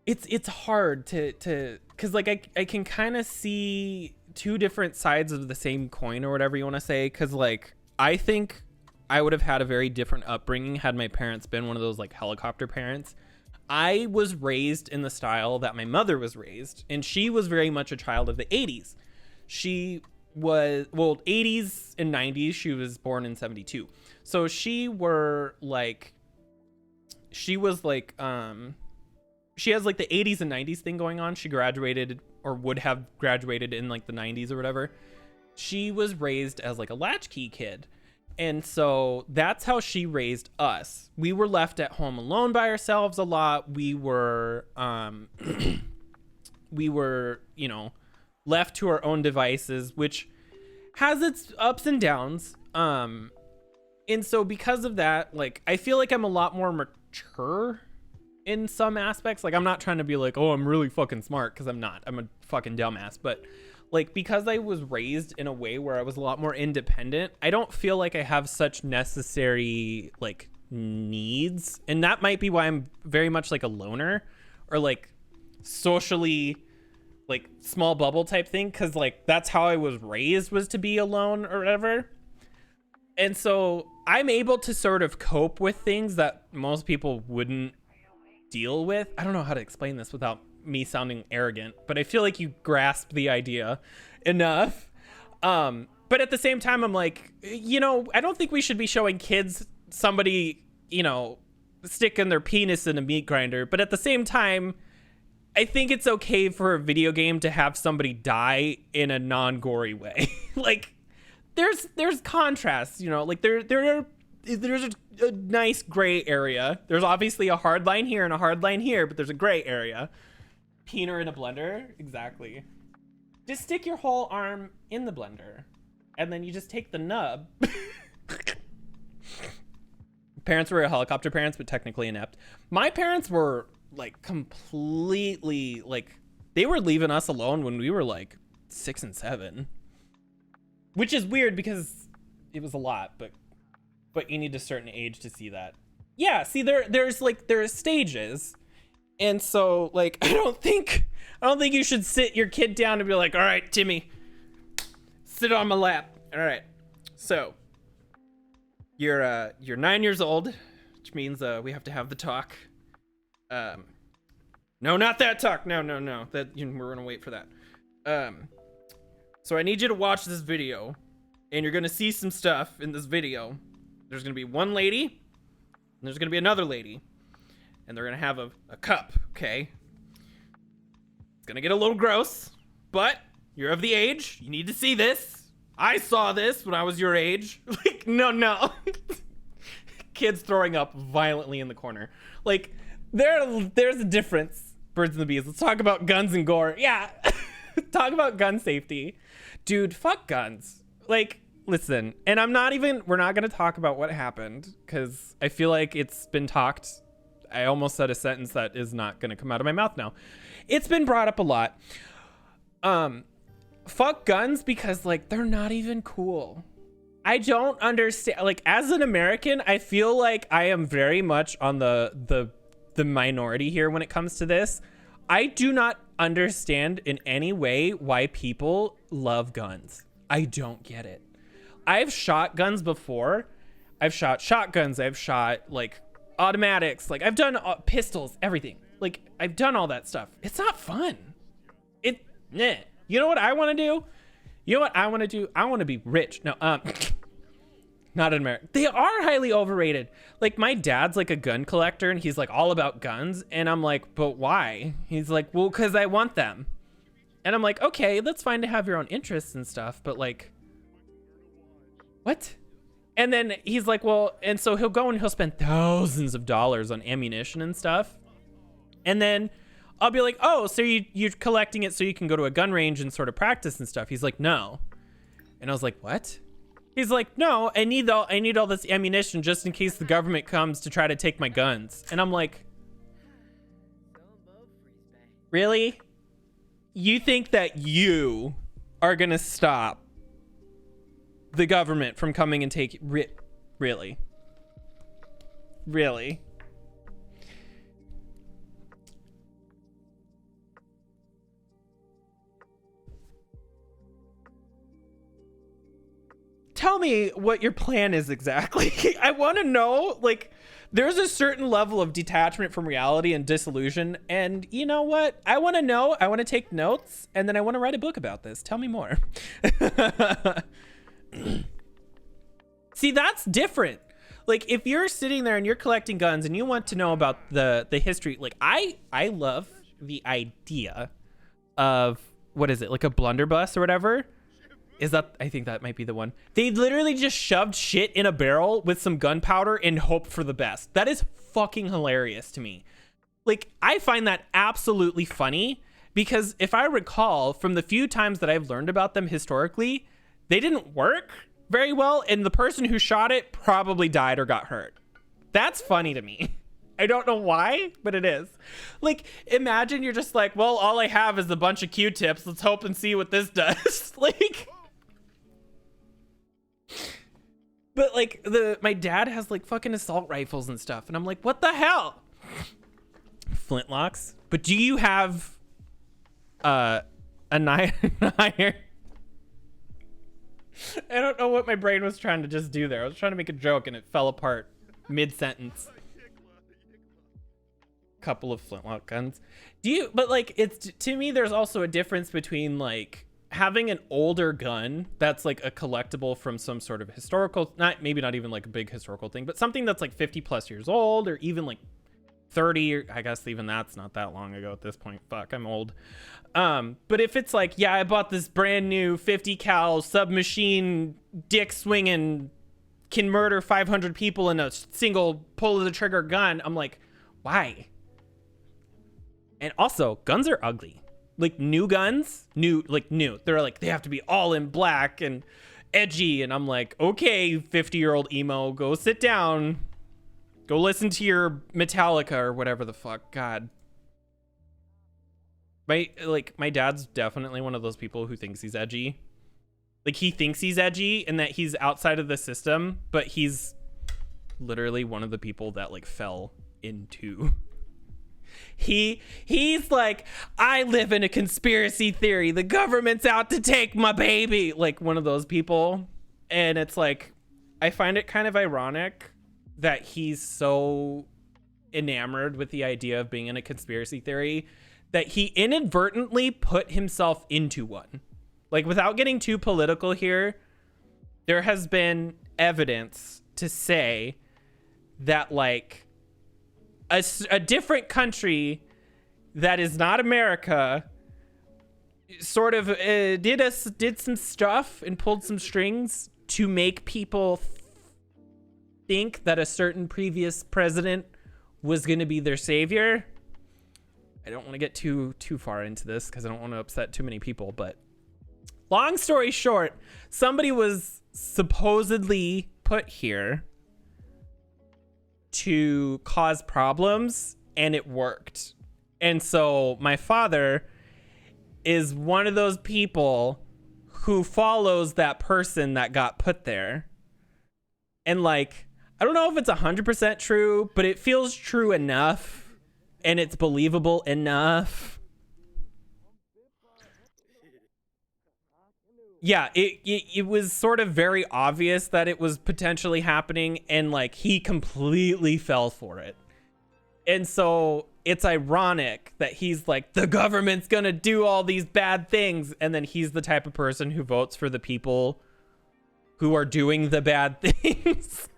it's hard to because like I can kind of see two different sides of the same coin or whatever you want to say, because like I think I would have had a very different upbringing had my parents been one of those like helicopter parents. I was raised in the style that my mother was raised, and she was very much a child of the 80s. She was, well, 80s and 90s. She was born in 72. So she was like, she has like the 80s and 90s thing going on. She graduated, or would have graduated, in like the 90s or whatever. She was raised as like a latchkey kid. And so that's how she raised us. We were left at home alone by ourselves a lot. We were, you know, left to our own devices, which has its ups and downs. And so because of that, like, I feel like I'm a lot more mature in some aspects. Like, I'm not trying to be like, oh, I'm really fucking smart, because I'm not. I'm a fucking dumbass. But like, because I was raised in a way where I was a lot more independent, I don't feel like I have such necessary like needs. And that might be why I'm very much like a loner, or like socially like small bubble type thing, because like that's how I was raised, was to be alone or whatever. And so I'm able to sort of cope with things that most people wouldn't deal with. I don't know how to explain this without me sounding arrogant, but I feel like you grasp the idea enough. But at the same time, I'm like, you know, I don't think we should be showing kids somebody, you know, sticking their penis in a meat grinder. But at the same time, I think it's okay for a video game to have somebody die in a non-gory way. Like, there's contrasts, you know, like there's a nice gray area. There's obviously a hard line here and a hard line here, but there's a gray area. Peener in a blender, exactly. Just stick your whole arm in the blender, and then you just take the nub. Parents were helicopter parents, but technically inept. My parents were like completely like, they were leaving us alone when we were like 6 and 7, which is weird because it was a lot, but you need a certain age to see that. Yeah, see, there's stages. And so, like, I don't think you should sit your kid down and be like, all right, Timmy, sit on my lap. All right. So you're 9 years old, which means we have to have the talk. No, not that talk. No. That we're gonna wait for that. So I need you to watch this video, and you're gonna see some stuff in this video. There's gonna be one lady, and there's gonna be another lady. And they're gonna have a cup, okay? It's gonna get a little gross, but you're of the age. You need to see this. I saw this when I was your age. Like, no. Kids throwing up violently in the corner. Like, there's a difference. Birds and the bees. Let's talk about guns and gore. Yeah. Talk about gun safety. Dude, fuck guns. Like, listen, and we're not gonna talk about what happened, because I feel like it's been talked. I almost said a sentence that is not going to come out of my mouth now. It's been brought up a lot. Fuck guns, because like, they're not even cool. I don't understand. Like, as an American, I feel like I am very much on the minority here when it comes to this. I do not understand in any way why people love guns. I don't get it. I've shot guns before. I've shot shotguns. I've shot like automatics. Like, I've done pistols, everything. Like, I've done all that stuff. It's not fun. You know what I want to do? I want to be rich. No, not in America. They are highly overrated. Like, my dad's like a gun collector, and he's like all about guns. And I'm like, but why? He's like, well, because I want them. And I'm like, okay, that's fine to have your own interests and stuff, but like, what? And then he's like, well, and so he'll go and he'll spend thousands of dollars on ammunition and stuff. And then I'll be like, oh, so you're collecting it so you can go to a gun range and sort of practice and stuff. He's like, no. And I was like, what? He's like, no, I need all this ammunition just in case the government comes to try to take my guns. And I'm like, really? You think that you are gonna stop the government from coming and taking... Really? tell me what your plan is exactly. I want to know, like, there's a certain level of detachment from reality and disillusion. And you know what? I want to know. I want to take notes. And then I want to write a book about this. Tell me more. See, that's different. Like, if you're sitting there and you're collecting guns and you want to know about the history, like, I love the idea of, what is it, like a blunderbuss or whatever? Is that, I think that might be the one. They literally just shoved shit in a barrel with some gunpowder and hope for the best. That is fucking hilarious to me. Like, I find that absolutely funny because if I recall from the few times that I've learned about them historically, they didn't work very well. And the person who shot it probably died or got hurt. That's funny to me. I don't know why, but it is. Like, imagine you're just like, well, all I have is a bunch of Q-tips. Let's hope and see what this does. Like, but like my dad has like fucking assault rifles and stuff. And I'm like, what the hell? Flintlocks. But do you have a knife? I don't know what my brain was trying to just do there. I was trying to make a joke and it fell apart mid-sentence. Couple of flintlock guns. But like, it's, to me, there's also a difference between like having an older gun that's like a collectible from some sort of historical, maybe not even like a big historical thing, but something that's like 50 plus years old or even like 30, or I guess even that's not that long ago at this point. Fuck, I'm old. But if it's like, yeah, I bought this brand new 50 cal submachine dick swinging, can murder 500 people in a single pull of the trigger gun, I'm like, why? And also, guns are ugly. Like, new guns, new. They're like, they have to be all in black and edgy. And I'm like, okay, 50-year-old emo, go sit down. Go listen to your Metallica or whatever the fuck. God. My dad's definitely one of those people who thinks he's edgy. Like, he thinks he's edgy and that he's outside of the system, but he's literally one of the people that, like, fell into... He's like, I live in a conspiracy theory. The government's out to take my baby. Like, one of those people. And it's like, I find it kind of ironic that he's so enamored with the idea of being in a conspiracy theory that he inadvertently put himself into one. Like, without getting too political here, there has been evidence to say that, like, a different country that is not America sort of did some stuff and pulled some strings to make people think that a certain previous president was going to be their savior. I don't want to get too far into this because I don't want to upset too many people, but long story short, somebody was supposedly put here to cause problems, and it worked. And so my father is one of those people who follows that person that got put there. And like, I don't know if it's 100% true, but it feels true enough and it's believable enough. Yeah, it was sort of very obvious that it was potentially happening, and like, he completely fell for it. And so it's ironic that he's like, the government's gonna do all these bad things, and then he's the type of person who votes for the people who are doing the bad things.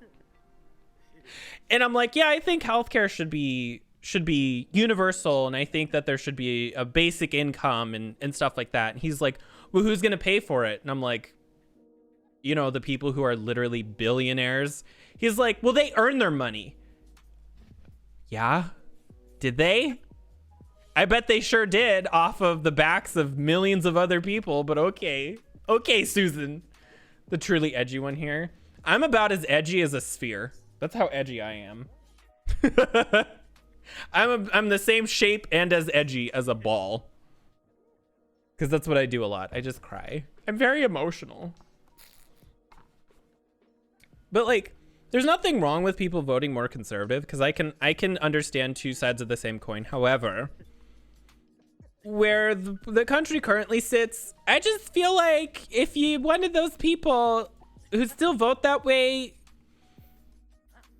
And I'm like, yeah, I think healthcare should be universal, and I think that there should be a basic income and stuff like that. And he's like, well, who's gonna pay for it? And I'm like, you know, the people who are literally billionaires. He's like, well, they earn their money. Yeah, did they? I bet they sure did, off of the backs of millions of other people. But okay, Susan, the truly edgy one here. I'm about as edgy as a sphere. That's how edgy I am. I'm the same shape and as edgy as a ball. Because that's what I do a lot. I just cry. I'm very emotional. But like, there's nothing wrong with people voting more conservative, because I can understand two sides of the same coin. However, where the country currently sits, I just feel like if you wanted those people who still vote that way,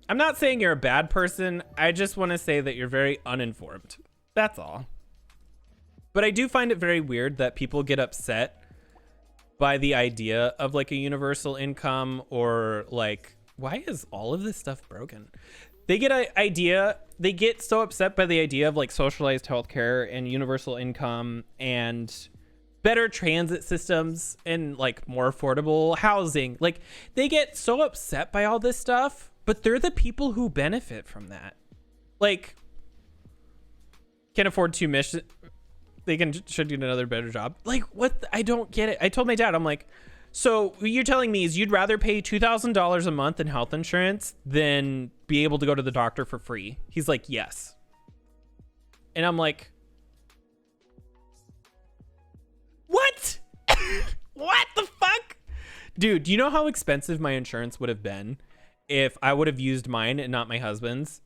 I'm not saying you're a bad person. I just want to say that you're very uninformed. That's all. But I do find it very weird that people get upset by the idea of like a universal income, or like, why is all of this stuff broken? They get so upset by the idea of like socialized healthcare and universal income and better transit systems and like more affordable housing. Like, they get so upset by all this stuff, but they're the people who benefit from that. Like, can afford tuition. They should get another better job. Like, what? I don't get it. I told my dad, I'm like, so what you're telling me is you'd rather pay $2,000 a month in health insurance than be able to go to the doctor for free? He's like, yes. And I'm like, what? What the fuck? Dude, do you know how expensive my insurance would have been if I would have used mine and not my husband's?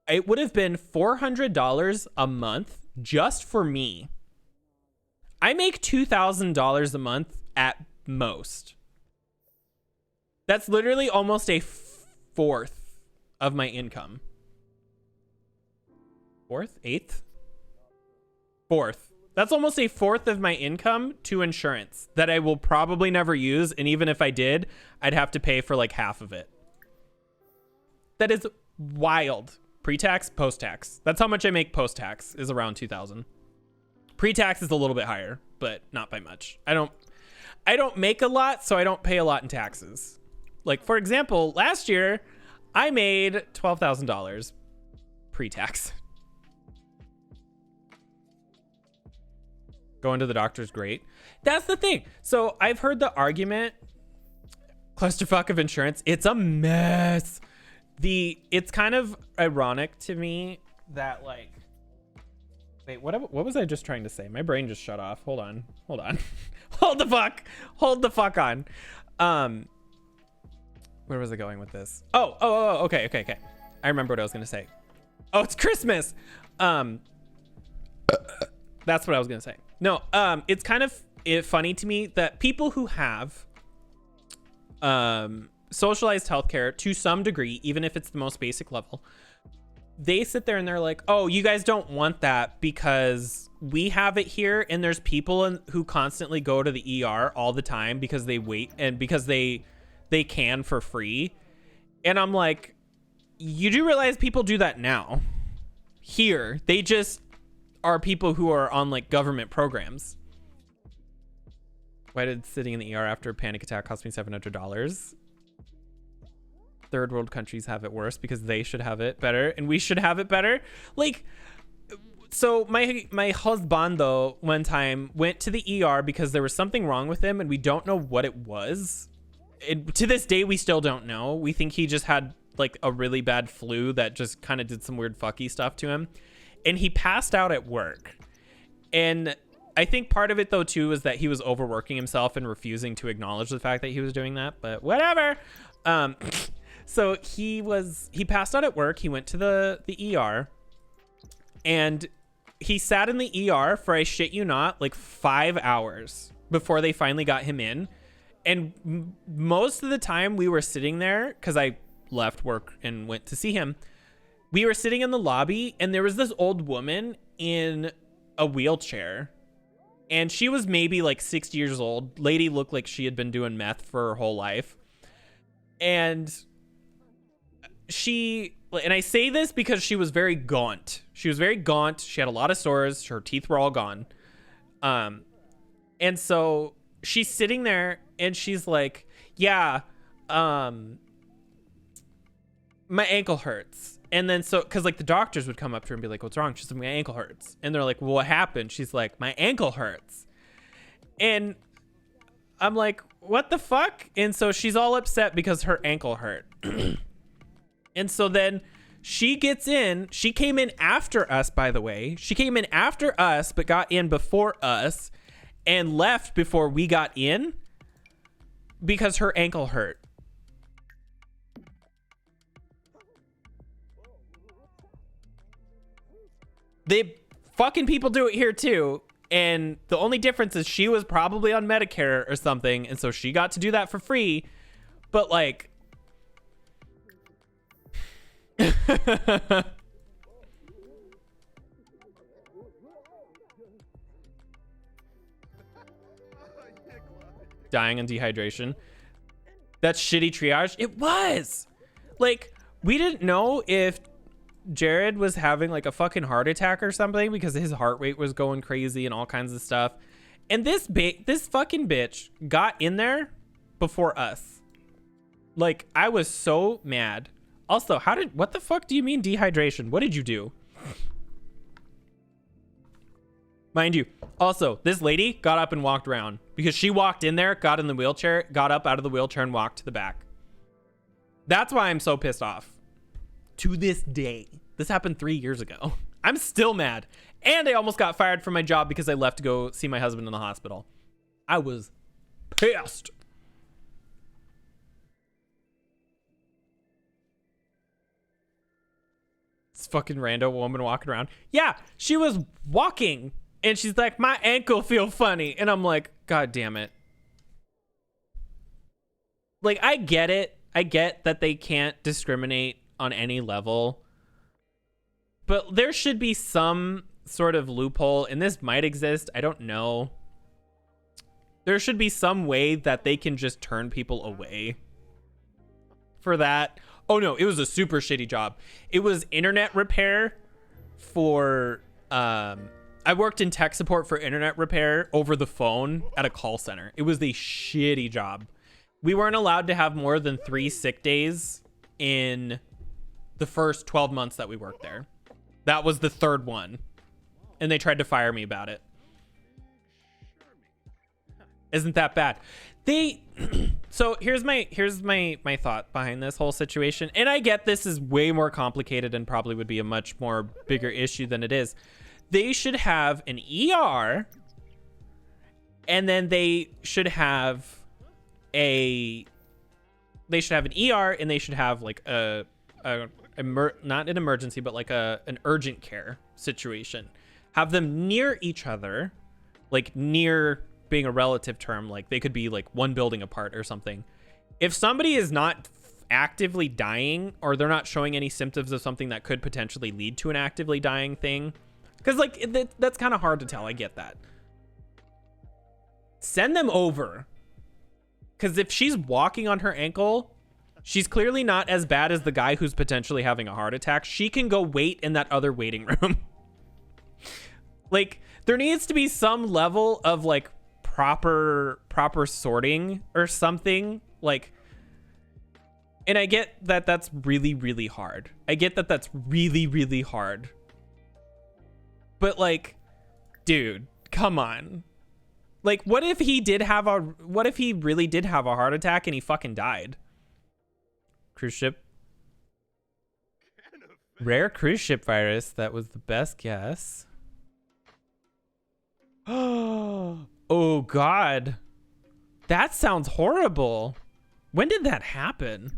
It would have been $400 a month just for me. I make $2,000 a month at most. That's literally almost a fourth of my income. Fourth? Eighth? Fourth. That's almost a fourth of my income to insurance that I will probably never use. And even if I did, I'd have to pay for like half of it. That is wild. Pre-tax, post-tax. That's how much I make post-tax, is around 2,000. Pre-tax is a little bit higher, but not by much. I don't make a lot, so I don't pay a lot in taxes. Like, for example, last year I made $12,000 pre-tax. Going to the doctor's great. That's the thing. So I've heard the argument, clusterfuck of insurance. It's a mess. It's kind of ironic to me that, like, wait, what was I just trying to say? My brain just shut off. Hold on. Hold the fuck on. Where was I going with this? Okay. I remember what I was gonna say. Oh, it's Christmas. That's what I was gonna say. No, it's kind of funny to me that people who have socialized healthcare to some degree, even if it's the most basic level, they sit there and they're like, oh, you guys don't want that because we have it here, and there's people who constantly go to the ER all the time because they wait and because they can for free. And I'm like, you do realize people do that now here. They just are people who are on like government programs. Why did sitting in the ER after a panic attack cost me $700? Third world countries have it worse because they should have it better and we should have it better. Like, so my husband though one time went to the ER because there was something wrong with him and we don't know what it was. To this day we still don't know. We think he just had like a really bad flu that just kind of did some weird fucky stuff to him, and he passed out at work. And I think part of it though too was that he was overworking himself and refusing to acknowledge the fact that he was doing that, but whatever. So he passed out at work. He went to the ER, and he sat in the ER for, I shit you not, like 5 hours before they finally got him in. And most of the time we were sitting there, because I left work and went to see him. We were sitting in the lobby, and there was this old woman in a wheelchair, and she was maybe like 60 years old. Lady looked like she had been doing meth for her whole life. And I say this because she was very gaunt. She had a lot of sores. Her teeth were all gone. And so she's sitting there and she's like, yeah, my ankle hurts. And then cause like the doctors would come up to her and be like, what's wrong? She's like, my ankle hurts. And they're like, well, what happened? She's like, my ankle hurts. And I'm like, what the fuck? And so she's all upset because her ankle hurt. And so then she gets in. She came in after us, by the way. She came in after us, but got in before us and left before we got in because her ankle hurt. They fucking people do it here too. And the only difference is she was probably on Medicare or something. And so she got to do that for free. But like, dying and dehydration. That's shitty triage. It was like, we didn't know if Jared was having like a fucking heart attack or something because his heart rate was going crazy and all kinds of stuff. And this fucking bitch got in there before us. Like, I was so mad. Also, what the fuck do you mean dehydration? What did you do? Mind you, also, this lady got up and walked around because she walked in there, got in the wheelchair, got up out of the wheelchair and walked to the back. That's why I'm so pissed off. To this day. This happened 3 years ago. I'm still mad. And I almost got fired from my job because I left to go see my husband in the hospital. I was pissed. This fucking rando woman walking around. Yeah, she was walking and she's like, my ankle feel funny. And I'm like, God damn it. Like, I get it. I get that they can't discriminate on any level. But there should be some sort of loophole, and this might exist. I don't know. There should be some way that they can just turn people away for that. Oh no, it was a super shitty job. It was internet repair for, I worked in tech support for internet repair over the phone at a call center. It was a shitty job. We weren't allowed to have more than 3 sick days in the first 12 months that we worked there. That was the third one. And they tried to fire me about it. Isn't that bad? So here's my thought behind this whole situation. And I get this is way more complicated and probably would be a much more bigger issue than it is. They should have an ER, and then they should have an ER, and they should have like not an emergency, but like an urgent care situation. Have them near each other, like near being a relative term, like they could be like one building apart or something. If somebody is not actively dying, or they're not showing any symptoms of something that could potentially lead to an actively dying thing, because like that's kind of hard to tell. I get that. Send them over. Because if she's walking on her ankle, she's clearly not as bad as the guy who's potentially having a heart attack. She can go wait in that other waiting room. Like, there needs to be some level of like proper sorting or something. Like, and I get that that's really, really hard. I get that that's really, really hard. But like, dude, come on. Like, what if he really did have a heart attack and he fucking died? Cruise ship. Rare cruise ship virus. That was the best guess. Oh, God. That sounds horrible. When did that happen?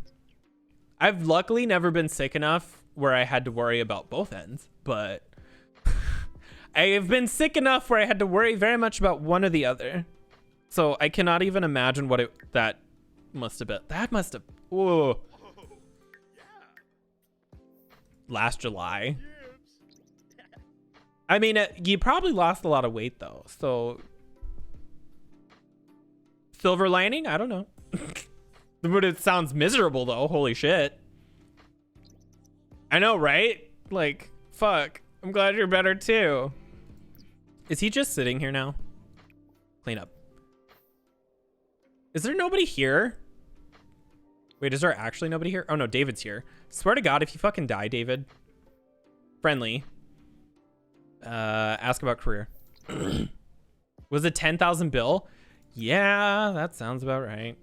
I've luckily never been sick enough where I had to worry about both ends, but I have been sick enough where I had to worry very much about one or the other. So I cannot even imagine what that must have been. That must have, whoa. Last July. I mean, you probably lost a lot of weight though. So silver lining? I don't know. But it sounds miserable though. Holy shit. I know, right? Like, fuck. I'm glad you're better too. Is he just sitting here now? Clean up. Is there nobody here? Wait, is there actually nobody here? Oh no, David's here. Swear to God, if you fucking die, David. Friendly. Ask about career. Was it 10,000 bill? Yeah, that sounds about right.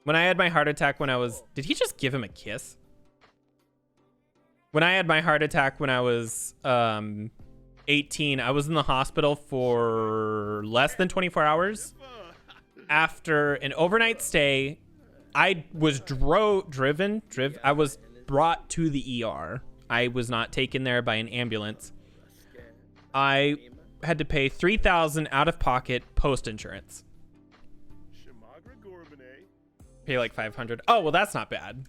When I had my heart attack when I was... Did he just give him a kiss? When I had my heart attack when I was 18, I was in the hospital for less than 24 hours. After an overnight stay, I was I was brought to the ER. I was not taken there by an ambulance. I had to pay $3,000 out of pocket post insurance. Pay like 500. Oh, well, that's not bad.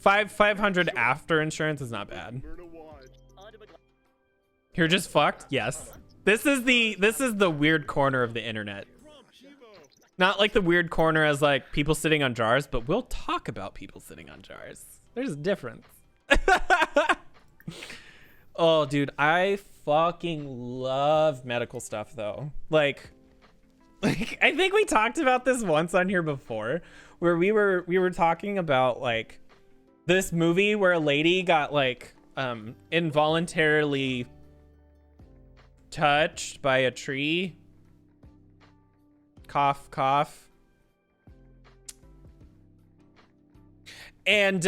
500 after insurance is not bad. You're just fucked? Yes. This is the weird corner of the internet. Not like the weird corner as like people sitting on jars, but we'll talk about people sitting on jars. There's a difference. Oh, dude, I fucking love medical stuff though. Like I think we talked about this once on here before, where we were talking about like this movie where a lady got like involuntarily touched by a tree. Cough, cough. And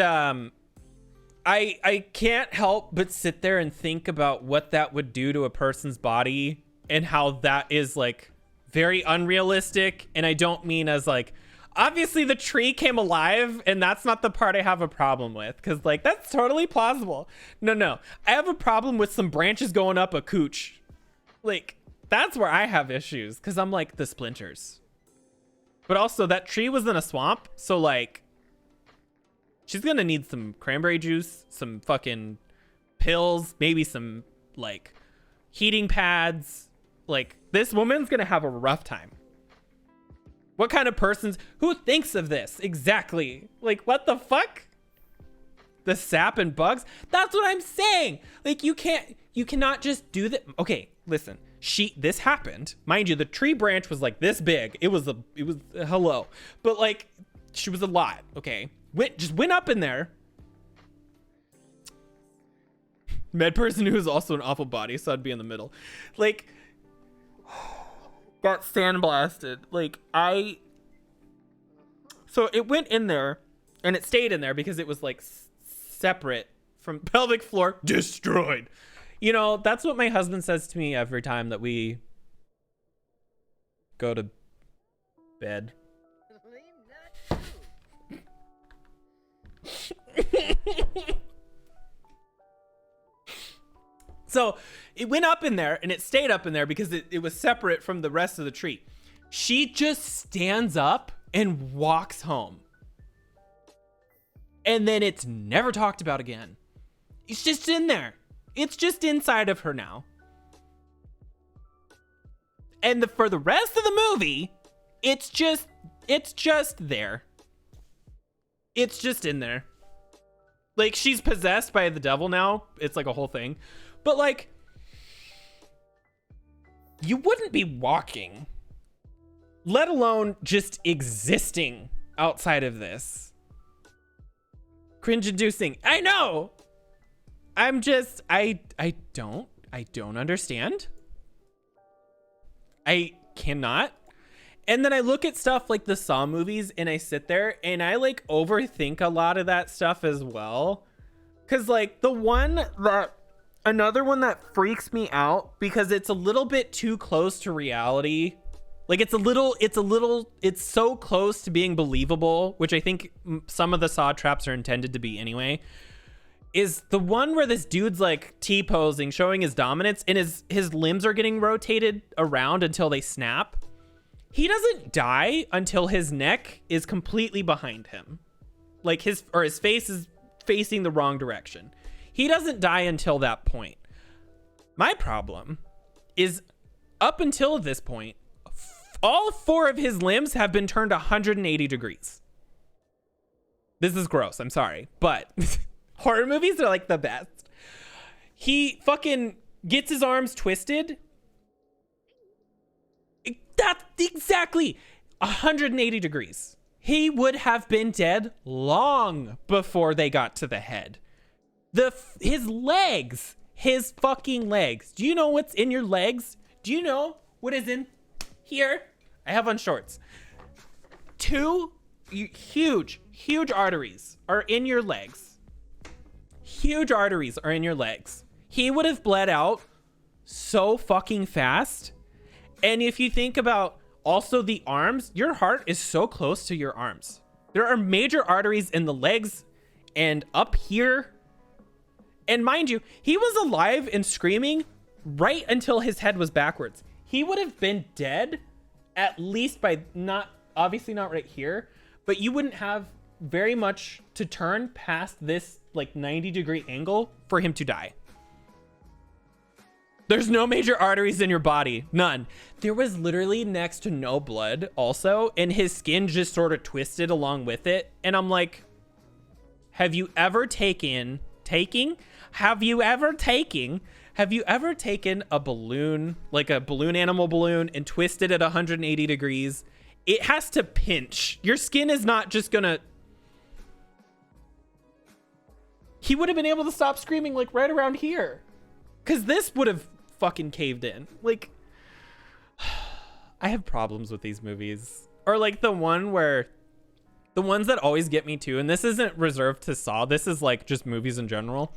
I can't help but sit there and think about what that would do to a person's body and how that is like very unrealistic. And I don't mean as like, obviously the tree came alive and that's not the part I have a problem with, because like that's totally plausible. No, I have a problem with some branches going up a cooch. Like that's where I have issues, because I'm like the splinters. But also that tree was in a swamp, so like she's gonna need some cranberry juice, some fucking pills, maybe some like heating pads. Like this woman's gonna have a rough time. What kind of persons who thinks of this exactly? Like what the fuck? The sap and bugs? That's what I'm saying. Like you cannot just do that. Okay, listen. This happened. Mind you, the tree branch was like this big. It was hello. But like she was a lot, okay? Just went up in there. Med person who is also an awful body, so I'd be in the middle. Like got sandblasted. Like so it went in there and it stayed in there because it was like separate from pelvic floor. Destroyed. You know, that's what my husband says to me every time that we go to bed. So it went up in there and it stayed up in there because it was separate from the rest of the tree. She just stands up and walks home. And then it's never talked about again. It's just in there. It's just inside of her now. And for the rest of the movie, it's just there. It's just in there. Like she's possessed by the devil now. It's like a whole thing. But like you wouldn't be walking, let alone just existing outside of this. Cringe inducing. I know. I'm just, I don't understand. I cannot. And then I look at stuff like the Saw movies and I sit there and I like overthink a lot of that stuff as well. Cause like another one that freaks me out because it's a little bit too close to reality. Like it's so close to being believable, which I think some of the Saw traps are intended to be anyway. Is the one where this dude's like T-posing, showing his dominance, and his limbs are getting rotated around until they snap. He doesn't die until his neck is completely behind him. Like his face is facing the wrong direction. He doesn't die until that point. My problem is up until this point, all 4 of his limbs have been turned 180 degrees. This is gross, I'm sorry, but horror movies are like the best. He fucking gets his arms twisted. That's exactly 180 degrees. He would have been dead long before they got to the head. His legs, his fucking legs. Do you know what's in your legs? Do you know what is in here? I have on shorts. 2 huge arteries are in your legs. Huge arteries are in your legs. He would have bled out so fucking fast. And if you think about also the arms, your heart is so close to your arms. There are major arteries in the legs and up here. And mind you, he was alive and screaming right until his head was backwards. He would have been dead at least by obviously not right here, but you wouldn't have very much to turn past this like 90-degree angle for him to die. There's no major arteries in your body. None. There was literally next to no blood also, and his skin just sort of twisted along with it. And I'm like, have you ever taken a balloon, like a balloon animal balloon, and twisted it 180 degrees? It has to pinch. Your skin is not just gonna... He would have been able to stop screaming like right around here, because this would have fucking caved in. Like, I have problems with these movies. Or like the ones that always get me too, and this isn't reserved to Saw, this is like just movies in general,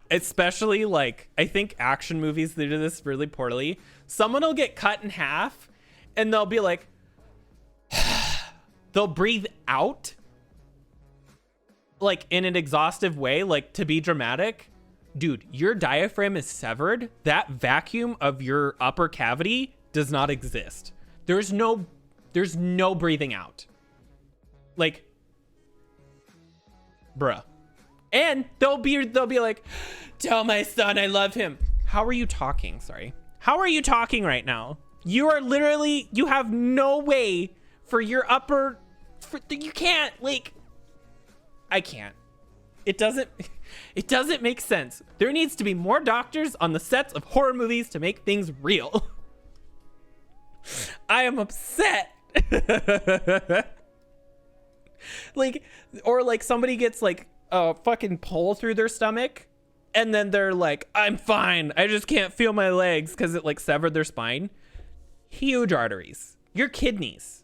especially like I think action movies, they do this really poorly. Someone will get cut in half and they'll be like they'll breathe out like in an exhaustive way, like to be dramatic. Dude, your diaphragm is severed. That vacuum of your upper cavity does not exist. There's no breathing out. Like, bruh. And they'll be like, tell my son I love him. How are you talking? Sorry. How are you talking right now? You are literally, you have no way for your upper, you can't, like, I can't. It doesn't make sense. There needs to be more doctors on the sets of horror movies to make things real. I am upset. Like, or like somebody gets like a fucking pole through their stomach and then they're like, I'm fine, I just can't feel my legs because it like severed their spine. Huge arteries. Your kidneys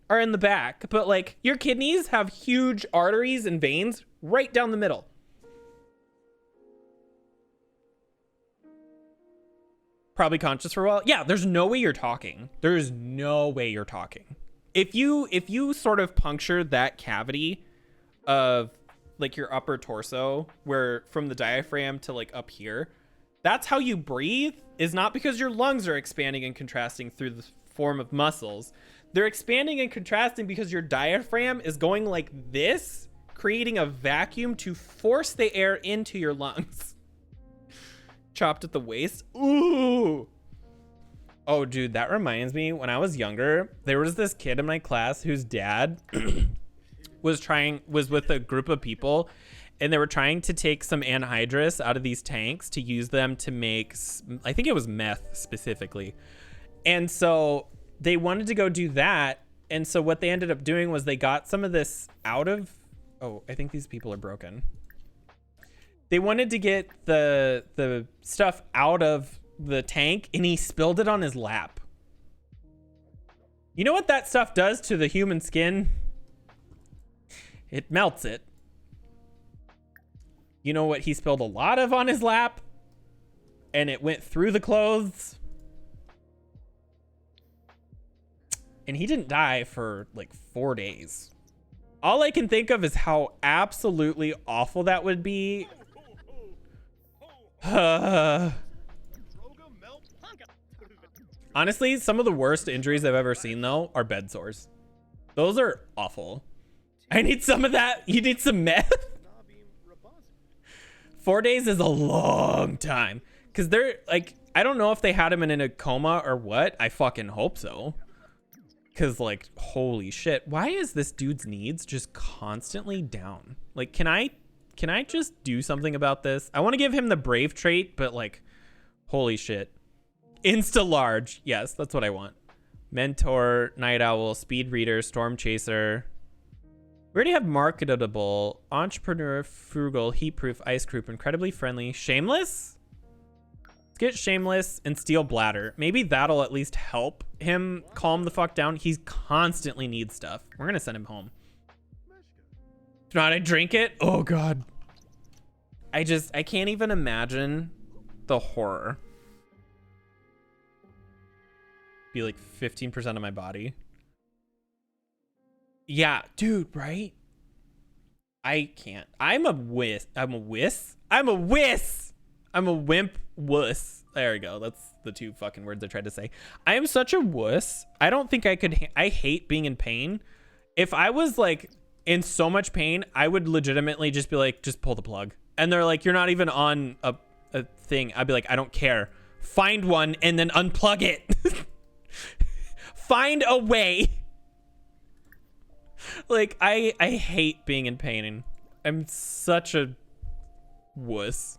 are in the back, but like your kidneys have huge arteries and veins right down the middle. Probably conscious for a while. Yeah, there's no way you're talking. There's no way you're talking. If you sort of puncture that cavity of like your upper torso, where from the diaphragm to like up here, that's how you breathe, is not because your lungs are expanding and contracting through the form of muscles. They're expanding and contracting because your diaphragm is going like this, creating a vacuum to force the air into your lungs. Chopped at the waist. Ooh. Oh, dude, that reminds me, when I was younger, there was this kid in my class whose dad was with a group of people, and they were trying to take some anhydrous out of these tanks to use them to make, I think it was meth specifically. And so they wanted to go do that. And so what they ended up doing was they got some of this out of, oh, I think these people are broken. They wanted to get the stuff out of the tank, and he spilled it on his lap. You know what that stuff does to the human skin? It melts it. You know what he spilled a lot of on his lap? And it went through the clothes. And he didn't die for like 4 days. All I can think of is how absolutely awful that would be. Honestly, some of the worst injuries I've ever seen, though, are bed sores. Those are awful. I need some of that. You need some meth? 4 days is a long time. Because they're, like, I don't know if they had him in a coma or what. I fucking hope so. Because, like, holy shit. Why is this dude's needs just constantly down? Like, can I just do something about this? I want to give him the brave trait, but, like, holy shit. Insta large. Yes, that's what I want. Mentor, Night Owl, Speed Reader, Storm Chaser. We already have marketable, entrepreneur, frugal, heat proof, ice proof, incredibly friendly, shameless. Let's get shameless and steel bladder. Maybe that'll at least help him calm the fuck down. He constantly needs stuff. We're gonna send him home. If not, I drink it. Oh god. I can't even imagine the horror. Be like 15% of my body. Yeah, dude, right? I can't. I'm a wimp wuss. There we go. That's the two fucking words I tried to say. I am such a wuss. I don't think I could. I hate being in pain. If I was like in so much pain, I would legitimately just be like, just pull the plug. And they're like, you're not even on a thing. I'd be like, I don't care. Find one and then unplug it. Find a way. Like, I hate being in pain. I'm such a wuss.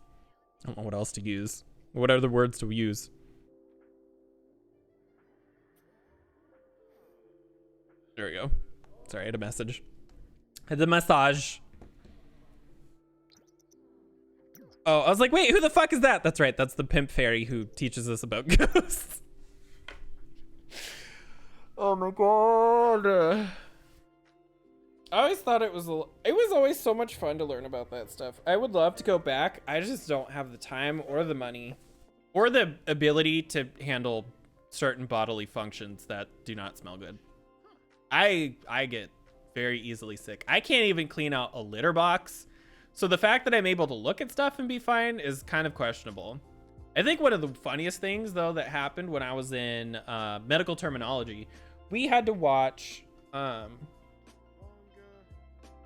I don't know what else to use. What other words to use? There we go. Sorry, I had a message. I had a massage. Oh, I was like, wait, who the fuck is that? That's right. That's the pimp fairy who teaches us about ghosts. Oh my god. I always thought it was always so much fun to learn about that stuff. I would love to go back. I just don't have the time or the money or the ability to handle certain bodily functions that do not smell good. I get very easily sick. I can't even clean out a litter box. So the fact that I'm able to look at stuff and be fine is kind of questionable. I think one of the funniest things though that happened when I was in medical terminology, we had to watch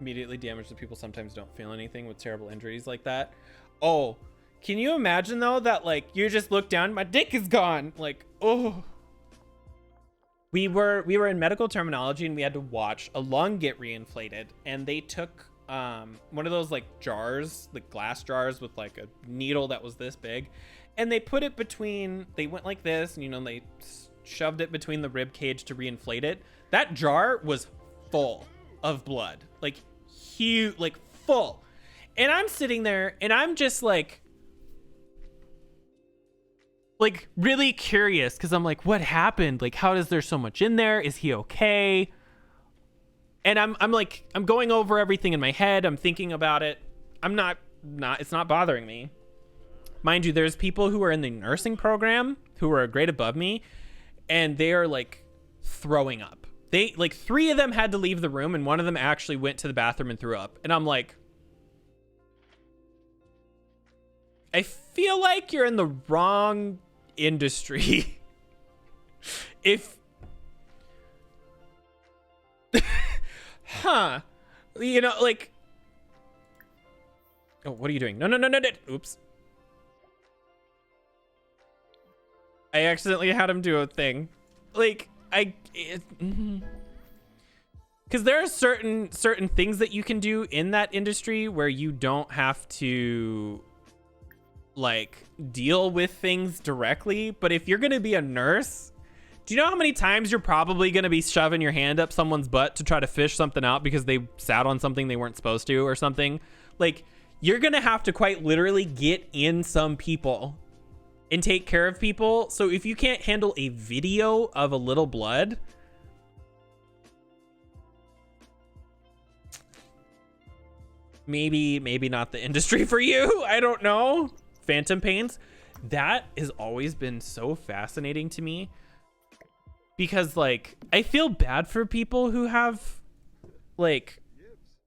immediately damaged the people sometimes don't feel anything with terrible injuries like that. Oh, can you imagine though that like you just look down, my dick is gone. Like, oh. We were in medical terminology and we had to watch a lung get reinflated, and they took one of those like jars, like glass jars with like a needle that was this big, and they put it between, they went like this, and you know, they shoved it between the rib cage to reinflate it. That jar was full of blood, like huge, like full. And I'm sitting there and I'm just like really curious, because I'm like, what happened? Like, how is there so much in there? Is he okay? And I'm going over everything in my head. I'm thinking about it. I'm not it's not bothering me. Mind you, there's people who are in the nursing program who are a grade above me, and they are like throwing up. They like 3 of them had to leave the room, and one of them actually went to the bathroom and threw up. And I'm like, I feel like you're in the wrong industry. If huh, you know, like, oh, what are you doing? No. Oops. I accidentally had him do a thing. Like, because there are certain things that you can do in that industry where you don't have to like deal with things directly. But if you're gonna be a nurse, do you know how many times you're probably gonna be shoving your hand up someone's butt to try to fish something out because they sat on something they weren't supposed to or something? Like, you're gonna have to quite literally get in some people and take care of people. So if you can't handle a video of a little blood, maybe not the industry for you. I don't know. Phantom pains, that has always been so fascinating to me, because like I feel bad for people who have like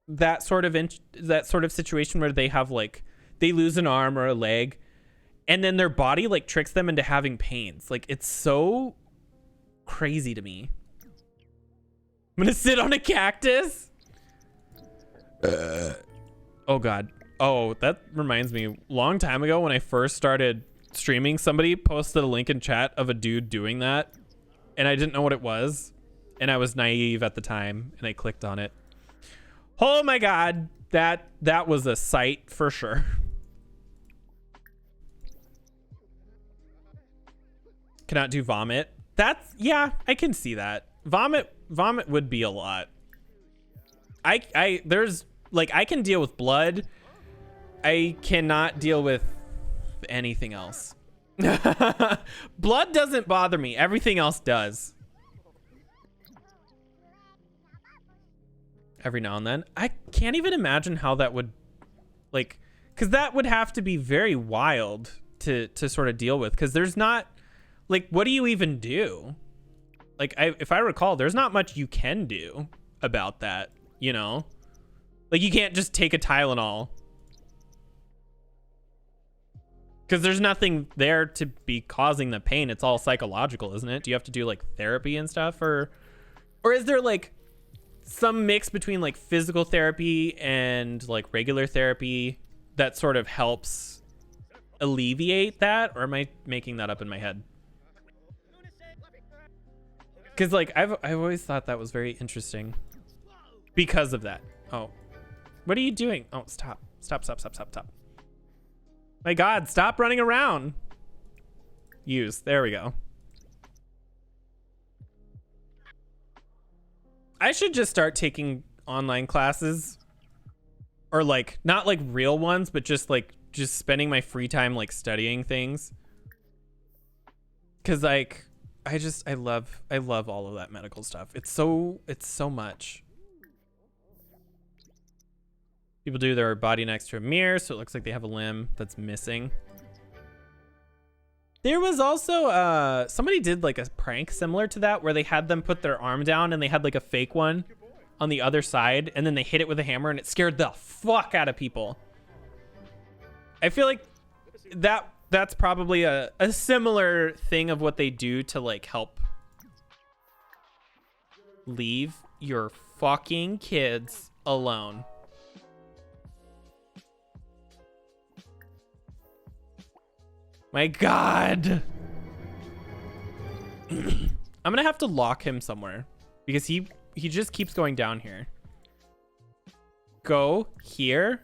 that sort of situation where they have like, they lose an arm or a leg, and then their body like tricks them into having pains. Like, it's so crazy to me. I'm gonna sit on a cactus. Oh god. Oh, that reminds me, long time ago when I first started streaming, somebody posted a link in chat of a dude doing that, and I didn't know what it was, and I was naive at the time, and I clicked on it. Oh my god, that was a sight for sure. Cannot do vomit. That's, yeah, I can see that. Vomit would be a lot. There's like, I can deal with blood. I cannot deal with anything else. Blood doesn't bother me. Everything else does. Every now and then. I can't even imagine how that would, like, because that would have to be very wild to sort of deal with, because there's not, like, what do you even do? Like, if I recall, there's not much you can do about that, you know? Like, you can't just take a Tylenol. Because there's nothing there to be causing the pain. It's all psychological, isn't it? Do you have to do like therapy and stuff, or is there like some mix between like physical therapy and like regular therapy that sort of helps alleviate that? Or am I making that up in my head? Because like I've always thought that was very interesting because of that. Oh, what are you doing? Oh, stop. My God, stop running around. Use. There we go. I should just start taking online classes, or like not like real ones, but just spending my free time like studying things. Cause like I love all of that medical stuff. It's so much. People do their body next to a mirror, so it looks like they have a limb that's missing. There was also somebody did like a prank similar to that where they had them put their arm down and they had like a fake one on the other side, and then they hit it with a hammer and it scared the fuck out of people. I feel like that's probably a similar thing of what they do to like help leave your fucking kids alone. My God. I'm gonna have to lock him somewhere because he just keeps going down here. Go here.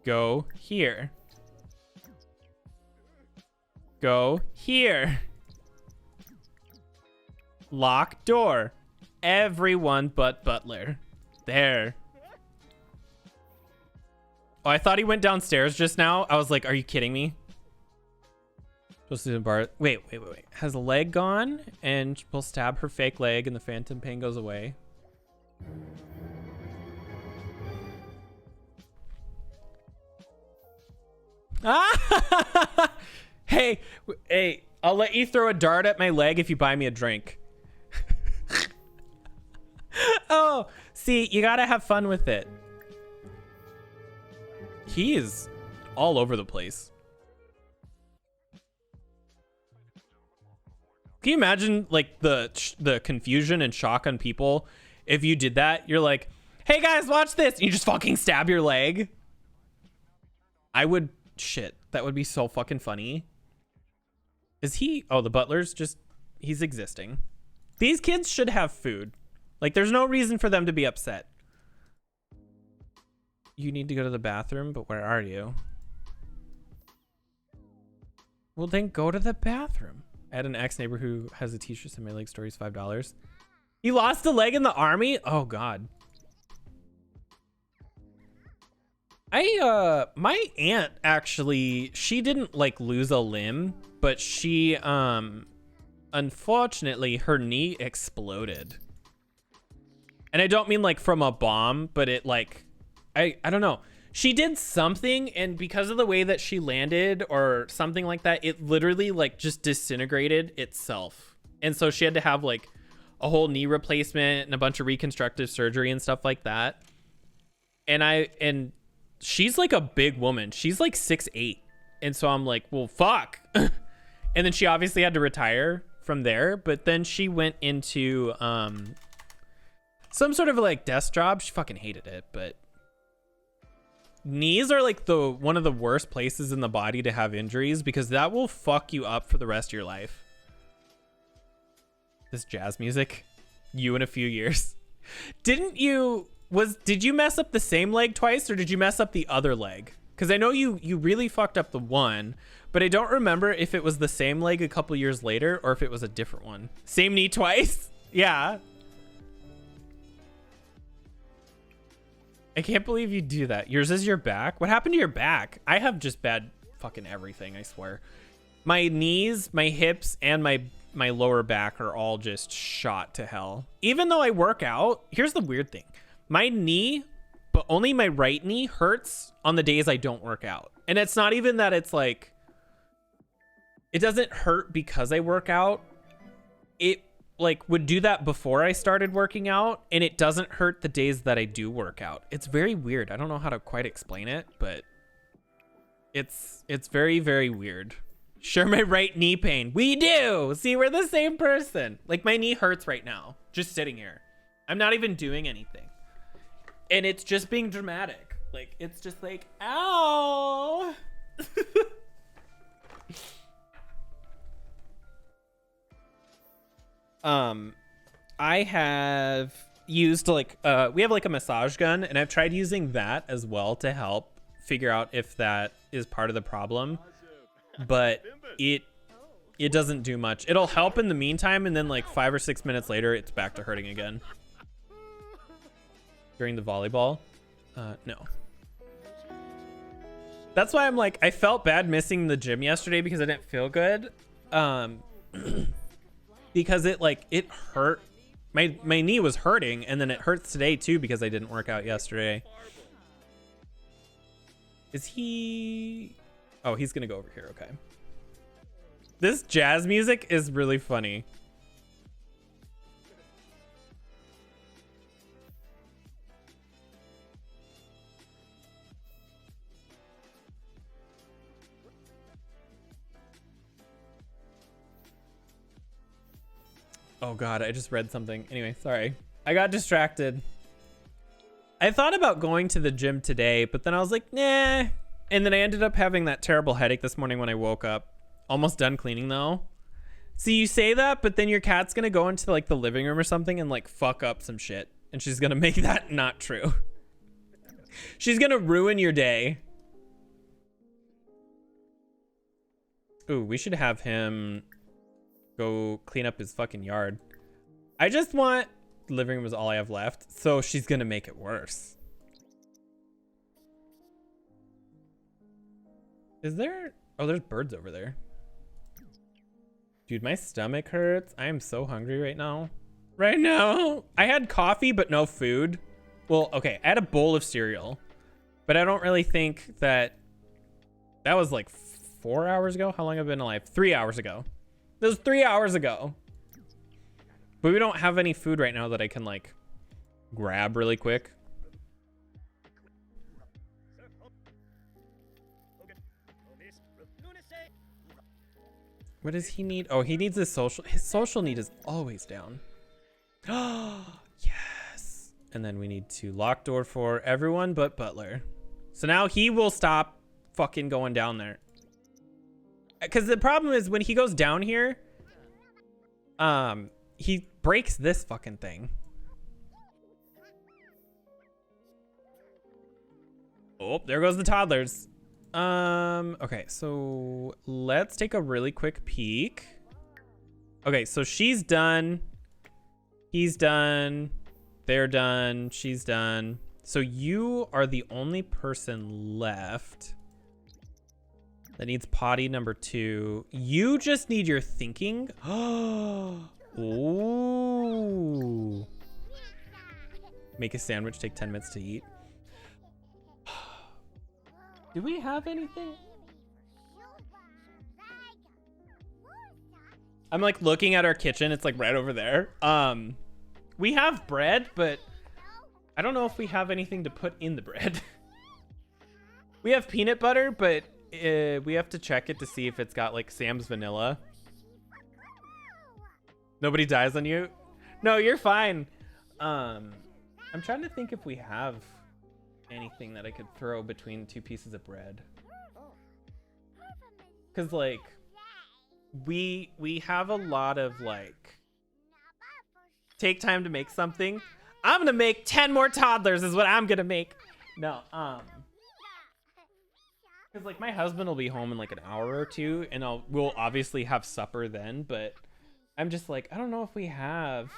Go here. Go here. Lock door. Everyone but Butler. There. Oh, I thought he went downstairs just now. I was like, are you kidding me? Supposed to bar. Wait. Has a leg gone? And we'll stab her fake leg and the phantom pain goes away. Ah! Hey, I'll let you throw a dart at my leg if you buy me a drink. Oh, see, you gotta have fun with it. He is all over the place. Can you imagine like the confusion and shock on people if you did that? You're like, hey guys, watch this. And you just fucking stab your leg. I would, shit, that would be so fucking funny. Is he, oh, the butler's just, he's existing. These kids should have food. Like there's no reason for them to be upset. You need to go to the bathroom, but where are you? Well, then go to the bathroom. I had an ex-neighbor who has a t-shirt in my leg stories, $5. He lost a leg in the army? Oh, God. My aunt actually, she didn't like lose a limb, but she, unfortunately, her knee exploded. And I don't mean like from a bomb, but it like, I don't know. She did something, and because of the way that she landed or something like that, it literally like just disintegrated itself. And so she had to have like a whole knee replacement and a bunch of reconstructive surgery and stuff like that. And she's like a big woman. She's like 6'8". And so I'm like, well, fuck. And then she obviously had to retire from there, but then she went into some sort of like desk job. She fucking hated it, but knees are like one of the worst places in the body to have injuries because that will fuck you up for the rest of your life. This jazz music, you in a few years. Did you mess up the same leg twice, or did you mess up the other leg? Because I know you really fucked up the one, but I don't remember if it was the same leg a couple years later or if it was a different one. Same knee twice? Yeah. I can't believe you do that. Yours is your back? What happened to your back? I have just bad fucking everything, I swear. My knees, my hips, and my lower back are all just shot to hell. Even though I work out, here's the weird thing. My knee, but only my right knee, hurts on the days I don't work out. And it's not even that it's like, it doesn't hurt because I work out. It like would do that before I started working out, and it doesn't hurt the days that I do work out. It's very weird. I don't know how to quite explain it, but it's very, very weird. Share my right knee pain. We do. See, we're the same person. Like my knee hurts right now, just sitting here. I'm not even doing anything. And it's just being dramatic. Like, it's just like, ow. I have used like, we have like a massage gun, and I've tried using that as well to help figure out if that is part of the problem. But it doesn't do much. It'll help in the meantime, and then like 5 or 6 minutes later, it's back to hurting again. During the volleyball? No. That's why I'm like, I felt bad missing the gym yesterday because I didn't feel good. Because it hurt. My knee was hurting, and then it hurts today too because I didn't work out yesterday. Is he... Oh, he's gonna go over here. Okay. This jazz music is really funny. Oh God, I just read something. Anyway, sorry. I got distracted. I thought about going to the gym today, but then I was like, nah. And then I ended up having that terrible headache this morning when I woke up. Almost done cleaning though. See, you say that, but then your cat's gonna go into like the living room or something and like fuck up some shit. And she's gonna make that not true. She's gonna ruin your day. Ooh, we should have him go clean up his fucking yard. I just want... The living room is all I have left, so she's gonna make it worse. Is there... Oh, there's birds over there. Dude, my stomach hurts. I am so hungry right now. Right now. I had coffee, but no food. Well, okay, I had a bowl of cereal, but I don't really think that... That was like 4 hours ago? How long have I been alive? 3 hours ago. That was 3 hours ago. But we don't have any food right now that I can like grab really quick. What does he need? Oh, he needs his social need is always down. Oh, yes. And then we need to lock door for everyone but Butler. So now he will stop fucking going down there. Because the problem is when he goes down here, he breaks this fucking thing. Oh, there goes the toddlers. Okay, so let's take a really quick peek. Okay, so she's done. He's done. They're done. She's done. So you are the only person left that needs potty number 2. You just need your thinking. Ooh. Make a sandwich, take 10 minutes to eat. Do we have anything? I'm like looking at our kitchen. It's like right over there. We have bread, but I don't know if we have anything to put in the bread. We have peanut butter, but we have to check it to see if it's got like Sam's vanilla. Nobody dies on you? No, you're fine. I'm trying to think if we have anything that I could throw between 2 pieces of bread. Cause like we have a lot of like take time to make something. I'm gonna make 10 more toddlers is what I'm gonna make. No, cause like my husband will be home in like an hour or 2 and we'll obviously have supper then, but I'm just like, I don't know if we have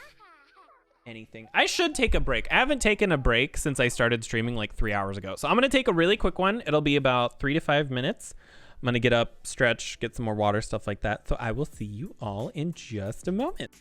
anything. I should take a break. I haven't taken a break since I started streaming like 3 hours ago. So I'm going to take a really quick one. It'll be about 3 to 5 minutes. I'm going to get up, stretch, get some more water, stuff like that. So I will see you all in just a moment.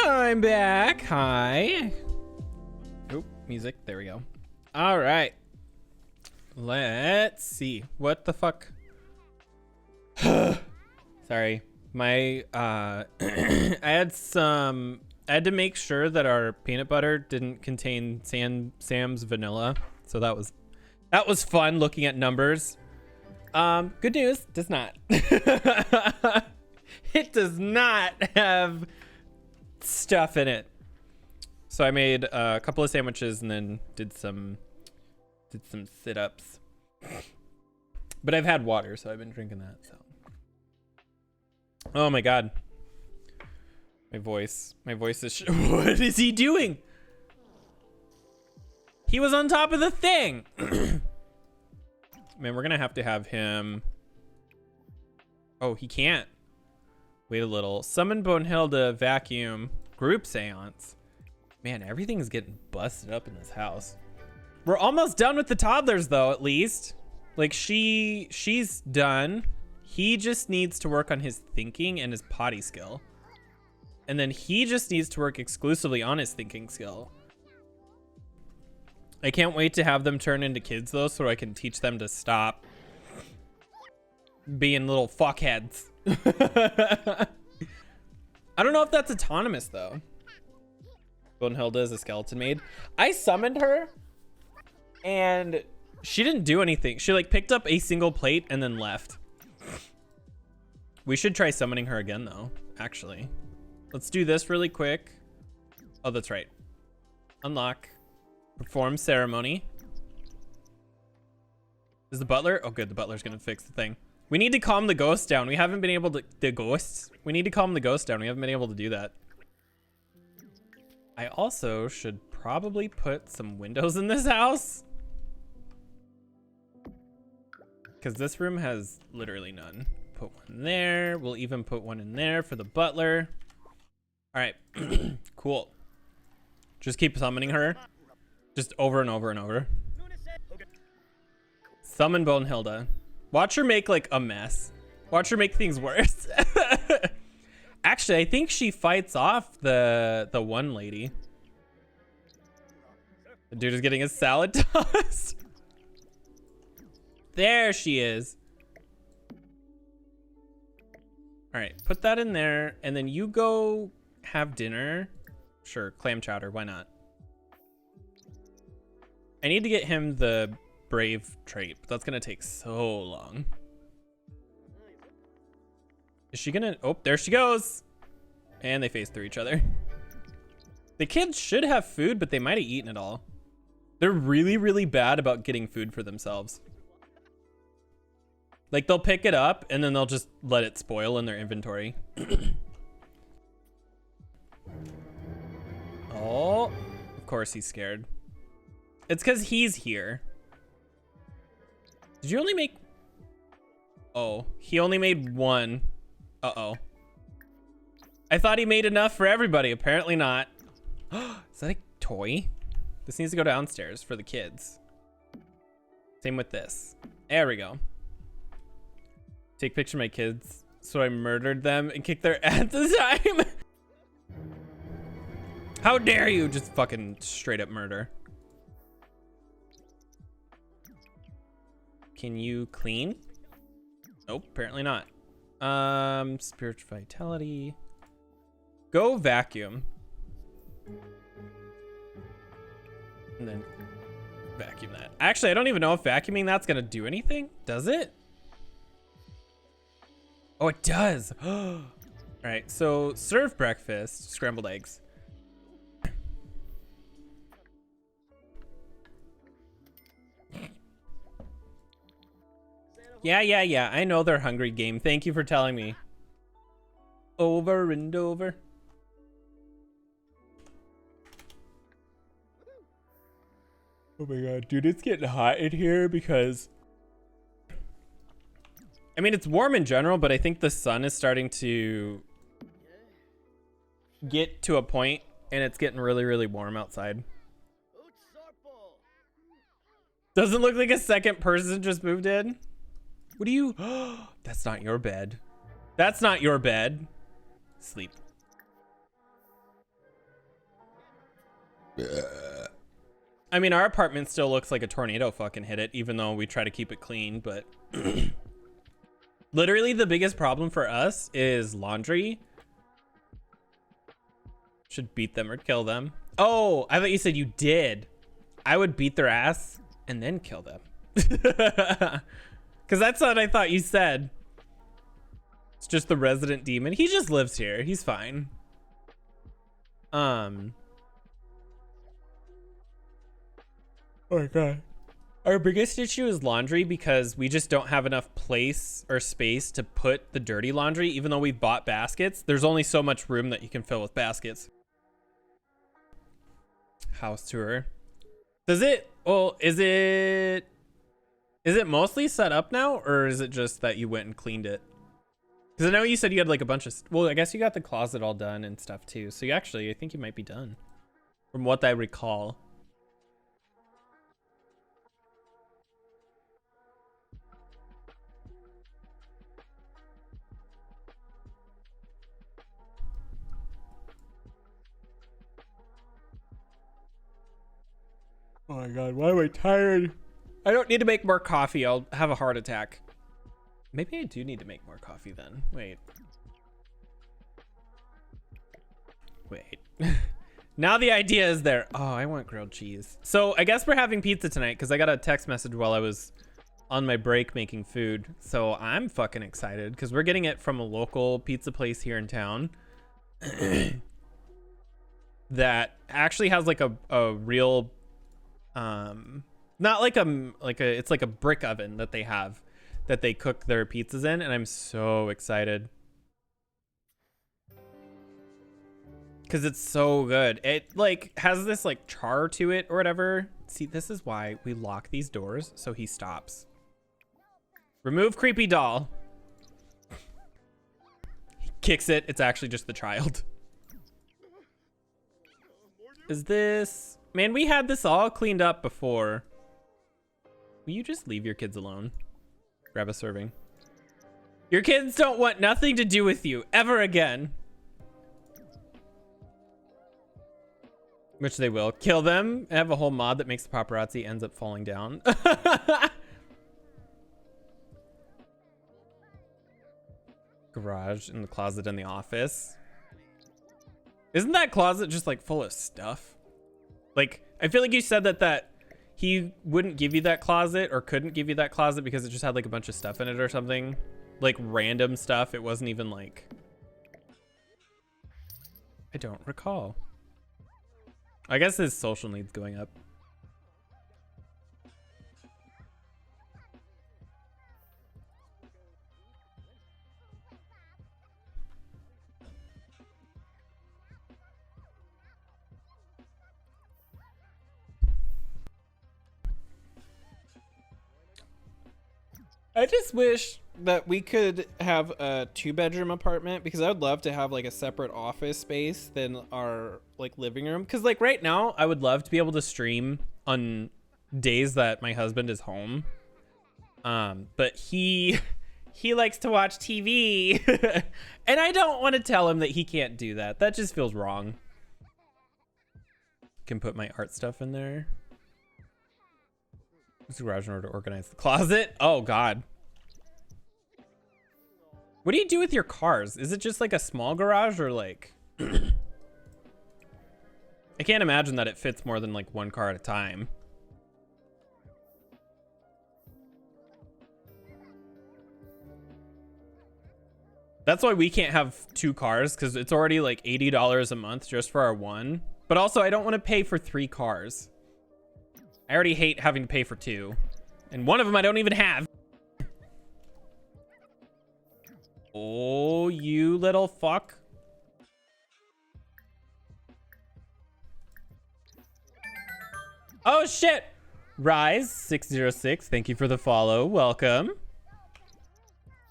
I'm back. Hi. Oh, music. There we go. All right. Let's see. What the fuck? Sorry. My I had to make sure that our peanut butter didn't contain Sam's vanilla. So that was fun looking at numbers. Good news, does not. It does not have stuff in it. So I made a couple of sandwiches and then did some sit-ups. But I've had water, so I've been drinking that. So. Oh my god. My voice is what is he doing? He was on top of the thing. Man, we're gonna have to have him. Oh, he can't. Wait a little. Summon Bonehilda, vacuum, group seance. Man, everything's getting busted up in this house. We're almost done with the toddlers though, at least. Like she's done. He just needs to work on his thinking and his potty skill. And then he just needs to work exclusively on his thinking skill. I can't wait to have them turn into kids though, so I can teach them to stop being little fuckheads. I don't know if that's autonomous though. Bonehilda is a skeleton maid. I summoned her and she didn't do anything. She like picked up a single plate and then left. We should try summoning her again though, actually. Let's do this really quick. Oh, that's right. Unlock. Perform ceremony. Is the butler? Oh, good. The butler's gonna fix the thing. We need to calm the ghosts down. We haven't been able to. The ghosts? We need to calm the ghosts down. We haven't been able to do that. I also should probably put some windows in this house. Because this room has literally none. Put one there. We'll even put one in there for the butler. All right. Cool. Just keep summoning her. Just over and over and over. Summon Bonehilda. Watch her make like a mess. Watch her make things worse. Actually, I think she fights off the one lady. The dude is getting his salad tossed. There she is. All right, put that in there, and then you go have dinner. Sure, clam chowder, why not? I need to get him the brave trait, but that's gonna take so long. Is she gonna, oh, there she goes. And they face through each other. The kids should have food, but they might have eaten it all. They're really, really bad about getting food for themselves. Like they'll pick it up and then they'll just let it spoil in their inventory. Oh, of course he's scared. It's because he's here. Did you only make... Oh, he only made one. Uh-oh. I thought he made enough for everybody. Apparently not. Is that a toy? This needs to go downstairs for the kids. Same with this. There we go. Take a picture of my kids. So I murdered them and kicked their ass this time. How dare you just fucking straight up murder. Can you clean? Nope, apparently not. Spiritual vitality. Go vacuum. And then vacuum that. Actually, I don't even know if vacuuming that's gonna do anything. Does it? Oh, it does. All right, so serve breakfast, scrambled eggs. Yeah. I know they're hungry, game. Thank you for telling me. Over and over. Oh my god, dude, it's getting hot in here because... I mean, it's warm in general, but I think the sun is starting to get to a point and it's getting really, really warm outside. Doesn't look like a second person just moved in. What do you... That's not your bed. That's not your bed. Sleep. I mean, our apartment still looks like a tornado fucking hit it, even though we try to keep it clean, but literally the biggest problem for us is laundry. Should beat them or kill them. Oh, I thought you said you did. I would beat their ass and then kill them. Because that's what I thought you said. It's just the resident demon. He just lives here. He's fine. Oh my god. Our biggest issue is laundry because we just don't have enough place or space to put the dirty laundry. Even though we've bought baskets, there's only so much room that you can fill with baskets. House tour. Does it, well, is it mostly set up now, or is it just that you went and cleaned it? Because I know you said you had like a bunch of, well, I guess you got the closet all done and stuff too. So you actually, I think you might be done from what I recall. Oh my god, why am I tired? I don't need to make more coffee. I'll have a heart attack. Maybe I do need to make more coffee then. Wait. Now the idea is there. Oh, I want grilled cheese. So I guess we're having pizza tonight because I got a text message while I was on my break making food. So I'm fucking excited because we're getting it from a local pizza place here in town. That actually has like a real not like it's like a brick oven that they have that they cook their pizzas in, and I'm so excited because it's so good. It like has this like char to it or whatever. See, this is why we lock these doors so he stops. Remove creepy doll. He kicks it. It's actually just the child. Is this, man, we had this all cleaned up before. Will you just leave your kids alone? Grab a serving. Your kids don't want nothing to do with you ever again. Which they will. Kill them. I have a whole mod that makes the paparazzi ends up falling down. Garage in the closet in the office. Isn't that closet just like full of stuff? Like, I feel like you said that he wouldn't give you that closet or couldn't give you that closet because it just had like a bunch of stuff in it or something. Like random stuff. It wasn't even like... I don't recall. I guess his social needs going up. I just wish that we could have a 2-bedroom apartment because I would love to have like a separate office space than our like living room. Because like right now I would love to be able to stream on days that my husband is home. But he likes to watch TV and I don't want to tell him that he can't do that. That just feels wrong. Can put my art stuff in there. Use the garage in order to organize the closet. Oh god. What do you do with your cars? Is it just like a small garage or like... I can't imagine that it fits more than like one car at a time. That's why we can't have 2 cars because it's already like $80 a month just for our one. But also I don't want to pay for 3 cars. I already hate having to pay for 2. And one of them I don't even have. Oh, you little fuck. Oh, shit. Rise606, thank you for the follow. Welcome.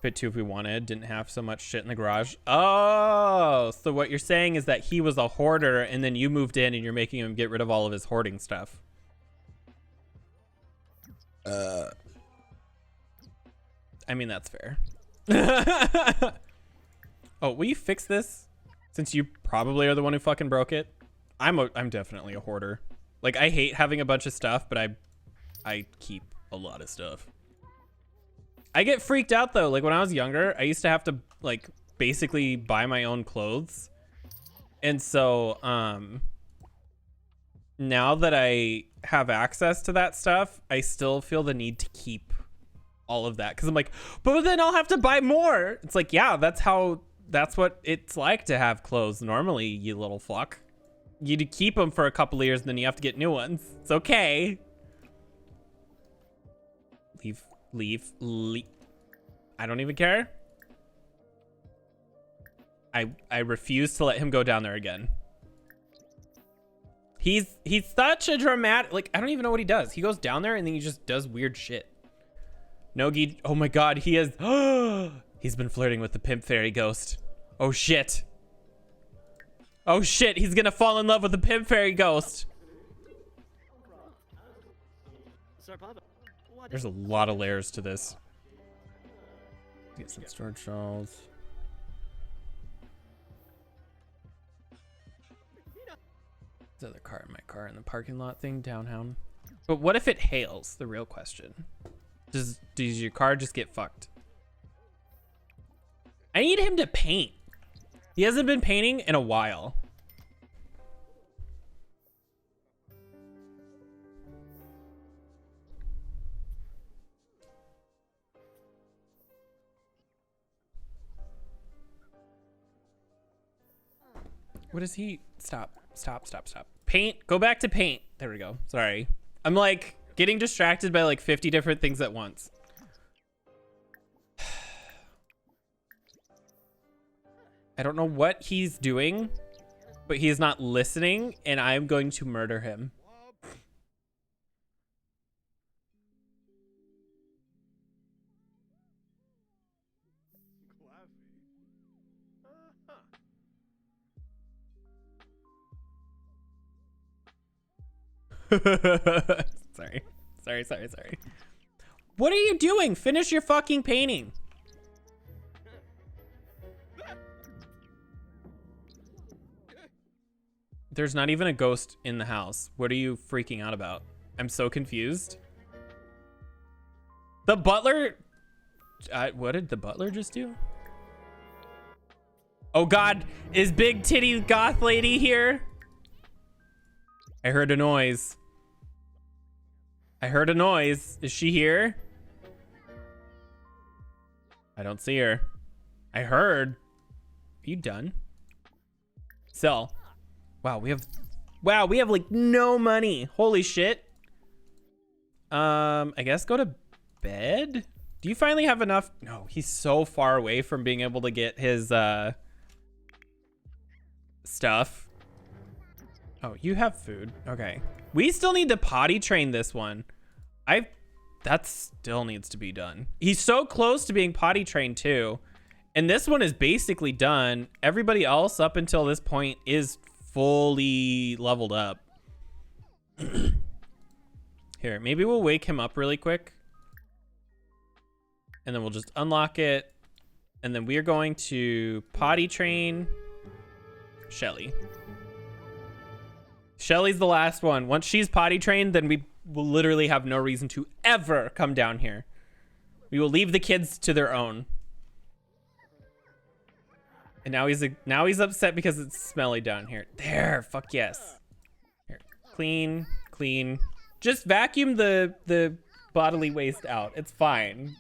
Fit 2 if we wanted. Didn't have so much shit in the garage. Oh, so what you're saying is that he was a hoarder and then you moved in and you're making him get rid of all of his hoarding stuff. I mean, that's fair. Oh, will you fix this? Since you probably are the one who fucking broke it. I'm definitely a hoarder. Like, I hate having a bunch of stuff, but I keep a lot of stuff. I get freaked out though. Like when I was younger, I used to have to like basically buy my own clothes. And so now that I have access to that stuff, I still feel the need to keep all of that. Cause I'm like, but then I'll have to buy more. It's like, yeah, that's what it's like to have clothes normally, you little fuck. You keep them for a couple of years and then you have to get new ones. It's okay. Leave. I don't even care. I refuse to let him go down there again. He's such a dramatic, like, I don't even know what he does. He goes down there and then he just does weird shit. Nogi, oh my god, he has, he's been flirting with the pimp fairy ghost. Oh shit. Oh shit, he's gonna fall in love with the pimp fairy ghost. There's a lot of layers to this. Get some storage shells. This other car in my car in the parking lot thing downtown. But what if it hails? The real question. Does your car just get fucked? I need him to paint. He hasn't been painting in a while. What is he? Stop. Paint. Go back to paint. There we go. Sorry. I'm like getting distracted by like 50 different things at once. I don't know what he's doing, but he is not listening and I'm going to murder him. Sorry. What are you doing? Finish your fucking painting. There's not even a ghost in the house. What are you freaking out about? I'm so confused. The butler... what did the butler just do? Oh god, is big titty goth lady here? I heard a noise. Is she here? I don't see her. I heard. Are you done? Sell. Wow, we have like no money. Holy shit. I guess go to bed? Do you finally have enough? No, he's so far away from being able to get his stuff. Oh, you have food. Okay. We still need to potty train this one. That still needs to be done. He's so close to being potty trained too. And this one is basically done. Everybody else up until this point is fully leveled up. Here, maybe we'll wake him up really quick. And then we'll just unlock it. And then we are going to potty train Shelly. Shelly's the last one. Once she's potty trained, then we will literally have no reason to ever come down here. We will leave the kids to their own. And now he's upset because it's smelly down here. There, fuck yes. Here, clean. Just vacuum the bodily waste out. It's fine.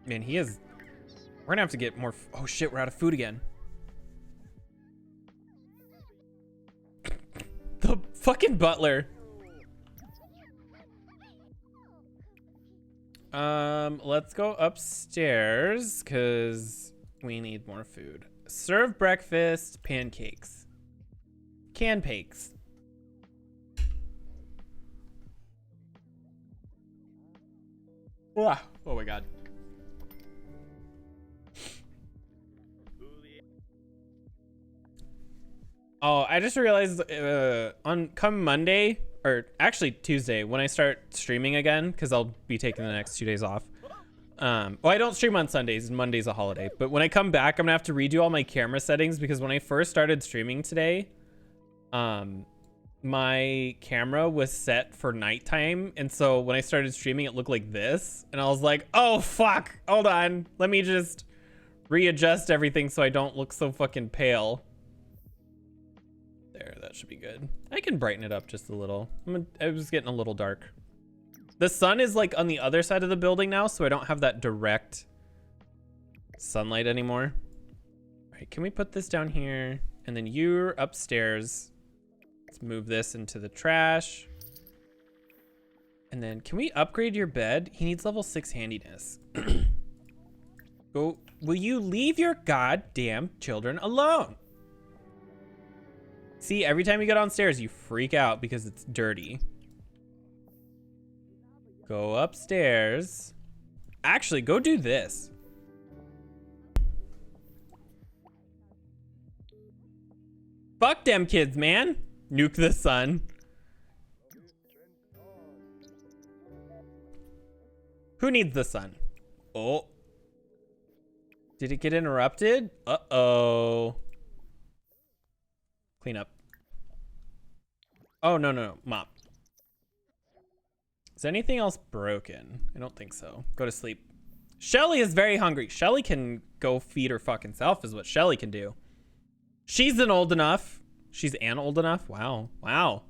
Man, we're gonna have to get more. Oh shit, we're out of food again. The fucking butler. Let's go upstairs because we need more food. Serve breakfast, pancakes, canpakes. Oh my god. Oh, I just realized come Monday, or actually Tuesday, when I start streaming again, because I'll be taking the next 2 days off. Well, I don't stream on Sundays, and Monday's a holiday. But when I come back, I'm gonna have to redo all my camera settings because when I first started streaming today, my camera was set for nighttime, and so when I started streaming, it looked like this, and I was like, oh fuck, hold on, let me just readjust everything so I don't look so fucking pale. There, that should be good. I can brighten it up just a little. It was getting a little dark. The sun is like on the other side of the building now, so I don't have that direct sunlight anymore. All right, can we put this down here? And then you're upstairs. Let's move this into the trash. And then can we upgrade your bed? He needs level 6 handiness. Go, will you leave your goddamn children alone? See, every time you go downstairs, you freak out because it's dirty. Go upstairs. Actually, go do this. Fuck them kids, man. Nuke the sun. Who needs the sun? Oh. Did it get interrupted? Uh-oh. Clean up. Oh, no. Mop. Is anything else broken? I don't think so. Go to sleep. Shelly is very hungry. Shelly can go feed her fucking self is what Shelly can do. She's old enough. She's old enough? Wow. Wow.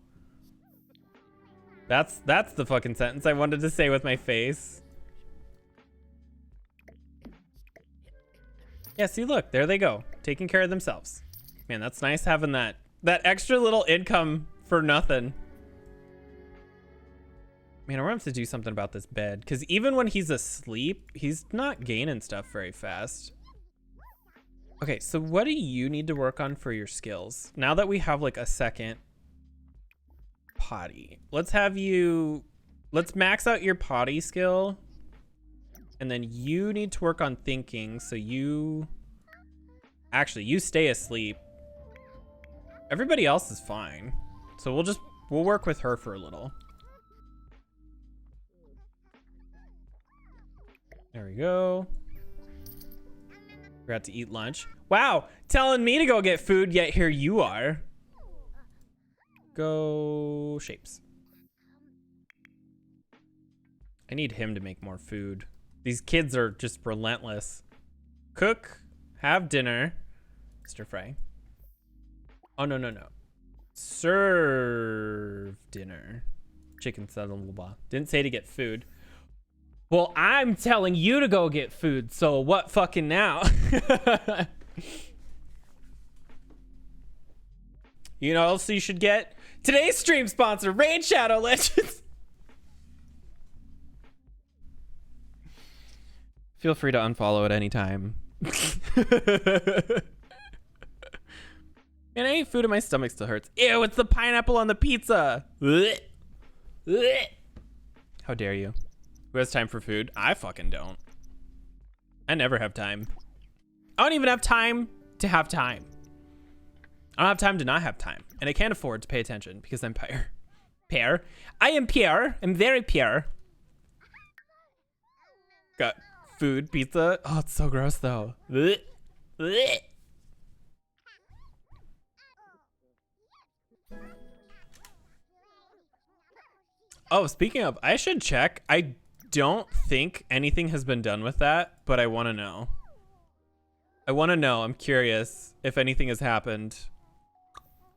That's the fucking sentence I wanted to say with my face. Yeah, see, look. There they go. Taking care of themselves. Man, that's nice having that extra little income for nothing. Man, I'm gonna have to do something about this bed, because even when he's asleep, he's not gaining stuff very fast. Okay, so what do you need to work on for your skills? Now that we have like a second potty, let's max out your potty skill. And then you need to work on thinking, so you stay asleep. Everybody else is fine. So we'll work with her for a little. There we go. Forgot to eat lunch. Wow, telling me to go get food, yet here you are. Go shapes. I need him to make more food. These kids are just relentless. Cook, have dinner, stir fry. Oh, no. Serve dinner. Chicken saddle. Didn't say to get food. Well, I'm telling you to go get food, so what fucking now? You know what else you should get? Today's stream sponsor, Raid Shadow Legends. Feel free to unfollow at any time. Man, I ate food and my stomach still hurts. Ew, it's the pineapple on the pizza. How dare you? Who has time for food? I fucking don't. I never have time. I don't even have time to have time. I don't have time to not have time. And I can't afford to pay attention because I'm Pierre. I am Pierre. I'm very Pierre. Got food, pizza. Oh, it's so gross though. Oh, speaking of, I should check. I don't think anything has been done with that, but I want to know. I'm curious if anything has happened.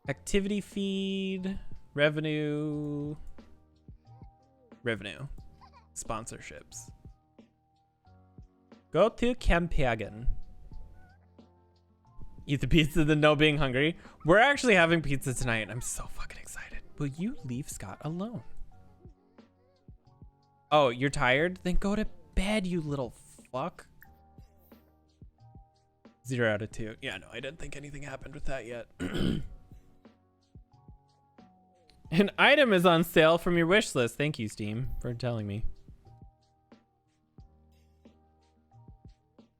Activity feed, revenue, sponsorships. Go to Campiagen. Eat the pizza, then no being hungry. We're actually having pizza tonight. I'm so fucking excited. Will you leave Scott alone? Oh, you're tired? Then go to bed, you little fuck. 0 out of 2. Yeah, no, I didn't think anything happened with that yet. An item is on sale from your wish list. Thank you, Steam, for telling me.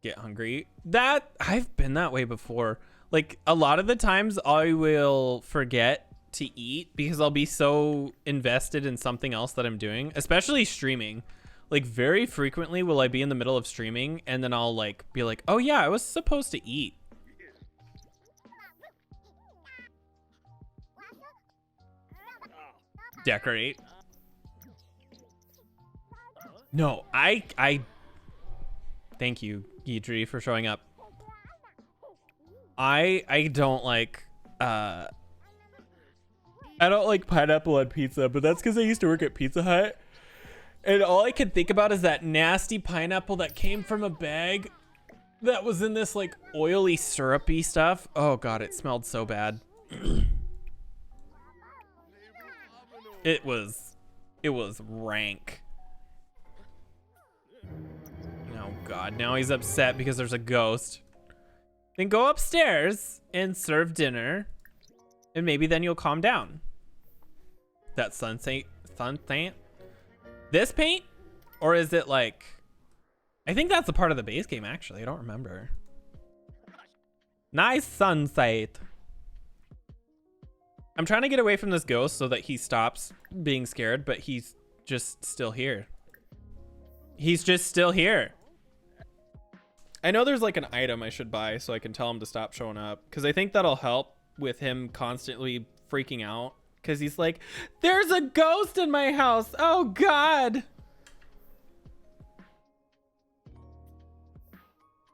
Get hungry. That, I've been that way before. Like, a lot of the times I will forget to eat because I'll be so invested in something else that I'm doing, especially streaming. Like very frequently will I be in the middle of streaming and then I'll like be like, oh yeah, I was supposed to eat. Decorate. No, I thank you, Gidri, for showing up. I don't like I don't like pineapple on pizza, but that's because I used to work at Pizza Hut. And all I could think about is that nasty pineapple that came from a bag that was in this like oily syrupy stuff. Oh god, it smelled so bad. It was rank. Oh god, now he's upset because there's a ghost. Then go upstairs and serve dinner, and maybe then you'll calm down. That sunset. This paint? Or is it like, I think that's a part of the base game actually, I don't remember. Nice sunset. I'm trying to get away from this ghost so that he stops being scared, but he's just still here. He's just still here. I know there's like an item I should buy so I can tell him to stop showing up, because I think that'll help with him constantly freaking out, because he's like, there's a ghost in my house. Oh god.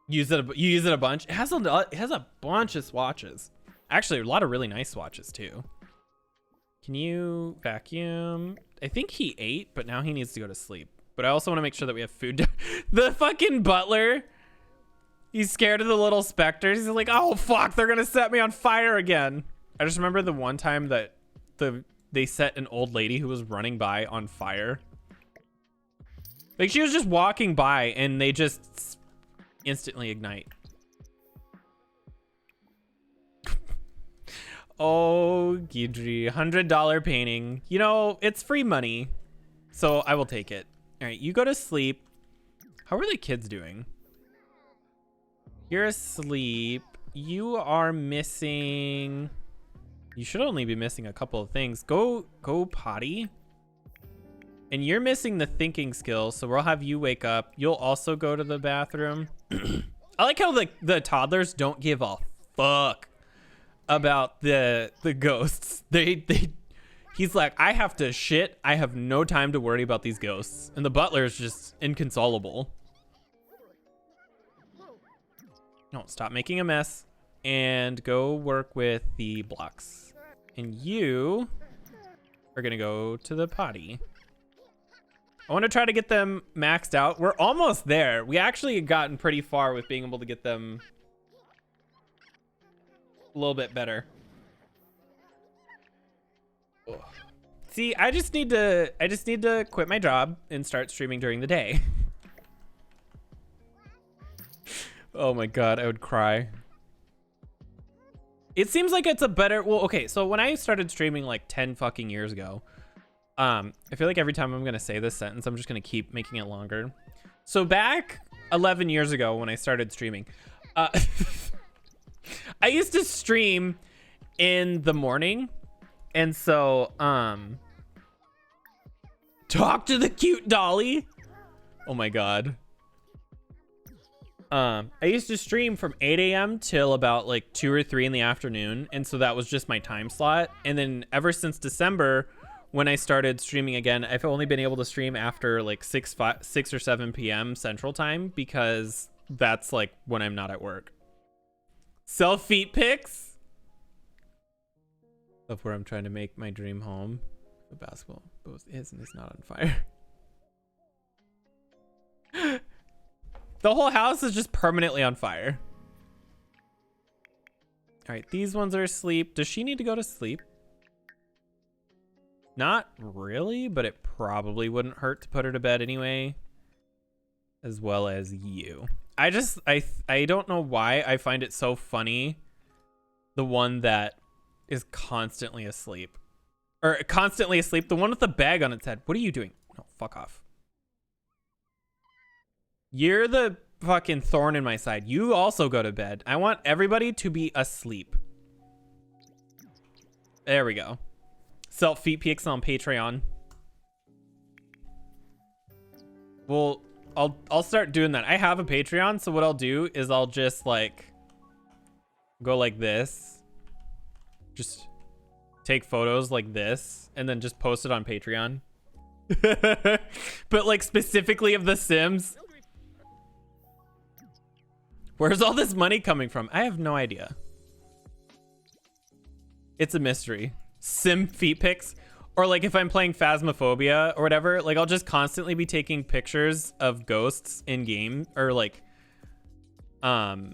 You use it a bunch. It has a bunch of swatches. Actually, a lot of really nice swatches too. Can you vacuum? I think he ate, but now he needs to go to sleep. But I also want to make sure that we have food. The fucking butler. He's scared of the little specters. He's like, oh fuck, they're gonna set me on fire again. I just remember the one time that they set an old lady who was running by on fire. Like she was just walking by and they just instantly ignite. Oh, Gidri, $100 painting. You know, it's free money, so I will take it. All right, you go to sleep. How are the kids doing? You're asleep. You are missing. You should only be missing a couple of things. Go potty. And you're missing the thinking skill, so we'll have you wake up. You'll also go to the bathroom. I like how the toddlers don't give a fuck about the ghosts. He's like, I have to shit. I have no time to worry about these ghosts. And the butler is just inconsolable. No, stop making a mess and go work with the blocks. And you are gonna go to the potty. I want to try to get them maxed out. We're almost there. We actually have gotten pretty far with being able to get them a little bit better. Ugh. See, I just need to quit my job and start streaming during the day. Oh my god, I would cry. It seems like it's a better, well, okay, so when I started streaming like 10 fucking years ago, I feel like every time I'm gonna say this sentence, I'm just gonna keep making it longer. So back 11 years ago when I started streaming, I used to stream in the morning, and so talk to the cute dolly. Oh my god. I used to stream from 8 a.m. till about like 2 or 3 in the afternoon, and so that was just my time slot. And then ever since December, when I started streaming again, I've only been able to stream after like 6 or 7 p.m. Central Time, because that's like when I'm not at work. Self feet pics of where I'm trying to make my dream home. The basketball both is and is not on fire. The whole house is just permanently on fire. All right, these ones are asleep. Does she need to go to sleep? Not really, but it probably wouldn't hurt to put her to bed anyway. As well as you. I don't know why I find it so funny. The one that is constantly asleep. Or constantly asleep. The one with the bag on its head. What are you doing? No, fuck off. You're the fucking thorn in my side. You also go to bed. I want everybody to be asleep. There we go. Self feet pics on Patreon. Well, I'll start doing that. I have a Patreon, so what I'll do is I'll just like go like this. Just take photos like this and then just post it on Patreon. But like specifically of The Sims. Where's all this money coming from? I have no idea. It's a mystery. Sim feet pics. Or like if I'm playing Phasmophobia or whatever, like I'll just constantly be taking pictures of ghosts in game or like, oh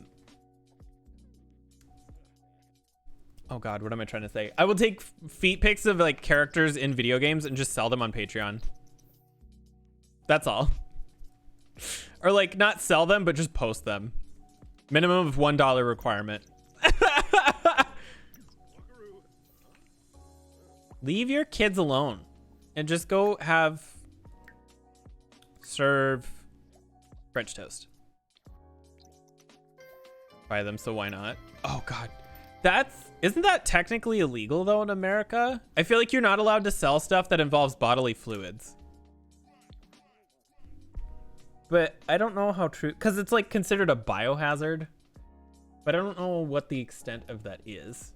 God, what am I trying to say? I will take feet pics of like characters in video games and just sell them on Patreon. That's all. Or like not sell them, but just post them. Minimum of $1 requirement. Leave your kids alone and just go serve French toast. Buy them, so why not? Oh God, isn't that technically illegal though in America? I feel like you're not allowed to sell stuff that involves bodily fluids. But I don't know how true, because it's like considered a biohazard, but I don't know what the extent of that is.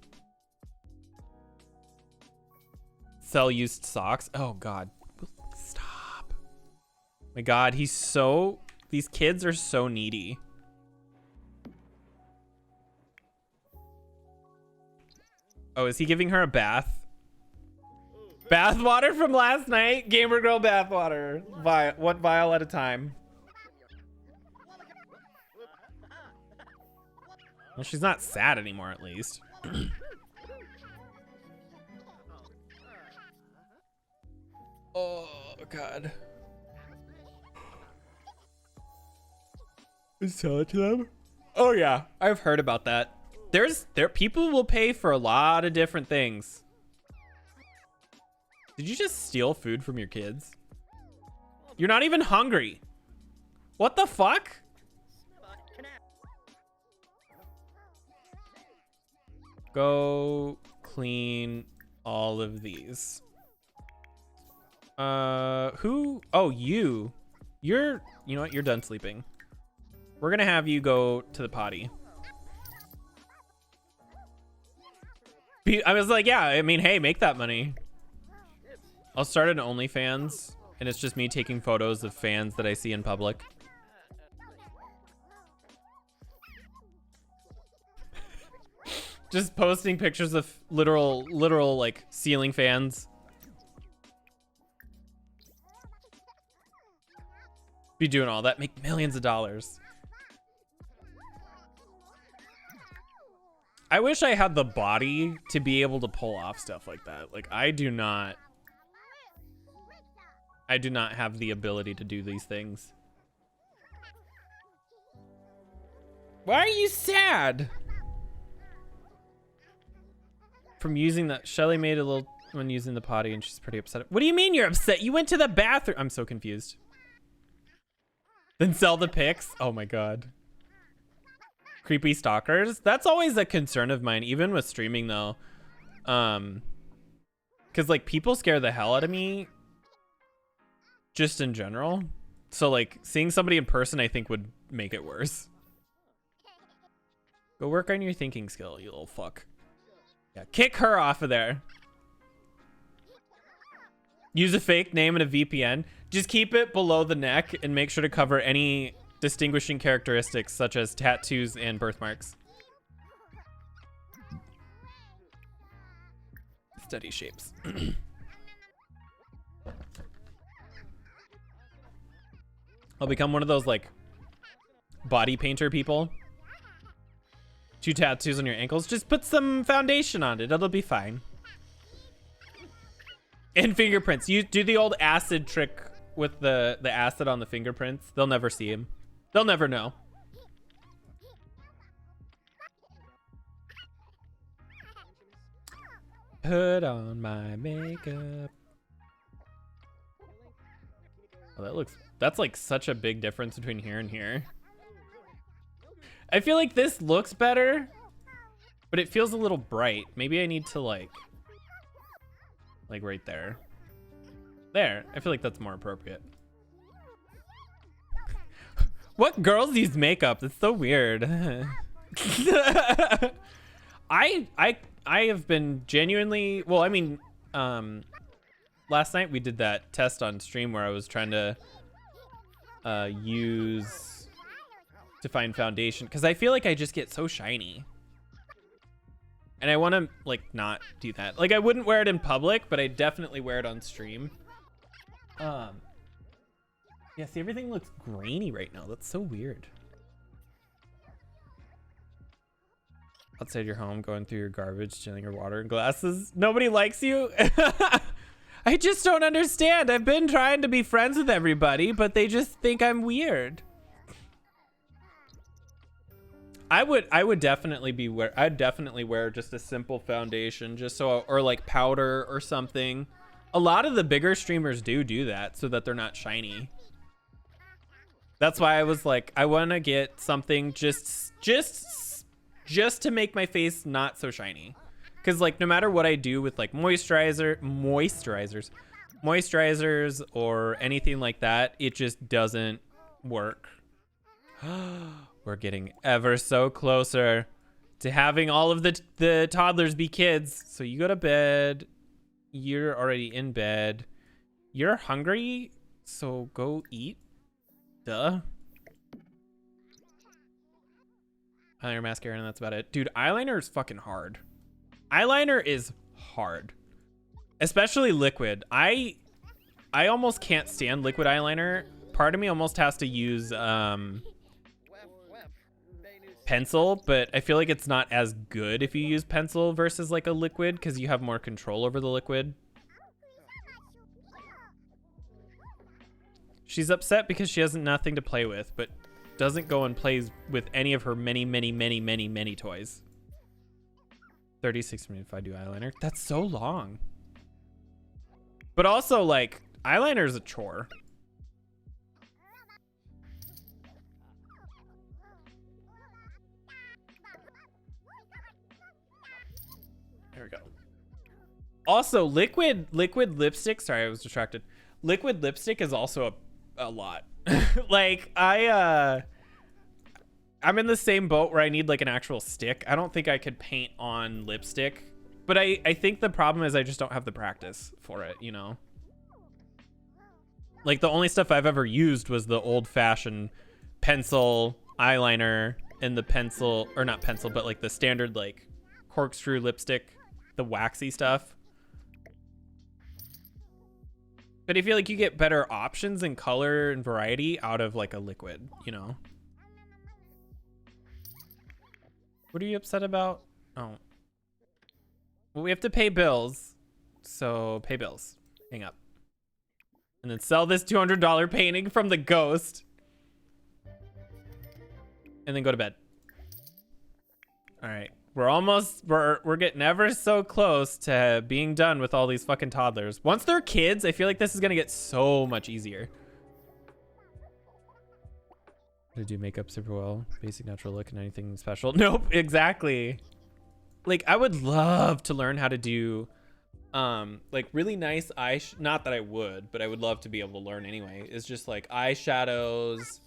Sell used socks. Oh God, stop. My God, these kids are so needy. Oh, is he giving her a bath? Bath water from last night? Gamer girl bath water. One vial at a time. Well, she's not sad anymore, at least. Oh, God. Sell it to them? Oh, yeah. I've heard about that. People will pay for a lot of different things. Did you just steal food from your kids? You're not even hungry. What the fuck? Go clean all of these. Who? Oh, you know what? You're done sleeping. We're gonna have you go to the potty. I was like, yeah, I mean, hey, make that money. I'll start an OnlyFans, and it's just me taking photos of fans that I see in public. Just posting pictures of literal like ceiling fans. Be doing all that, make millions of dollars. I wish I had the body to be able to pull off stuff like that. Like I do not have the ability to do these things. Why are you sad? From using that, Shelly made a little when using the potty and she's pretty upset. What do you mean you're upset? You went to the bathroom. I'm so confused. Then sell the pics. Oh my God. Creepy stalkers. That's always a concern of mine, even with streaming though. Cause like people scare the hell out of me just in general. So like seeing somebody in person, I think would make it worse. Go work on your thinking skill, you little fuck. Yeah, kick her off of there. Use a fake name and a VPN. Just keep it below the neck and make sure to cover any distinguishing characteristics such as tattoos and birthmarks. Study shapes. I'll become one of those like body painter people. 2 tattoos on your ankles. Just put some foundation on it. It'll be fine. And fingerprints. You do the old acid trick with the acid on the fingerprints. They'll never see him. They'll never know. Put on my makeup. Oh, that's like such a big difference between here and here. I feel like this looks better, but it feels a little bright. Maybe I need to like right there. There, I feel like that's more appropriate. What girls use makeup? That's so weird. I have been genuinely, well, I mean, last night we did that test on stream where I was trying to use Define Foundation because I feel like I just get so shiny. And I want to like not do that. Like I wouldn't wear it in public, but I definitely wear it on stream. Yeah, see, everything looks grainy right now. That's so weird. Outside your home, going through your garbage, stealing your water and glasses. Nobody likes you? I just don't understand. I've been trying to be friends with everybody, but they just think I'm weird. I would definitely be I'd definitely wear just a simple foundation, just so, or like powder or something. A lot of the bigger streamers do that so that they're not shiny. That's why I was like, I want to get something just to make my face not so shiny. Because like no matter what I do with like moisturizers or anything like that, it just doesn't work. We're getting ever so closer to having all of the toddlers be kids. So you go to bed. You're already in bed. You're hungry, so go eat. Duh. Eyeliner, mascara, and that's about it. Dude, eyeliner is fucking hard. Eyeliner is hard. Especially liquid. I almost can't stand liquid eyeliner. Part of me almost has to use pencil, but I feel like it's not as good if you use pencil versus like a liquid because you have more control over the liquid. She's upset because she has nothing to play with, but doesn't go and plays with any of her many toys. 36 minutes if I do eyeliner. That's so long. But also, like, eyeliner is a chore. There we go. Also, liquid lipstick. Sorry, I was distracted. Liquid lipstick is also a lot. Like I'm in the same boat where I need like an actual stick. I don't think I could paint on lipstick, but I think the problem is I just don't have the practice for it, you know? Like the only stuff I've ever used was the old-fashioned pencil, eyeliner, and the pencil, or not pencil, but like the standard like corkscrew lipstick, the waxy stuff. But I feel like you get better options in color and variety out of like a liquid, you know? What are you upset about? Oh. Well, we have to pay bills. So pay bills. Hang up. And then sell this $200 painting from the ghost. And then go to bed. All right. We're getting ever so close to being done with all these fucking toddlers. Once they're kids, I feel like this is gonna get so much easier. To do makeup super well, basic natural look and anything special. Nope, exactly. Like I would love to learn how to do like really nice not that I would, but I would love to be able to learn anyway. It's just like eyeshadows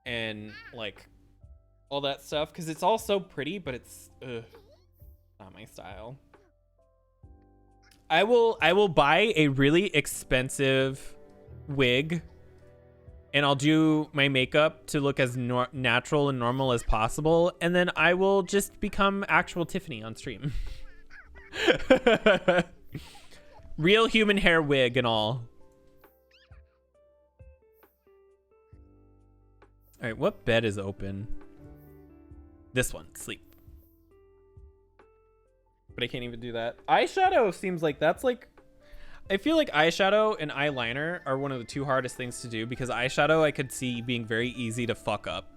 and like all that stuff, because it's all so pretty, but it's not my style. I will buy a really expensive wig and I'll do my makeup to look as natural and normal as possible, and then I will just become actual Tiffany on stream. Real human hair wig and all. All right, what bed is open? This one, sleep. But I can't even do that. Eyeshadow seems like that's like, I feel like eyeshadow and eyeliner are one of the two hardest things to do, because eyeshadow I could see being very easy to fuck up.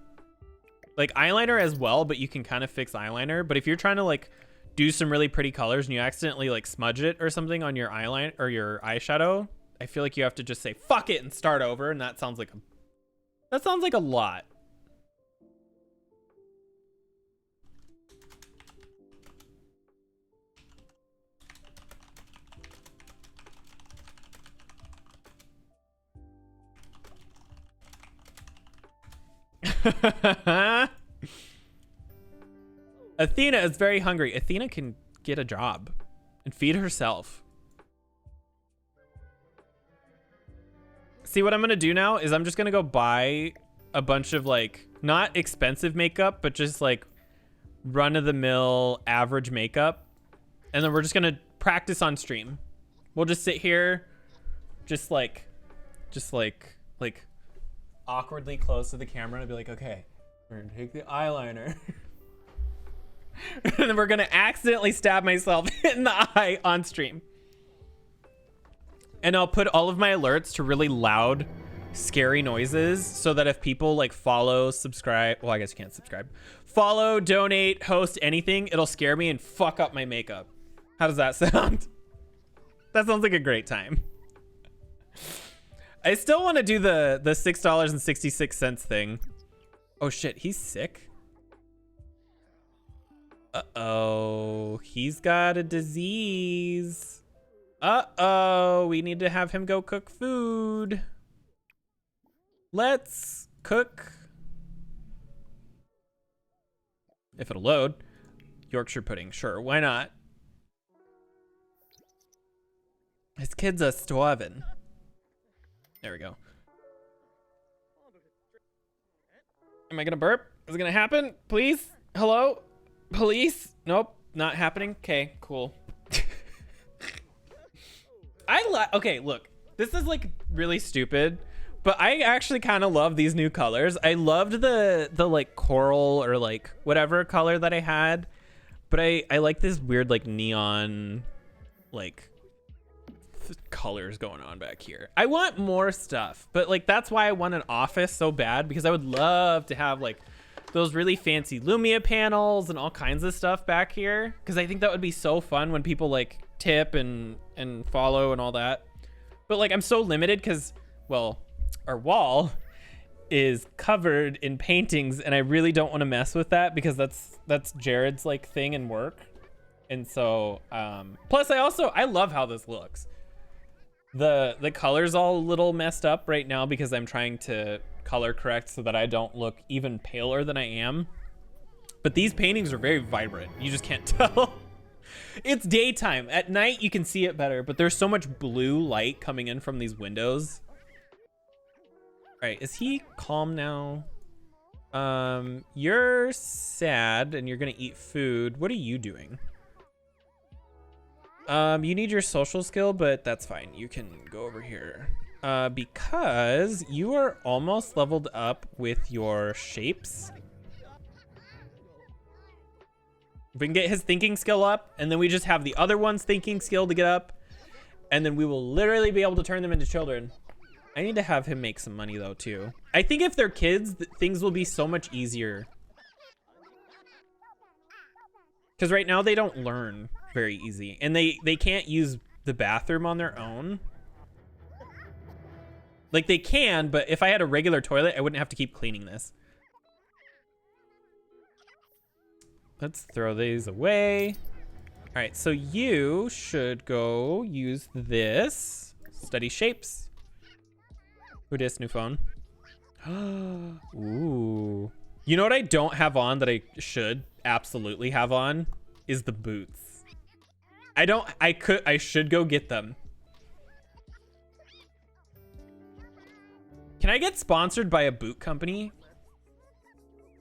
Like eyeliner as well, but you can kind of fix eyeliner. But if you're trying to like do some really pretty colors and you accidentally like smudge it or something on your eyeliner or your eyeshadow, I feel like you have to just say fuck it and start over, and that sounds like a lot. Athena is very hungry. Athena can get a job and feed herself. See, what I'm gonna do now is I'm just gonna go buy a bunch of like, not expensive makeup, but just like run-of-the-mill average makeup. And then we're just gonna practice on stream. We'll just sit here, just like awkwardly close to the camera and be like, okay, we're gonna take the eyeliner. And then we're gonna accidentally stab myself in the eye on stream. And I'll put all of my alerts to really loud, scary noises so that if people like follow, subscribe, well, I guess you can't subscribe, follow, donate, host, anything, it'll scare me and fuck up my makeup. How does that sound? That sounds like a great time. I still want to do the $6.66 thing. Oh shit, he's sick. Uh-oh, he's got a disease. Uh-oh, we need to have him go cook food. Let's cook. If it'll load. Yorkshire pudding, sure, why not? His kids are starving. There we go. Am I gonna burp? Is it gonna happen? Please? Hello? Police? Nope, not happening. Okay, cool. Okay, look, this is like really stupid, but I actually kind of love these new colors. I loved the like coral or like whatever color that I had, but I like this weird like neon like colors going on back here. I want more stuff, but like that's why I want an office so bad, because I would love to have like those really fancy Lumia panels and all kinds of stuff back here, because I think that would be so fun when people like tip and follow and all that. But like I'm so limited because, well, our wall is covered in paintings and I really don't want to mess with that because that's Jared's like thing and work. And so plus I love how this looks. The color's all a little messed up right now because I'm trying to color correct so that I don't look even paler than I am. But these paintings are very vibrant. You just can't tell. It's daytime. At night you can see it better, but there's so much blue light coming in from these windows. All right, is he calm now? You're sad and you're gonna eat food. What are you doing? You need your social skill, but that's fine. You can go over here. Because you are almost leveled up with your shapes. If we can get his thinking skill up, and then we just have the other one's thinking skill to get up, and then we will literally be able to turn them into children. I need to have him make some money though too. I think if they're kids, things will be so much easier. Because right now they don't learn very easy, and they can't use the bathroom on their own. Like they can, but if I had a regular toilet, I wouldn't have to keep cleaning this. Let's throw these away. All right, so you should go use this. Study shapes. Who dis new phone? Ooh. You know what I don't have on that I should absolutely have on is the boots. I should go get them. Can I get sponsored by a boot company?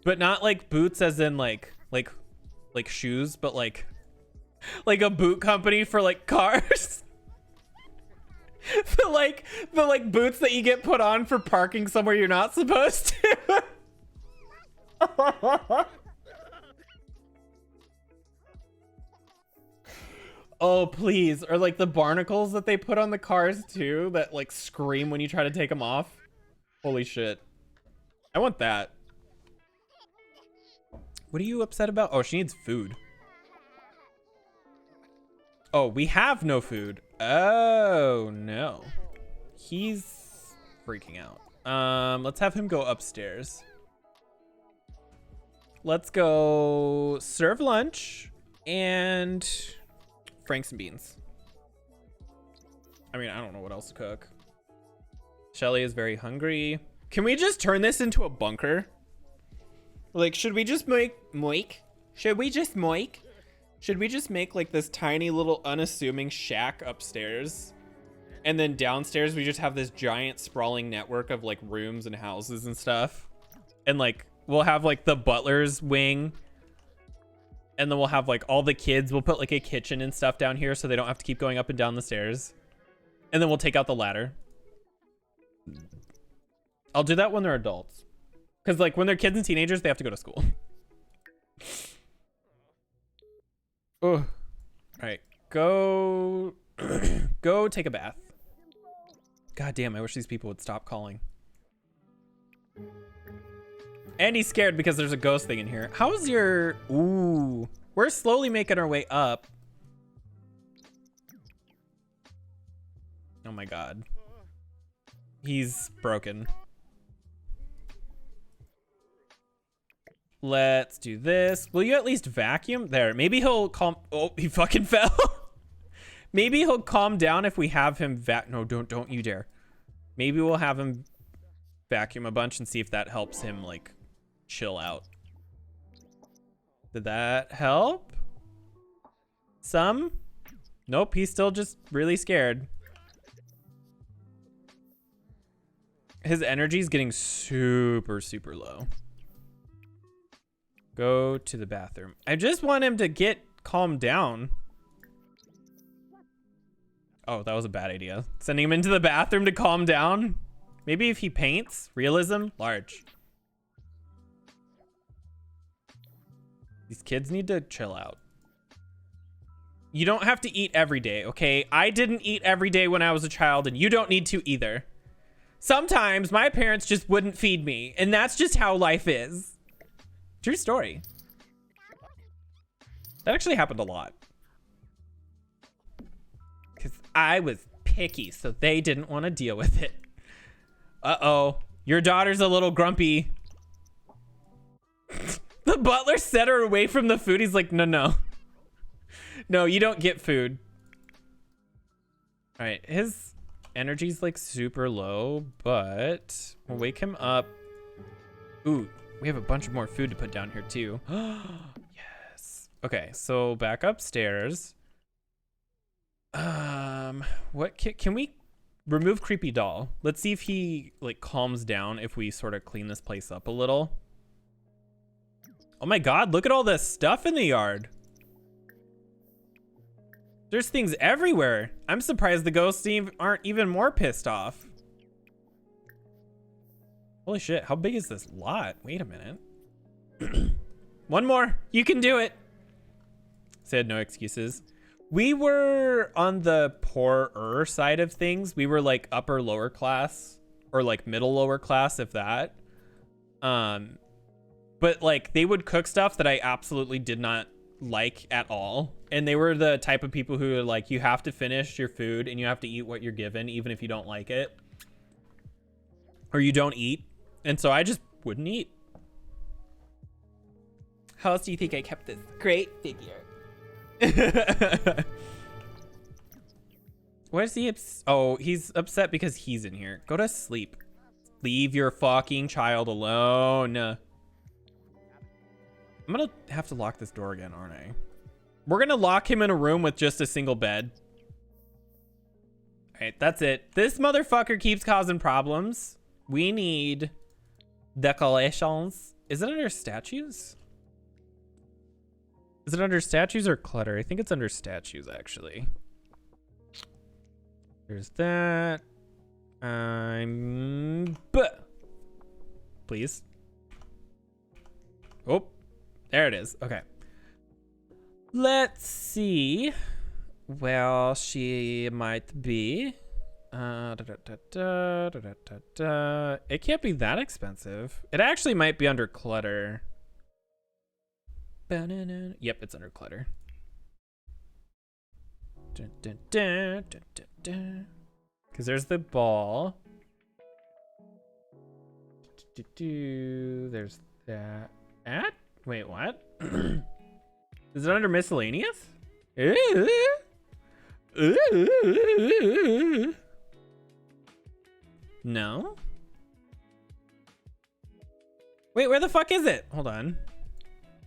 But not like boots as in like shoes, but like a boot company for like cars. the like boots that you get put on for parking somewhere you're not supposed to. Oh, please. Or like the barnacles that they put on the cars too, that like scream when you try to take them off. Holy shit. I want that. What are you upset about? Oh, she needs food. Oh, we have no food. Oh, no. He's freaking out. Let's have him go upstairs. Let's go serve lunch and Franks and beans. I mean, I don't know what else to cook. Shelly is very hungry. Can we just turn this into a bunker? Like, should we just make Should we just make like this tiny little unassuming shack upstairs? And then downstairs we just have this giant sprawling network of like rooms and houses and stuff. And like we'll have like the butler's wing. And then we'll have like all the kids. We'll put like a kitchen and stuff down here so they don't have to keep going up and down the stairs. And then we'll take out the ladder. I'll do that when they're adults. Because like when they're kids and teenagers, they have to go to school. Oh, all right, go go take a bath. God damn, I wish these people would stop calling. And he's scared because there's a ghost thing in here. How's your... Ooh, we're slowly making our way up. Oh my God. He's broken. Let's do this. Will you at least vacuum? There, maybe he'll calm... Oh, he fucking fell. Maybe he'll calm down if we have him No, don't you dare. Maybe we'll have him vacuum a bunch and see if that helps him, like, chill out. Did that help? Some? Nope, he's still just really scared. His energy's getting super, super low. Go to the bathroom. I just want him to get calmed down. Oh, that was a bad idea. Sending him into the bathroom to calm down. Maybe if he paints. Realism, large. These kids need to chill out. You don't have to eat every day, okay? I didn't eat every day when I was a child, and you don't need to either. Sometimes my parents just wouldn't feed me, and that's just how life is. True story. That actually happened a lot. Because I was picky, so they didn't want to deal with it. Uh-oh. Your daughter's a little grumpy. The butler set her away from the food. He's like, no, no. No, you don't get food. All right, his energy's like super low, but we'll wake him up. Ooh, we have a bunch of more food to put down here too. Yes. Okay, so back upstairs. What can we remove creepy doll? Let's see if he like calms down if we sort of clean this place up a little. Oh my God, look at all this stuff in the yard. There's things everywhere. I'm surprised the ghosts aren't even more pissed off. Holy shit, how big is this lot? Wait a minute. One more, you can do it. Said no excuses. We were on the poorer side of things. We were like upper lower class or like middle lower class, if that. But like they would cook stuff that I absolutely did not like at all. And they were the type of people who are like, you have to finish your food and you have to eat what you're given, even if you don't like it. Or you don't eat. And so I just wouldn't eat. How else do you think I kept this great figure? What is he oh, he's upset because he's in here. Go to sleep. Leave your fucking child alone. I'm gonna have to lock this door again, aren't I? We're gonna lock him in a room with just a single bed. All right, that's it. This motherfucker keeps causing problems. We need decorations. Is it under statues? Is it under statues or clutter? I think it's under statues, actually. There's that. Please. Oh, there it is. Okay. Let's see. Well, she might be. It can't be that expensive. It actually might be under clutter. Yep, it's under clutter. Because there's the ball. There's that. Wait, what? Is it under miscellaneous? No. Wait, where the fuck is it? Hold on.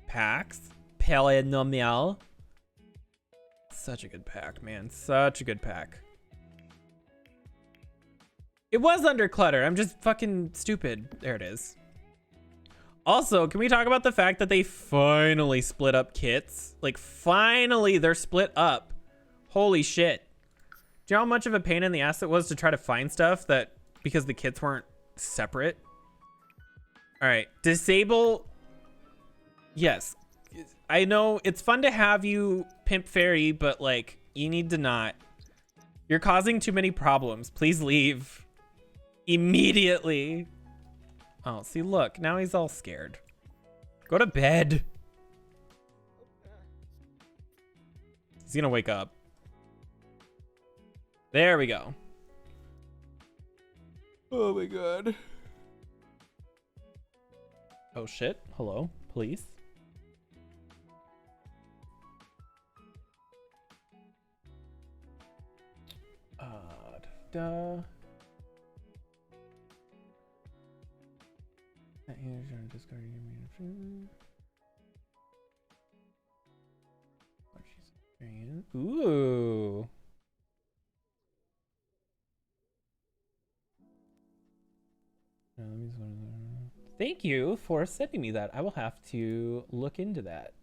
Packs. Polynomial. Such a good pack, man. Such a good pack. It was under clutter. I'm just fucking stupid. There it is. Also, can we talk about the fact that they finally split up kits? Like, finally, they're split up. Holy shit. Do you know how much of a pain in the ass it was to try to find stuff that, because the kits weren't separate? All right, disable. Yes, I know it's fun to have you pimp fairy, but like, you need to not. You're causing too many problems. Please leave immediately. Oh, see, look, now he's all scared. Go to bed. He's gonna wake up. There we go. Oh my god. Oh shit. Hello, police. Da. Ooh. Thank you for sending me that. I will have to look into that.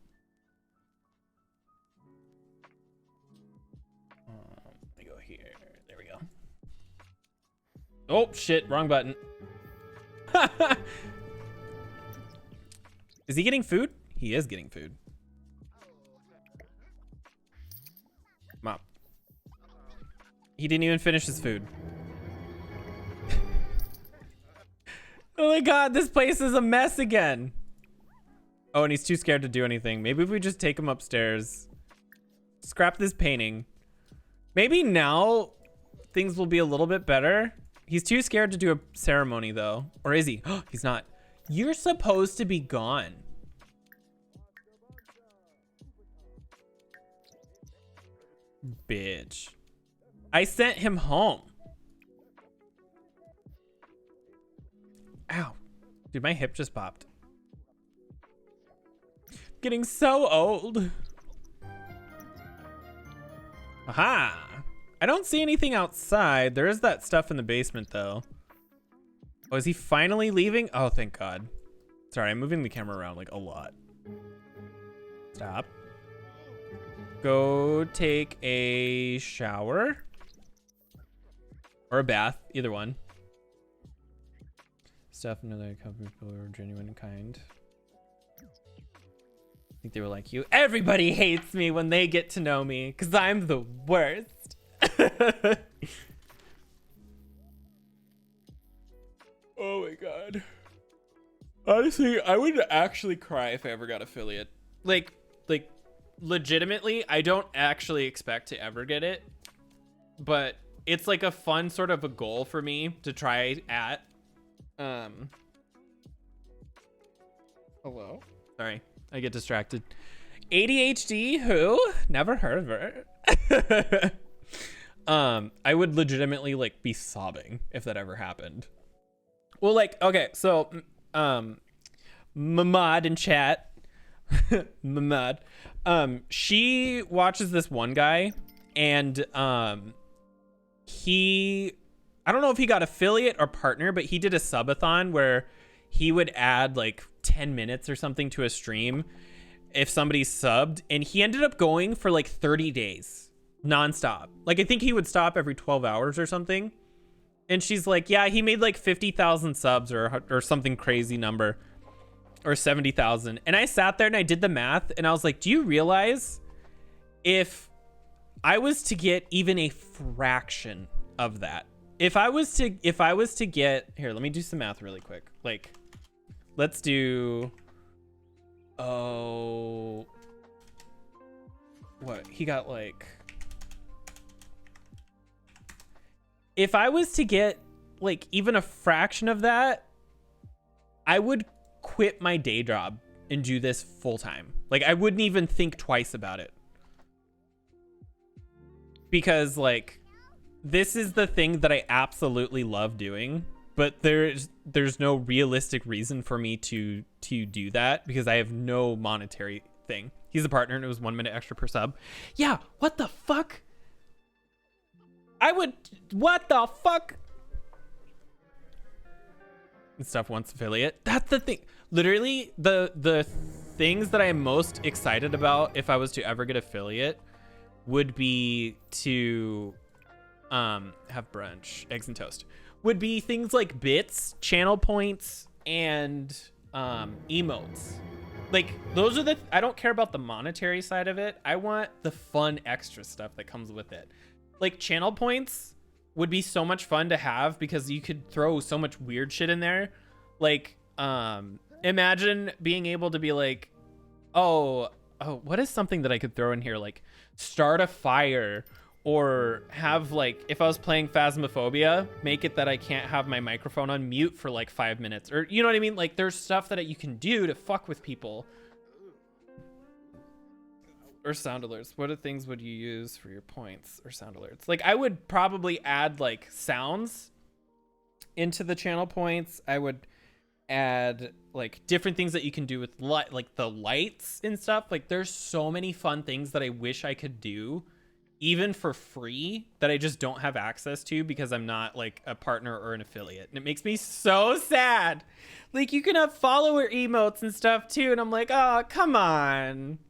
Let me go here. There we go. Oh shit, wrong button. Is he getting food? He is getting food. Mom. He didn't even finish his food. Oh my god, this place is a mess again. Oh, and he's too scared to do anything. Maybe if we just take him upstairs. Scrap this painting. Maybe now things will be a little bit better. He's too scared to do a ceremony though. Or is he? He's not. You're supposed to be gone. Bitch. I sent him home. Ow. Dude, my hip just popped. Getting so old. Aha. I don't see anything outside. There is that stuff in the basement though. Oh, is he finally leaving? Oh, thank God. Sorry, I'm moving the camera around like a lot. Stop. Go take a shower. Or a bath, either one. Stuff another company people are genuine and kind. I think they were like you. Everybody hates me when they get to know me because I'm the worst. Oh my god. Honestly, I would actually cry if I ever got affiliate. Like legitimately, I don't actually expect to ever get it, but it's like a fun sort of a goal for me to try at. Hello? Sorry, I get distracted. ADHD, who? Never heard of her. I would legitimately like be sobbing if that ever happened. Well, like, okay, so, Mamad in chat, Mamad, she watches this one guy, and, I don't know if he got affiliate or partner, but he did a subathon where he would add like 10 minutes or something to a stream if somebody subbed, and he ended up going for like 30 days nonstop. Like, I think he would stop every 12 hours or something. And she's like, yeah, he made like 50,000 subs or something crazy number, or 70,000. And I sat there and I did the math and I was like, do you realize if I was to get even a fraction of that, if I was to get, here, let me do some math really quick. Like, let's do, oh, what? He got like, if I was to get like even a fraction of that, I would quit my day job and do this full time. Like, I wouldn't even think twice about it. Because like, this is the thing that I absolutely love doing. but there's no realistic reason for me to do that because I have no monetary thing. He's a partner and it was 1 minute extra per sub. Yeah, what the fuck? What the fuck? And stuff once affiliate. That's the thing. Literally, the things that I am most excited about if I was to ever get affiliate would be to have brunch, eggs and toast. Would be things like bits, channel points, and emotes. Like, those are I don't care about the monetary side of it. I want the fun extra stuff that comes with it. Like, channel points would be so much fun to have because you could throw so much weird shit in there. Like, imagine being able to be like, oh, what is something that I could throw in here? Like, start a fire, or have, like, if I was playing Phasmophobia, make it that I can't have my microphone on mute for like 5 minutes, or you know what I mean? Like, there's stuff that you can do to fuck with people. Or sound alerts. What things would you use for your points or sound alerts? Like, I would probably add like sounds into the channel points. I would add like different things that you can do with like the lights and stuff. Like, there's so many fun things that I wish I could do even for free that I just don't have access to because I'm not like a partner or an affiliate. And it makes me so sad. Like, you can have follower emotes and stuff too. And I'm like, oh, come on.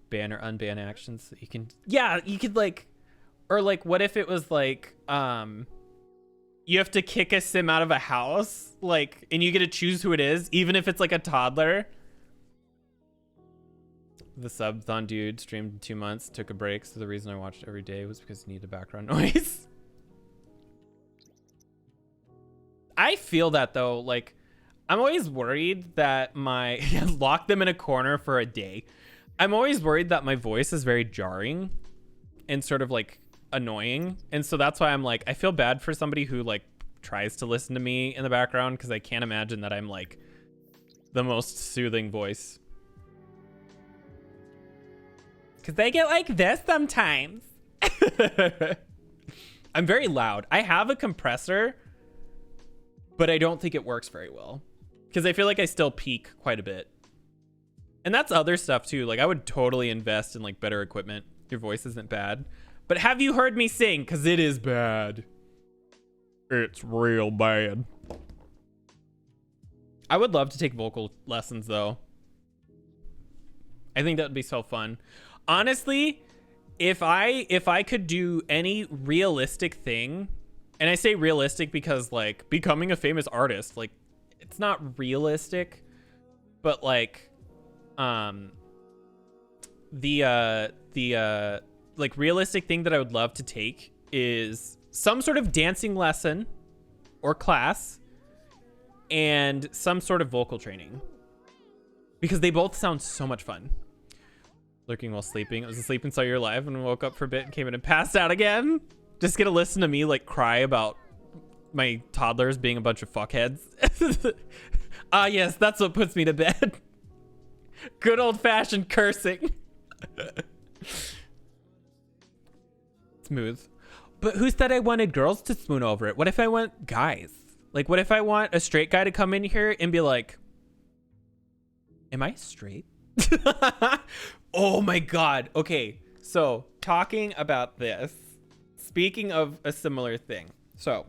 Ban or unban actions that you can, yeah, you could like, or like, what if it was like, you have to kick a sim out of a house, like, and you get to choose who it is, even if it's like a toddler. The subathon dude streamed in 2 months, took a break, so the reason I watched every day was because he needed background noise. I feel that though, like, I'm always worried that lock them in a corner for a day. I'm always worried that my voice is very jarring and sort of like annoying. And so that's why I'm like, I feel bad for somebody who like tries to listen to me in the background because I can't imagine that I'm like the most soothing voice. Because they get like this sometimes. I'm very loud. I have a compressor, but I don't think it works very well because I feel like I still peak quite a bit. And that's other stuff too. Like, I would totally invest in like better equipment. Your voice isn't bad. But have you heard me sing? Because it is bad. It's real bad. I would love to take vocal lessons though. I think that would be so fun. Honestly, if I could do any realistic thing, and I say realistic because like becoming a famous artist, like, it's not realistic, but like, the like realistic thing that I would love to take is some sort of dancing lesson or class and some sort of vocal training, because they both sound so much fun. Lurking while sleeping. I was asleep and saw you live and woke up for a bit and came in and passed out again. Just gonna listen to me like cry about my toddlers being a bunch of fuckheads. Yes, that's what puts me to bed. Good old-fashioned cursing. Smooth. But who said I wanted girls to swoon over it? What if I want guys? Like, what if I want a straight guy to come in here and be like, am I straight? Oh my God. Okay, so talking about this, speaking of a similar thing. So,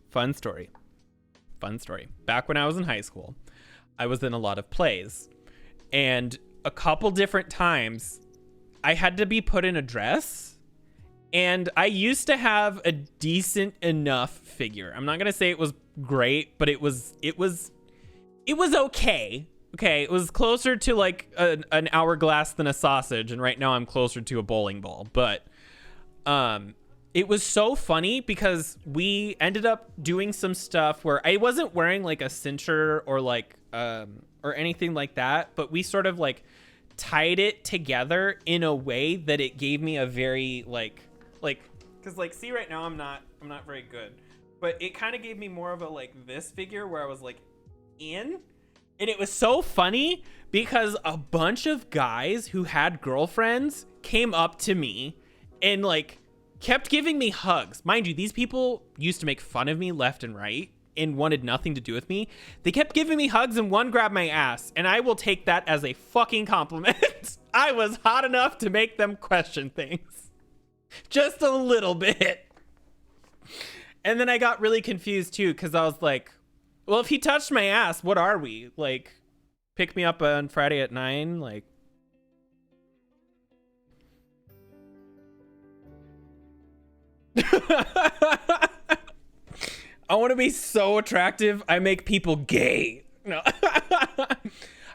fun story. Back when I was in high school, I was in a lot of plays. And a couple different times, I had to be put in a dress. And I used to have a decent enough figure. I'm not going to say it was great, but it was okay. Okay, it was closer to like an hourglass than a sausage. And right now I'm closer to a bowling ball. But it was so funny because we ended up doing some stuff where I wasn't wearing like a cincher or like or anything like that, but we sort of like tied it together in a way that it gave me a very like because like, see, right now I'm not very good, but it kind of gave me more of a like this figure where I was like in. And it was so funny because a bunch of guys who had girlfriends came up to me and like kept giving me hugs. Mind you, these people used to make fun of me left and right and wanted nothing to do with me. They kept giving me hugs and one grabbed my ass, and I will take that as a fucking compliment. I was hot enough to make them question things. Just a little bit. And then I got really confused too, because I was like, well, if he touched my ass, what are we? Like, pick me up on Friday at 9? Like, I want to be so attractive, I make people gay. No.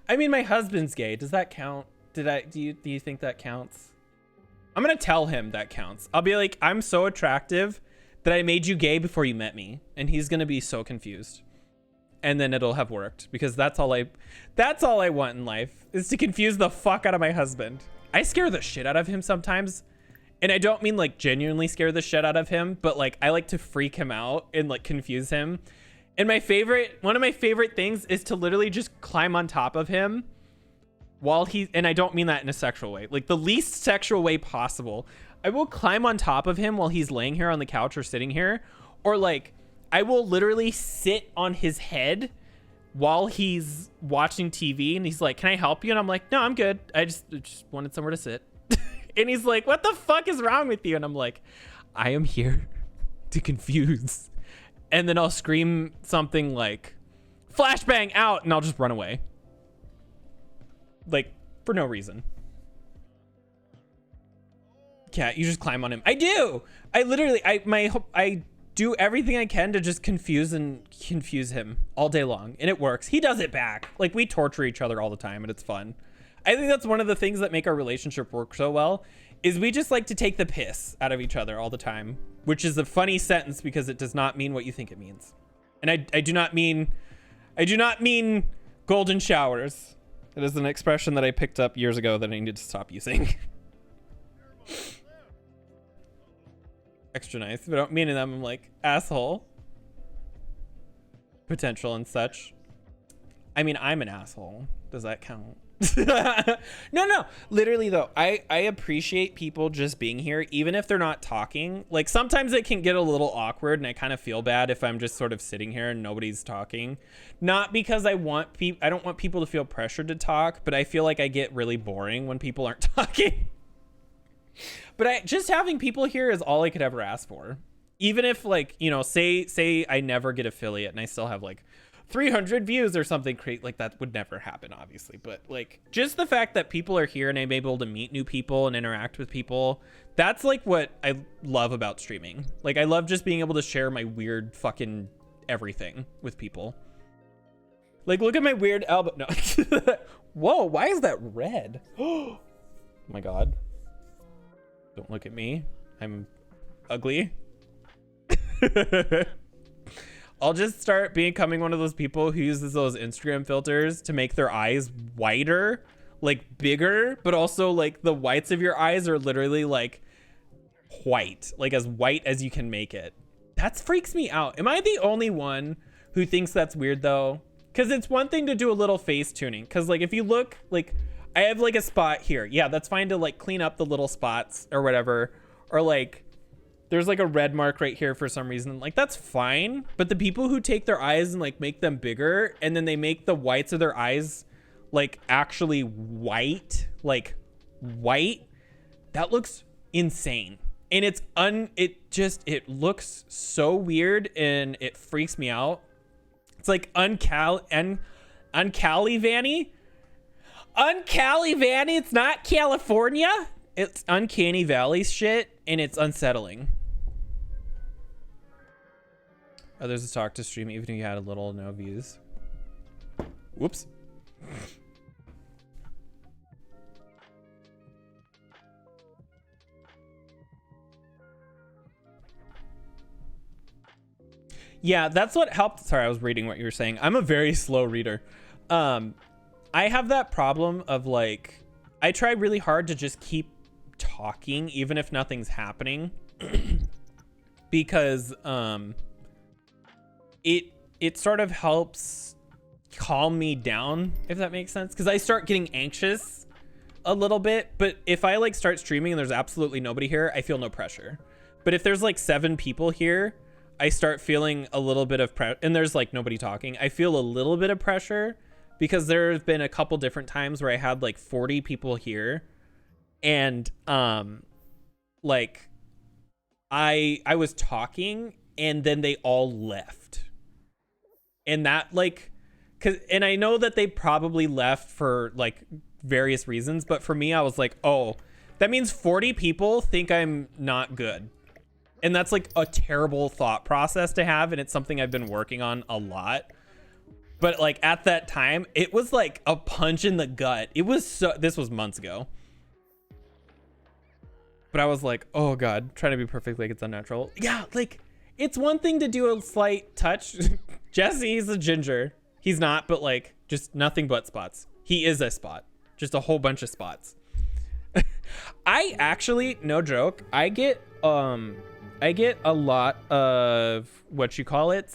I mean, my husband's gay. Does that count? Do you think that counts? I'm going to tell him that counts. I'll be like, I'm so attractive that I made you gay before you met me. And he's going to be so confused. And then it'll have worked, because that's all I want in life, is to confuse the fuck out of my husband. I scare the shit out of him sometimes. And I don't mean like genuinely scare the shit out of him, but like I like to freak him out and like confuse him. And one of my favorite things is to literally just climb on top of him while and I don't mean that in a sexual way, like the least sexual way possible. I will climb on top of him while he's laying here on the couch or sitting here, or like I will literally sit on his head while he's watching TV and he's like, can I help you? And I'm like, no, I'm good. I just wanted somewhere to sit. And he's like, what the fuck is wrong with you? And I'm like, I am here to confuse. And then I'll scream something like, flashbang out, and I'll just run away. Like, for no reason. Cat, you just climb on him. I do! I do everything I can to just confuse him all day long. And it works. He does it back. Like, we torture each other all the time, and it's fun. I think that's one of the things that make our relationship work so well, is we just like to take the piss out of each other all the time, which is a funny sentence because it does not mean what you think it means. And I do not mean golden showers. It is an expression that I picked up years ago that I needed to stop using. Extra nice. But I don't mean to them, I'm like, asshole. Potential and such. I mean, I'm an asshole. Does that count? No, literally though, I appreciate people just being here, even if they're not talking. Like sometimes it can get a little awkward and I kind of feel bad if I'm just sort of sitting here and nobody's talking. Not because I don't want people to feel pressured to talk, but I feel like I get really boring when people aren't talking. But just having people here is all I could ever ask for. Even if like, you know, say I never get affiliate and I still have like 300 views or something, like that would never happen, obviously. But like just the fact that people are here and I'm able to meet new people and interact with people, that's like what I love about streaming. Like I love just being able to share my weird fucking everything with people. Like look at my weird elbow. No. Whoa, why is that red? Oh my god. Don't look at me. I'm ugly. I'll just start becoming one of those people who uses those Instagram filters to make their eyes whiter, like bigger, but also like the whites of your eyes are literally like white, like as white as you can make it. That freaks me out. Am I the only one who thinks that's weird though? Because it's one thing to do a little face tuning. Because like if you look, like I have like a spot here. Yeah, that's fine to like clean up the little spots or whatever. Or like there's like a red mark right here for some reason. Like that's fine. But the people who take their eyes and like make them bigger and then they make the whites of their eyes like actually white, that looks insane. And it looks so weird and it freaks me out. It's like Uncali Vanny. Uncali Vanny, it's not California. It's Uncanny Valley shit and it's unsettling. Others to talk to stream even if you had a little no views. Whoops. Yeah, that's what helped. Sorry, I was reading what you were saying. I'm a very slow reader. I have that problem of like, I try really hard to just keep talking even if nothing's happening because it sort of helps calm me down, if that makes sense, because I start getting anxious a little bit. But if I like start streaming and there's absolutely nobody here, I feel no pressure. But if there's like 7 people here, I start feeling a little bit of pressure, and there's like nobody talking. I feel a little bit of pressure because there have been a couple different times where I had like 40 people here, and like I was talking and then they all left. And that like, and I know that they probably left for like various reasons, but for me, I was like, oh, that means 40 people think I'm not good. And that's like a terrible thought process to have. And it's something I've been working on a lot. But like at that time, it was like a punch in the gut. It was so, this was months ago. But I was like, oh God, trying to be perfect like it's unnatural. Yeah, like it's one thing to do a slight touch. Jesse's a ginger. He's not, but like just nothing but spots. He is a spot. Just a whole bunch of spots. I actually, no joke, I get a lot of what you call it,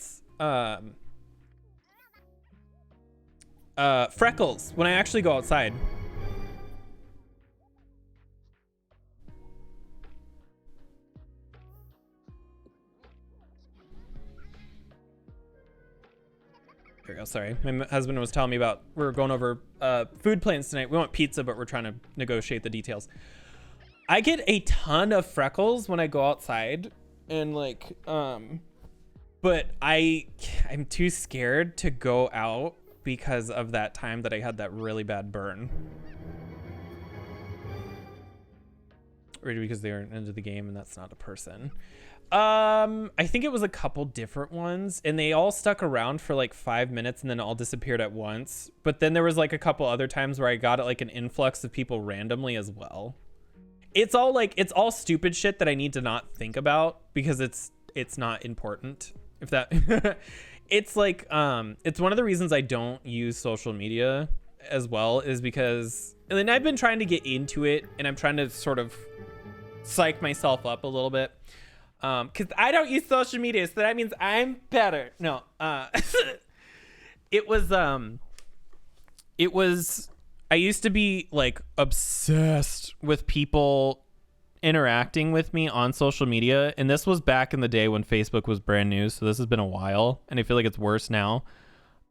freckles when I actually go outside. There we go. Sorry, my husband was telling me about, we're going over food plans tonight. We want pizza, but we're trying to negotiate the details. I get a ton of freckles when I go outside, and like but I'm too scared to go out because of that time that I had that really bad burn. Or because they aren't into the game and that's not a person. I think it was a couple different ones, and they all stuck around for like 5 minutes and then all disappeared at once. But then there was like a couple other times where I got like an influx of people randomly as well. It's all stupid shit that I need to not think about because it's not important. If that it's like it's one of the reasons I don't use social media as well, is because, and then I've been trying to get into it and I'm trying to sort of psych myself up a little bit. Cause I don't use social media, so that means I'm better. No, it was, I used to be like obsessed with people interacting with me on social media. And this was back in the day when Facebook was brand new. So this has been a while and I feel like it's worse now.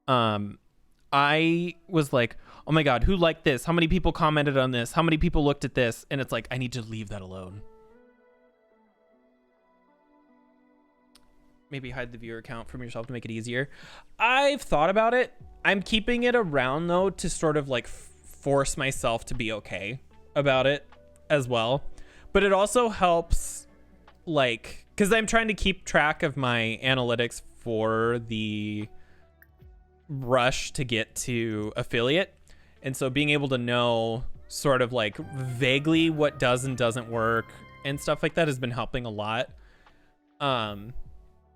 I was like, oh my God, who liked this? How many people commented on this? How many people looked at this? And it's like, I need to leave that alone. Maybe hide the viewer account from yourself to make it easier. I've thought about it. I'm keeping it around though to sort of like force myself to be okay about it as well. But it also helps, like, because I'm trying to keep track of my analytics for the rush to get to affiliate. And so being able to know sort of like vaguely what does and doesn't work and stuff like that has been helping a lot.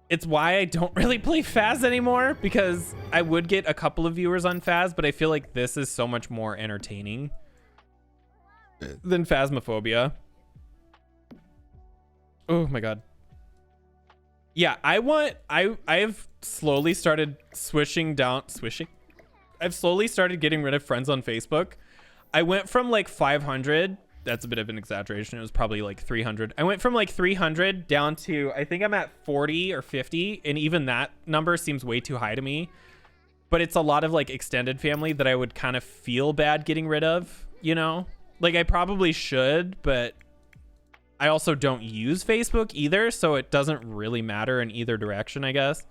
It's why I don't really play Faz anymore, because I would get a couple of viewers on Faz, but I feel like this is so much more entertaining than Phasmophobia. Oh my God. Yeah, I've slowly started I've slowly started getting rid of friends on Facebook. I went from like 500. That's a bit of an exaggeration. It was probably like 300. I went from like 300 down to, I think I'm at 40 or 50. And even that number seems way too high to me. But it's a lot of like extended family that I would kind of feel bad getting rid of, you know? Like I probably should, but I also don't use Facebook either. So it doesn't really matter in either direction, I guess.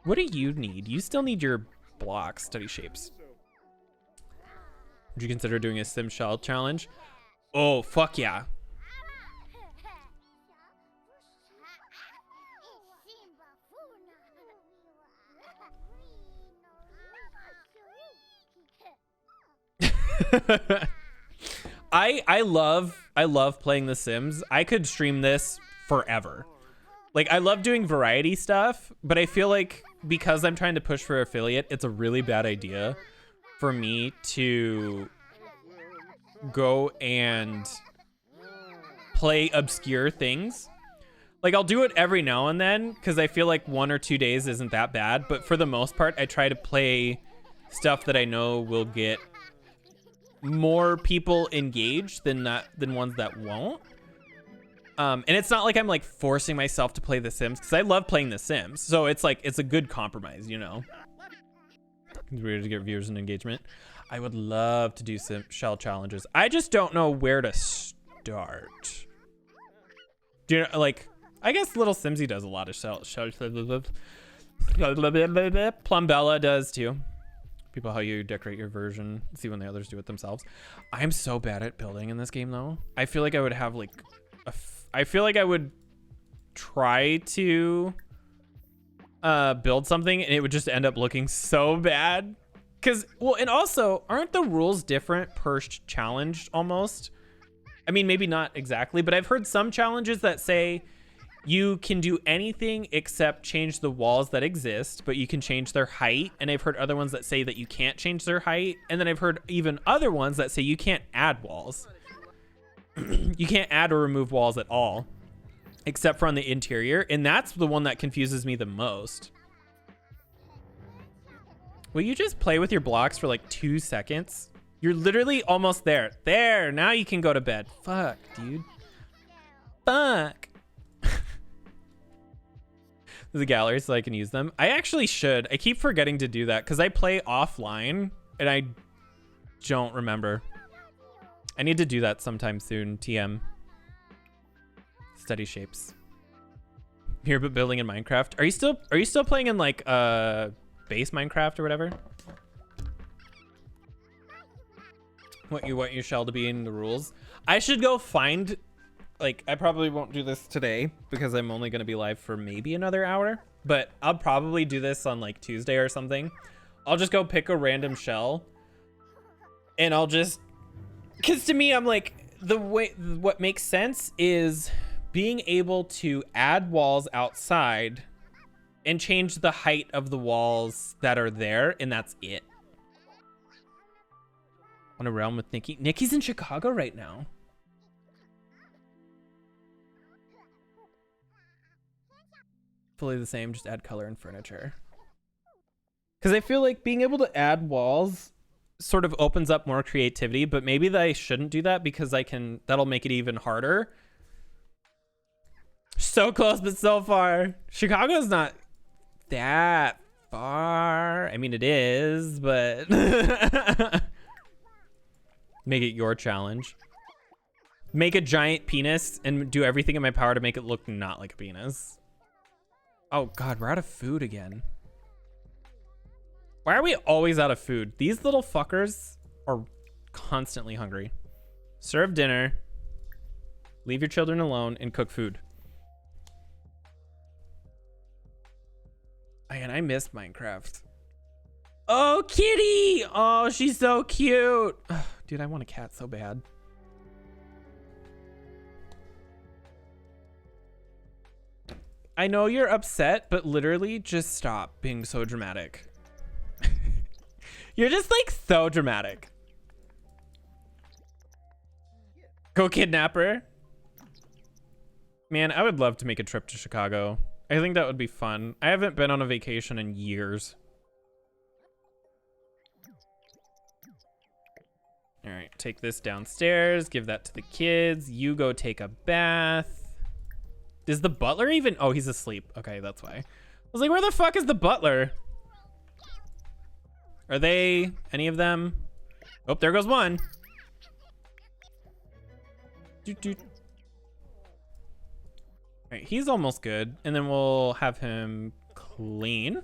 What do you need? You still need your block study shapes. Would you consider doing a sim shell challenge? Oh, fuck yeah. I love playing The Sims. I could stream this forever. Like, I love doing variety stuff, but I feel like because I'm trying to push for affiliate, it's a really bad idea for me to go and play obscure things. Like I'll do it every now and then because I feel like 1 or 2 days isn't that bad, but for the most part I try to play stuff that I know will get more people engaged than ones that won't. And it's not like I'm like forcing myself to play The Sims, because I love playing The Sims. So it's like, it's a good compromise, you know? It's weird to get viewers and engagement. I would love to do some shell challenges. I just don't know where to start. Do you know, like, I guess Little Simsy does a lot of shell. Plumbella does too. People, how you decorate your version, see when the others do it themselves. I'm so bad at building in this game though. I feel like I would have like I feel like I would try to build something and it would just end up looking so bad. Cause, well, and also, aren't the rules different per challenge almost? I mean, maybe not exactly, but I've heard some challenges that say you can do anything except change the walls that exist, but you can change their height. And I've heard other ones that say that you can't change their height. And then I've heard even other ones that say you can't add walls. You can't add or remove walls at all, except for on the interior. And that's the one that confuses me the most. Will you just play with your blocks for like 2 seconds? You're literally almost there. There, now you can go to bed. Fuck, dude. Fuck. There's a gallery so I can use them. I actually should. I keep forgetting to do that because I play offline and I don't remember. I need to do that sometime soon, TM. Study shapes. Here, but building in Minecraft. Are you still playing in like base Minecraft or whatever? What you want your shell to be in the rules? I should go find, like, I probably won't do this today because I'm only going to be live for maybe another hour, but I'll probably do this on like Tuesday or something. I'll just go pick a random shell and I'll just, because to me, I'm like, what makes sense is being able to add walls outside and change the height of the walls that are there, and that's it. On a realm with Nikki. Nikki's in Chicago right now. Fully the same, just add color and furniture. Because I feel like being able to add walls sort of opens up more creativity, but maybe that I shouldn't do that because that'll make it even harder. So close, but so far. Chicago's not that far. I mean, it is, but make it your challenge. Make a giant penis and do everything in my power to make it look not like a penis. Oh God, we're out of food again. Why are we always out of food? These little fuckers are constantly hungry. Serve dinner, leave your children alone, and cook food. Man, I miss Minecraft. Oh, kitty! Oh, she's so cute. Ugh, dude, I want a cat so bad. I know you're upset, but literally just stop being so dramatic. You're just like so dramatic. Go kidnap her. Man, I would love to make a trip to Chicago. I think that would be fun. I haven't been on a vacation in years. All right, take this downstairs, give that to the kids. You go take a bath. Is the butler even? Oh, he's asleep. Okay, that's why. I was like, where the fuck is the butler? Are they, any of them? Oh, there goes one. Doot, doot. All right, he's almost good. And then we'll have him clean.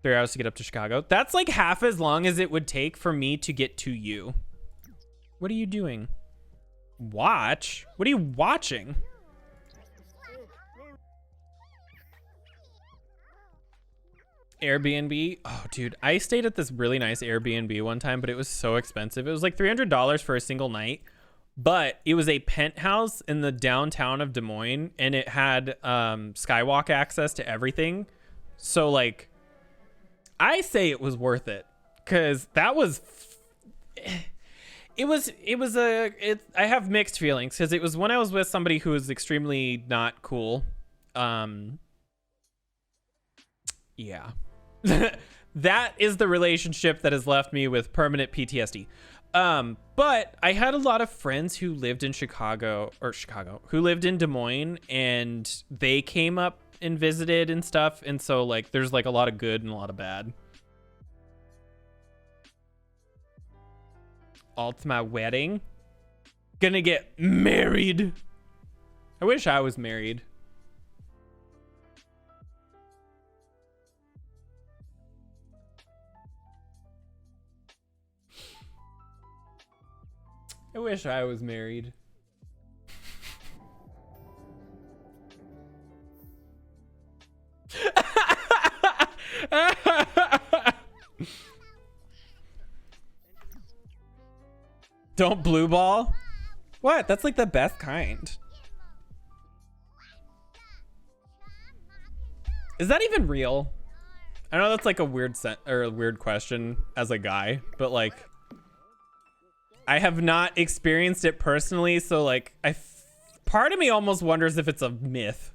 3 hours to get up to Chicago. That's like half as long as it would take for me to get to you. What are you doing? Watch? What are you watching? Airbnb. Oh, dude, I stayed at this really nice Airbnb one time, but it was so expensive. It was like $300 for a single night. But it was a penthouse in the downtown of Des Moines, and it had skywalk access to everything. So like, I say it was worth it because that was. I have mixed feelings because it was when I was with somebody who was extremely not cool. Yeah, that is the relationship that has left me with permanent PTSD. But I had a lot of friends who lived in who lived in Des Moines, and they came up and visited and stuff. And so like, there's like a lot of good and a lot of bad. All to my wedding. Gonna get married. I wish I was married. I wish I was married. Don't blue ball? What? That's like the best kind. Is that even real? I know that's like a weird weird question as a guy, but like I have not experienced it personally, so like part of me almost wonders if it's a myth.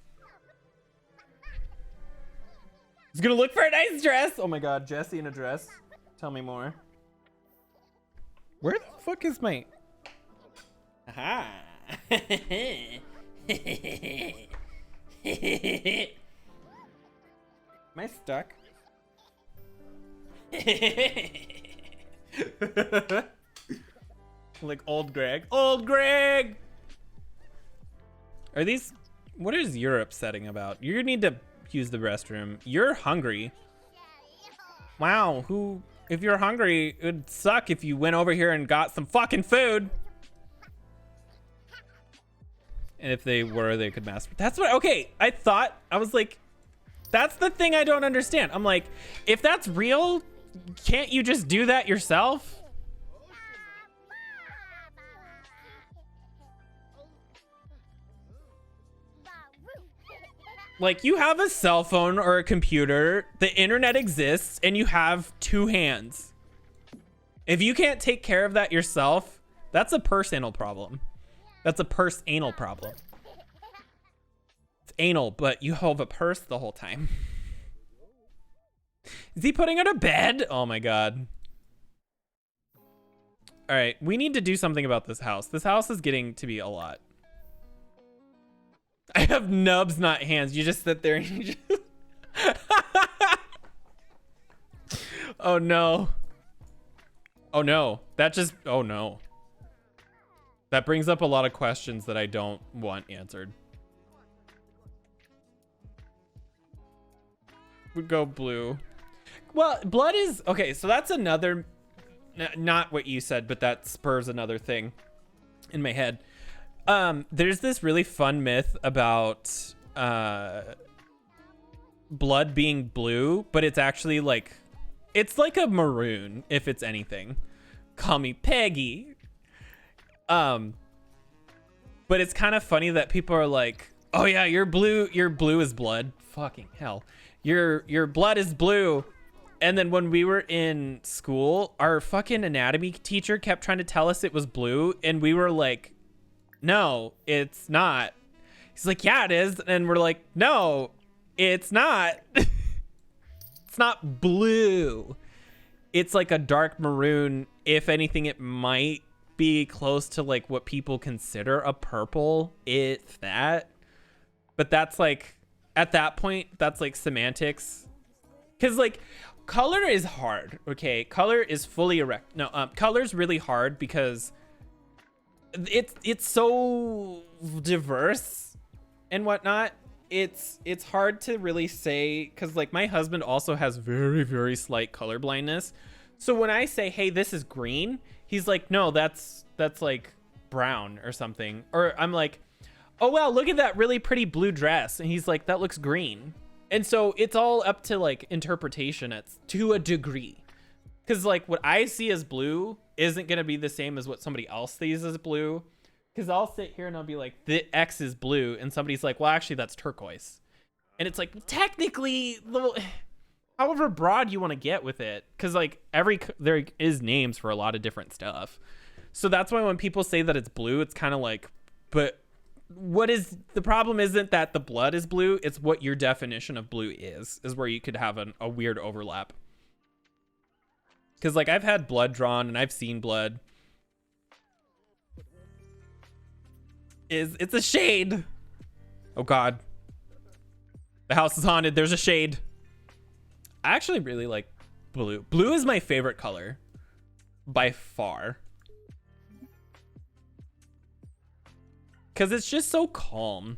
He's gonna look for a nice dress. Oh my god, Jesse in a dress. Tell me more. Where the fuck is my... Aha. Am I stuck? Like old Greg. Old Greg! Are these... What is Europe setting about? You need to use the restroom. You're hungry. Wow, who... If you're hungry, it would suck if you went over here and got some fucking food. And if they were, they could masturbate. That's what... Okay, I was like... That's the thing I don't understand. I'm like, if that's real, can't you just do that yourself? Like, you have a cell phone or a computer, the internet exists, and you have two hands. If you can't take care of that yourself, that's a purse anal problem. That's a purse anal problem. It's anal, but you hold a purse the whole time. Is he putting her to bed? Oh my god. All right, we need to do something about this house. This house is getting to be a lot. I have nubs, not hands. You just sit there and you just... Oh no. Oh no. That just... Oh no. That brings up a lot of questions that I don't want answered. Would go blue. Well, blood is... Okay, so that's another... Not what you said, but that spurs another thing in my head. There's this really fun myth about blood being blue, but it's actually like, it's like a maroon if it's anything. Call me Peggy. But it's kind of funny that people are like, oh yeah, your blue is blood. Fucking hell. Your blood is blue. And then when we were in school, our fucking anatomy teacher kept trying to tell us it was blue, and we were like, no, it's not. He's like, yeah, it is. And we're like, no, it's not. It's not blue. It's like a dark maroon. If anything, it might be close to like what people consider a purple, if that. But that's like, at that point, that's like semantics. Because like, color is hard, okay? Color is fully erect. No, color's really hard because it's so diverse and whatnot. It's hard to really say, because like my husband also has very, very slight color blindness. So when I say, hey, this is green, he's like, no, that's like brown or something. Or I'm like, oh wow, look at that really pretty blue dress, and he's like, that looks green. And so it's all up to like interpretation to a degree. Because like what I see as blue isn't going to be the same as what somebody else sees as blue. Because I'll sit here and I'll be like, the X is blue. And somebody's like, well, actually, that's turquoise. And it's like, technically, however broad you want to get with it. Because like there is names for a lot of different stuff. So that's why when people say that it's blue, it's kind of like, but what is the problem isn't that the blood is blue. It's what your definition of blue is where you could have a weird overlap. Because like I've had blood drawn and I've seen blood, is it's a shade. Oh God. The house is haunted. There's a shade. I actually really like blue. Blue is my favorite color by far. Because it's just so calm.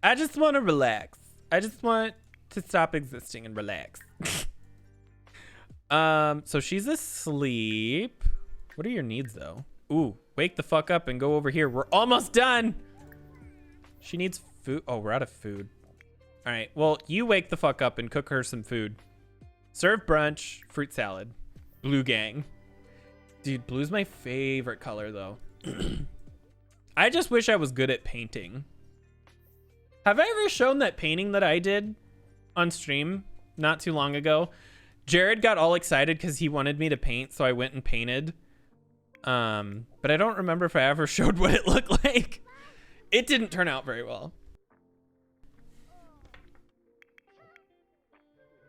I just want to relax. I just want to stop existing and relax. So she's asleep. What are your needs though? Ooh, wake the fuck up and go over here. We're almost done. She needs food. Oh, we're out of food. All right, well, you wake the fuck up and cook her some food. Serve brunch, fruit salad. Blue gang. Dude, blue's my favorite color though. I just wish I was good at painting. Have I ever shown that painting that I did on stream not too long ago? Jared got all excited because he wanted me to paint, so I went and painted. But I don't remember if I ever showed what it looked like. It didn't turn out very well.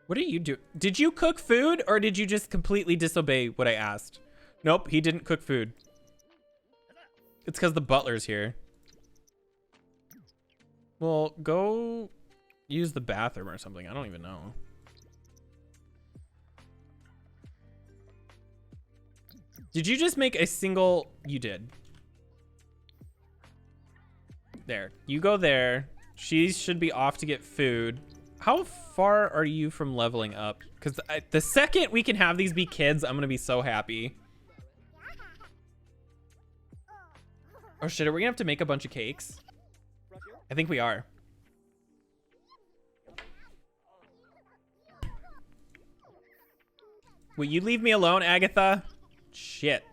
What do you do? Did you cook food or did you just completely disobey what I asked? Nope, he didn't cook food. It's because the butler's here. Well, go use the bathroom or something. I don't even know. Did you just make a single? You did. There. You go there. She should be off to get food. How far are you from leveling up? Because the second we can have these be kids, I'm going to be so happy. Oh shit, are we going to have to make a bunch of cakes? I think we are. Will you leave me alone, Agatha? Shit.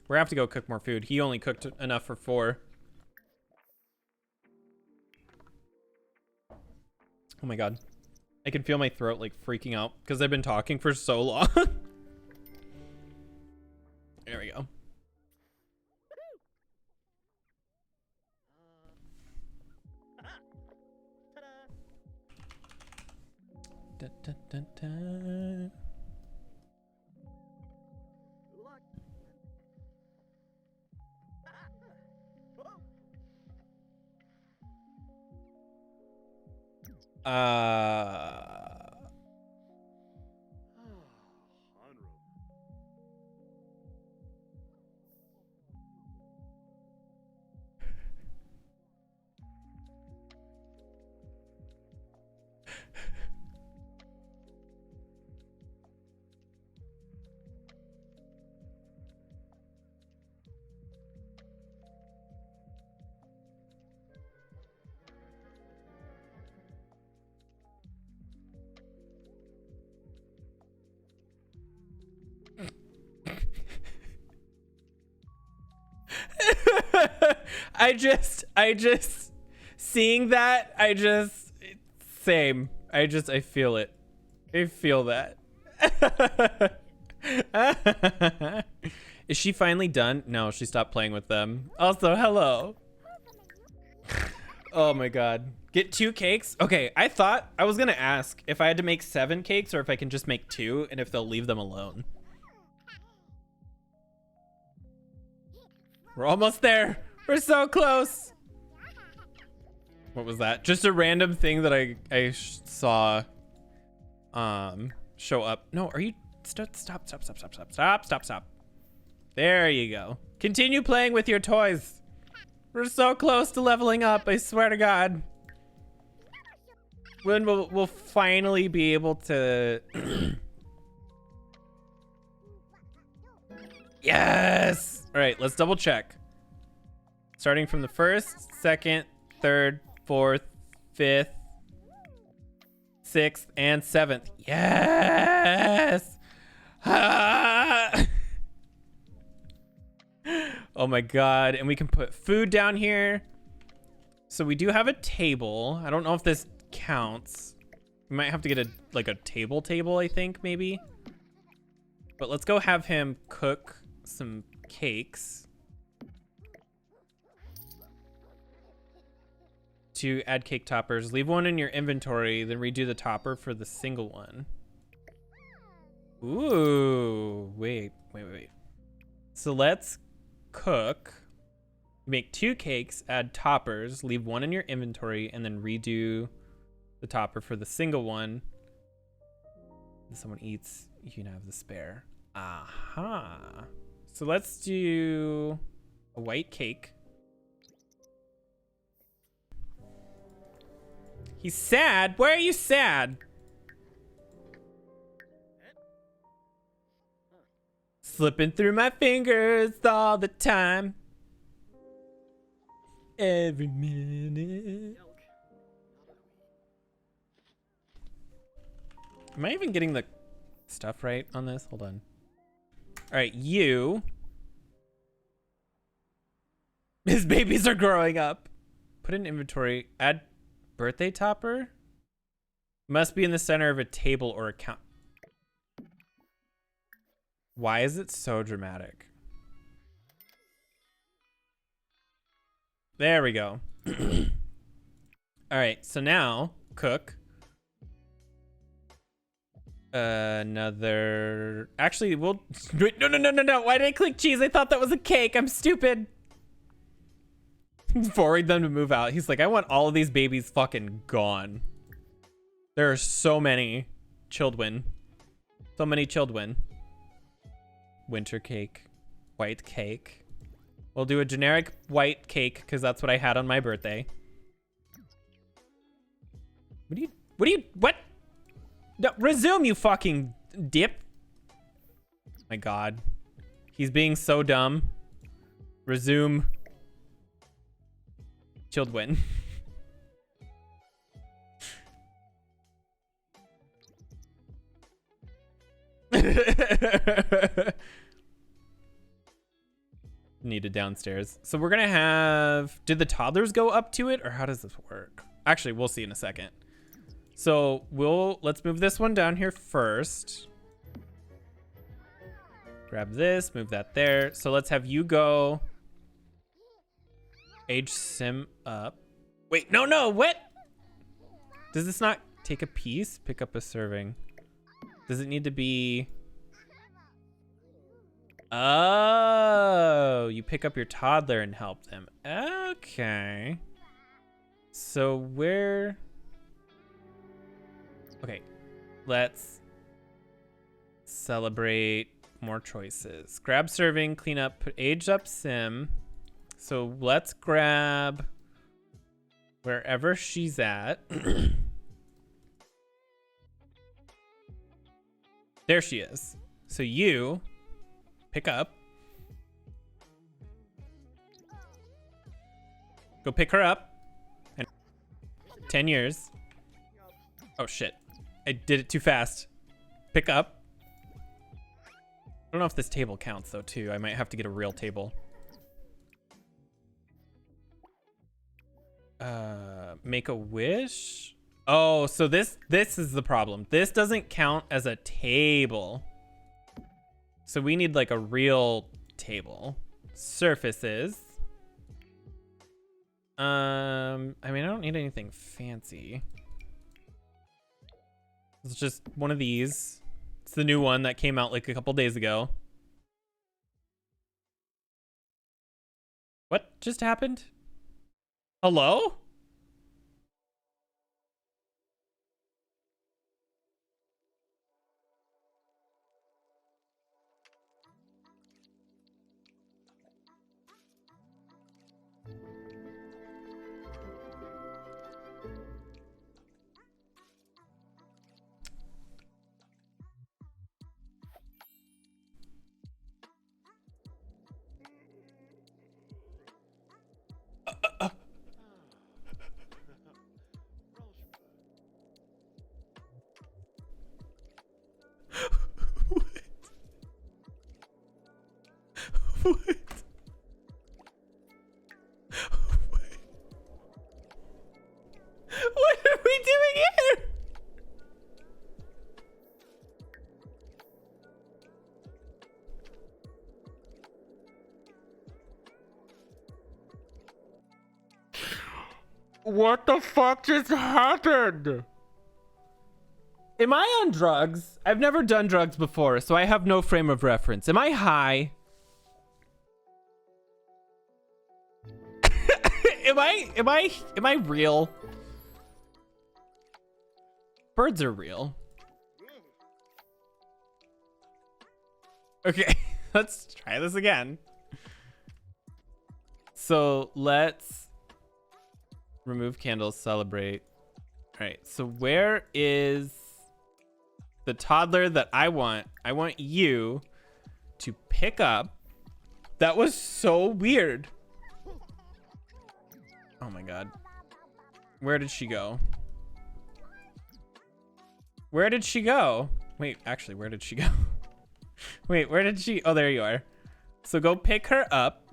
We're gonna have to go cook more food. He only cooked enough for 4. Oh my God. I can feel my throat like freaking out because I've been talking for so long. There we go. Dun, dun, dun, dun. I just seeing that, same. I feel it. I feel that. Is she finally done? No, she stopped playing with them. Also, hello. Oh my God. Get 2 cakes? Okay, I thought I was gonna ask if I had to make 7 cakes or if I can just make 2 and if they'll leave them alone. We're almost there. We're so close. What was that? Just a random thing that I saw show up. No, are you stop. There you go. Continue playing with your toys. We're so close to leveling up, I swear to God. When we'll finally be able to Yes! All right, let's double check. Starting from the 1st, 2nd, 3rd, 4th, 5th, 6th, and 7th. Yes! Ah! Oh my God, and we can put food down here. So we do have a table. I don't know if this counts. We might have to get a table, I think, maybe. But let's go have him cook some cakes. To add cake toppers, leave one in your inventory, then redo the topper for the single one. Ooh, wait. So let's cook You make 2 cakes, add toppers, leave 1 in your inventory, and then redo the topper for the single one. If someone eats, you can have the spare. Aha. So let's do a white cake. He's sad. Why are you sad? Slipping through my fingers all the time. Every minute. Am I even getting the stuff right on this? Hold on. All right, you. His babies are growing up. Put in inventory. Add birthday topper. Must be in the center of a table or account. Why is it so dramatic? There we go. All right, so now cook. Another. Actually, we'll. Wait, no. Why did I click cheese? I thought that was a cake. I'm stupid. Forward them to move out. He's like, I want all of these babies fucking gone. There are so many children. So many children. Winter cake. White cake. We'll do a generic white cake because that's what I had on my birthday. What? No, resume, you fucking dip. My God. He's being so dumb. Resume. Children. Needed downstairs. So we're gonna have. Did the toddlers go up to it, or how does this work? Actually, we'll see in a second. So let's move this one down here first. Grab this, move that there. So let's have you go. Age sim up. Wait, no, what? Does this not take a piece? Pick up a serving. Does it need to be? Oh, you pick up your toddler and help them. Okay. So where? Okay, let's celebrate more choices. Grab serving, clean up, put aged up sim. So let's grab wherever she's at. There she is. So you pick up. Go pick her up. And 10 years. Oh shit. I did it too fast. Pick up. I don't know if this table counts though too. I might have to get a real table. Make a wish. Oh, so this is the problem. This doesn't count as a table. So we need like a real table. Surfaces. I mean, I don't need anything fancy. It's just one of these. It's the new one that came out like a couple days ago. What just happened? Hello? What? What are we doing here? What the fuck just happened? Am I on drugs? I've never done drugs before, so I have no frame of reference. Am I high? Am I real? Birds are real. Okay, let's try this again. So let's remove candles, celebrate. All right, so where is the toddler that I want? I want you to pick up. That was so weird. Oh my God. Where did she go? Where did she go? Wait, actually, where did she go? Wait, where did she? Oh, there you are. So go pick her up.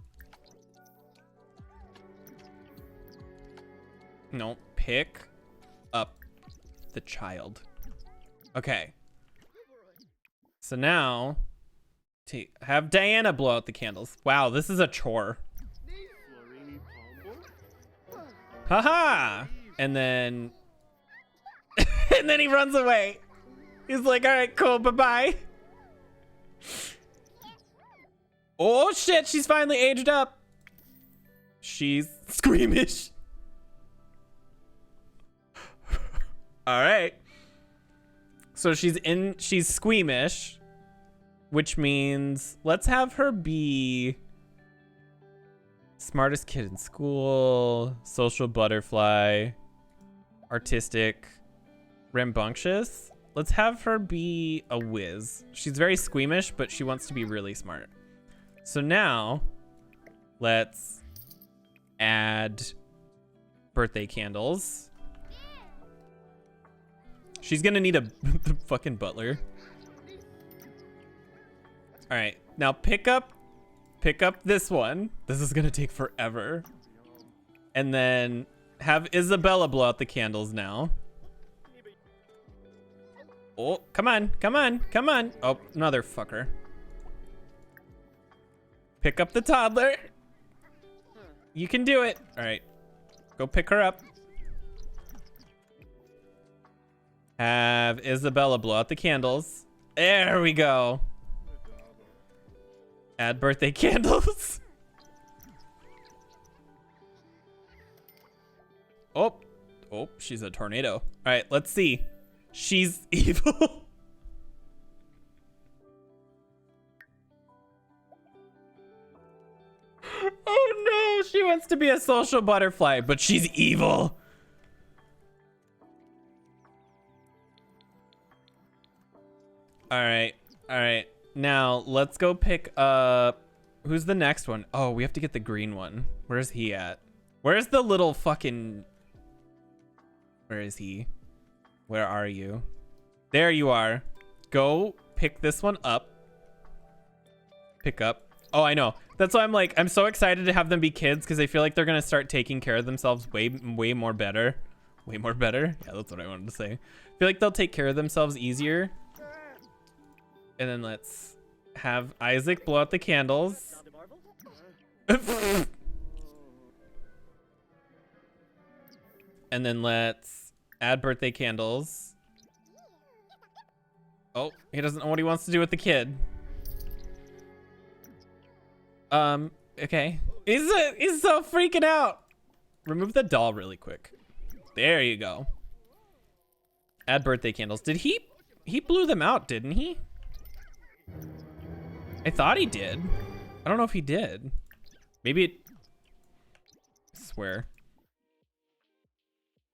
No, pick up the child. Okay. So now, have Diana blow out the candles. Wow, this is a chore. Haha! And then... and then he runs away. He's like, all right, cool, bye-bye. Oh, shit, she's finally aged up. She's squeamish. All right. So she's squeamish, which means let's have her be smartest kid in school, social butterfly, artistic, rambunctious. Let's have her be a whiz. She's very squeamish, but she wants to be really smart. So now let's add birthday candles. She's gonna need a fucking butler. All right, now pick up this one. This is gonna take forever. And then have Isabella blow out the candles now. Oh, come on, come on, come on. Oh, motherfucker. Pick up the toddler. You can do it. All right, go pick her up. Have Isabella blow out the candles. There we go. Add birthday candles. Oh, she's a tornado. All right, let's see. She's evil. Oh no, she wants to be a social butterfly, but she's evil. All right. Now let's go pick up. Who's the next one? Oh, we have to get the green one. Where's he at? Where's the little fucking... Where is he? Where are you? There you are. Go pick this one up. Pick up. Oh, I know. That's why I'm so excited to have them be kids, because I feel like they're going to start taking care of themselves way more better. Way more better? Yeah, that's what I wanted to say. I feel like they'll take care of themselves easier. And then let's have Isaac blow out the candles. And then let's add birthday candles. Oh, he doesn't know what he wants to do with the kid. Okay. He's so freaking out. Remove the doll really quick. There you go. Add birthday candles. Did he blew them out, didn't he? I thought he did. I don't know if he did. Maybe it... I swear.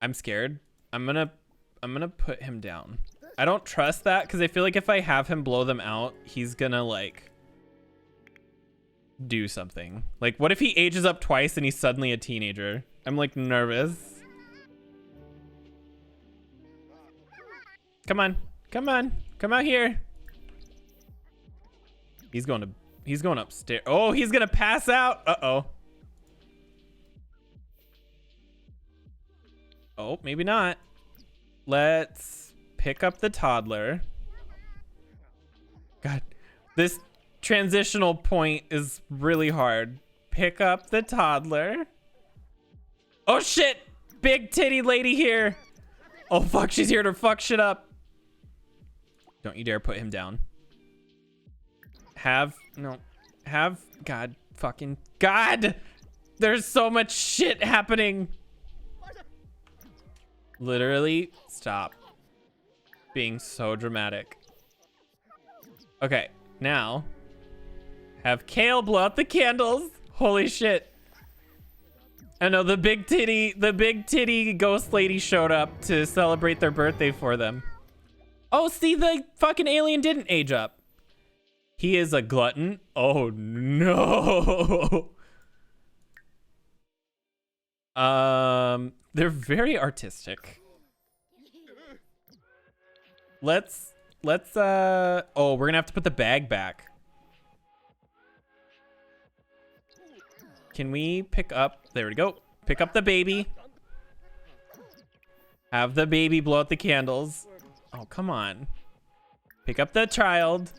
I'm scared. I'm gonna put him down. I don't trust that, because I feel like if I have him blow them out, he's gonna like do something. Like, what if he ages up twice and he's suddenly a teenager? I'm like nervous. Come on, come on, come out here. He's going upstairs. Oh, he's gonna pass out. Uh-oh. Oh, maybe not. Let's pick up the toddler. God, this transitional point is really hard. Pick up the toddler. Oh shit! Big titty lady here. Oh fuck, she's here to fuck shit up. Don't you dare put him down. God, fucking God. There's so much shit happening. Literally, stop being so dramatic. Okay, now have Kale blow out the candles. Holy shit. I know the big titty ghost lady showed up to celebrate their birthday for them. Oh, see, the fucking alien didn't age up. He is a glutton. Oh no. They're very artistic. Let's oh, we're gonna have to put the bag back. Can we pick up, there we go. Pick up the baby. Have the baby blow out the candles. Oh, come on. Pick up the child.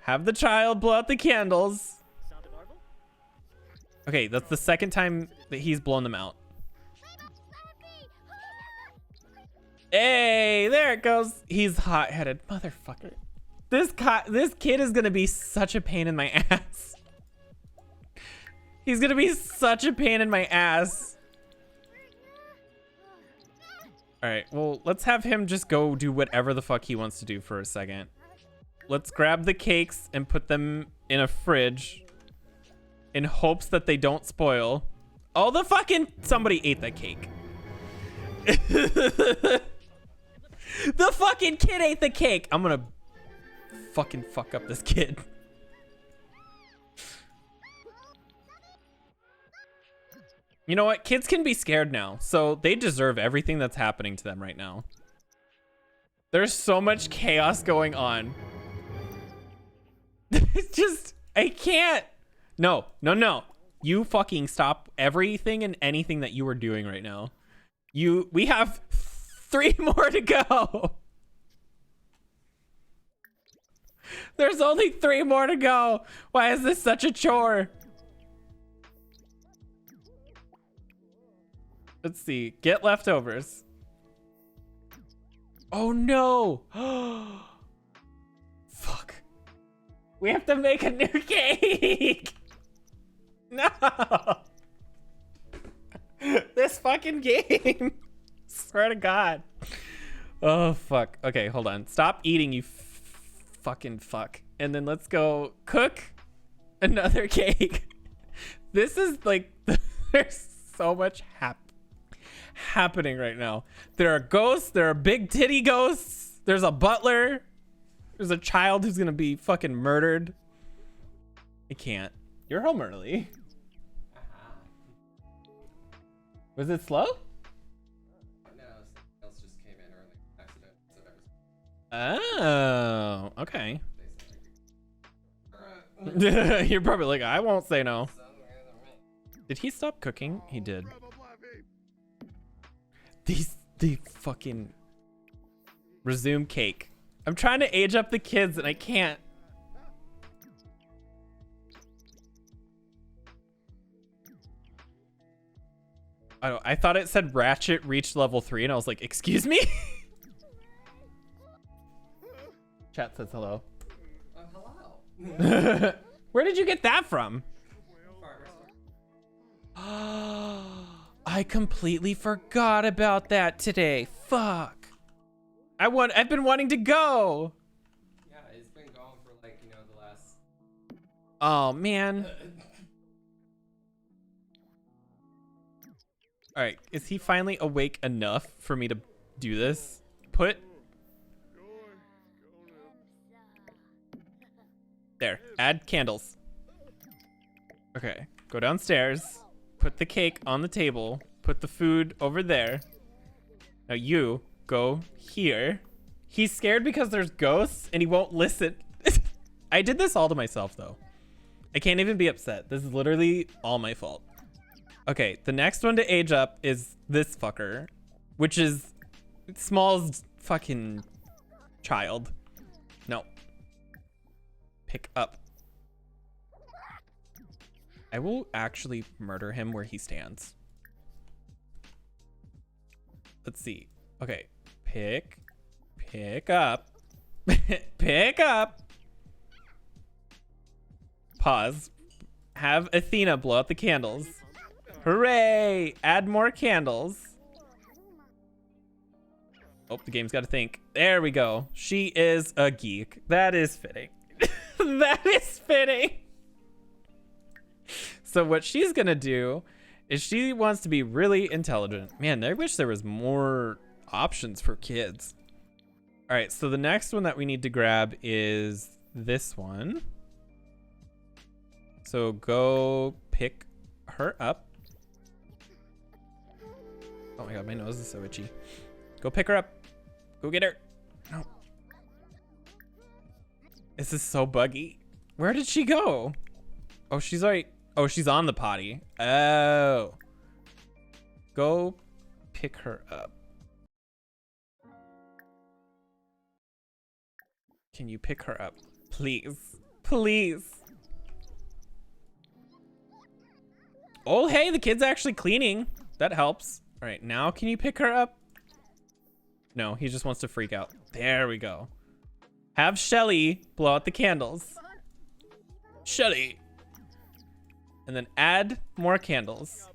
Have the child blow out the candles. Okay, that's the second time that he's blown them out. Hey, there it goes. He's hot-headed, motherfucker. This kid is gonna be such a pain in my ass. He's gonna be such a pain in my ass. All right, well, let's have him just go do whatever the fuck he wants to do for a second. Let's grab the cakes and put them in a fridge in hopes that they don't spoil. Oh, somebody ate that cake. The fucking kid ate the cake. I'm gonna fucking fuck up this kid. You know what? Kids can be scared now, so they deserve everything that's happening to them right now. There's so much chaos going on. It's just, I can't. No. You fucking stop everything and anything that you are doing right now. We have 3 more to go. There's only 3 more to go. Why is this such a chore? Let's see. Get leftovers. Oh no. Fuck. We have to make a new cake. No. This fucking game. Swear to God. Oh, fuck. Okay, hold on. Stop eating, you fucking fuck. And then let's go cook another cake. This is like, there's so much happening right now. There are ghosts. There are big titty ghosts. There's a butler. There's a child who's gonna be fucking murdered. I can't. You're home early. Was it slow? No, something else just came in early. Accident. Oh, okay. You're probably like, I won't say no. Did he stop cooking? He did. The fucking resume cake. I'm trying to age up the kids and I can't. I thought it said Ratchet reached level 3 and I was like, excuse me? Chat says hello. Hello. Where did you get that from? I completely forgot about that today. Fuck. I've been wanting to go. Yeah, it's been going for like, the last... Oh, man. All right, is he finally awake enough for me to do this? There, add candles. Okay, go downstairs, put the cake on the table, put the food over there. Now you go here. He's scared because there's ghosts and he won't listen. I did this all to myself though. I can't even be upset. This is literally all my fault. Okay, the next one to age up is this fucker, which is Small's fucking child. No. Pick up. I will actually murder him where he stands. Let's see. Okay, pick up. Pick up. Pause. Have Athena blow out the candles. Hooray! Add more candles. Oh, the game's got to think. There we go. She is a geek. That is fitting. That is fitting. So what she's gonna do is she wants to be really intelligent. Man, I wish there was more options for kids. All right, so the next one that we need to grab is this one. So go pick her up. Oh my God, my nose is so itchy. Go pick her up. Go get her. No. This is so buggy. Where did she go? Oh, she's right. Oh, she's on the potty. Oh. Go pick her up. Can you pick her up? Please. Please. Oh, hey, the kid's actually cleaning. That helps. All right, now can you pick her up? No, he just wants to freak out. There we go. Have Shelly blow out the candles. Shelly. And then add more candles.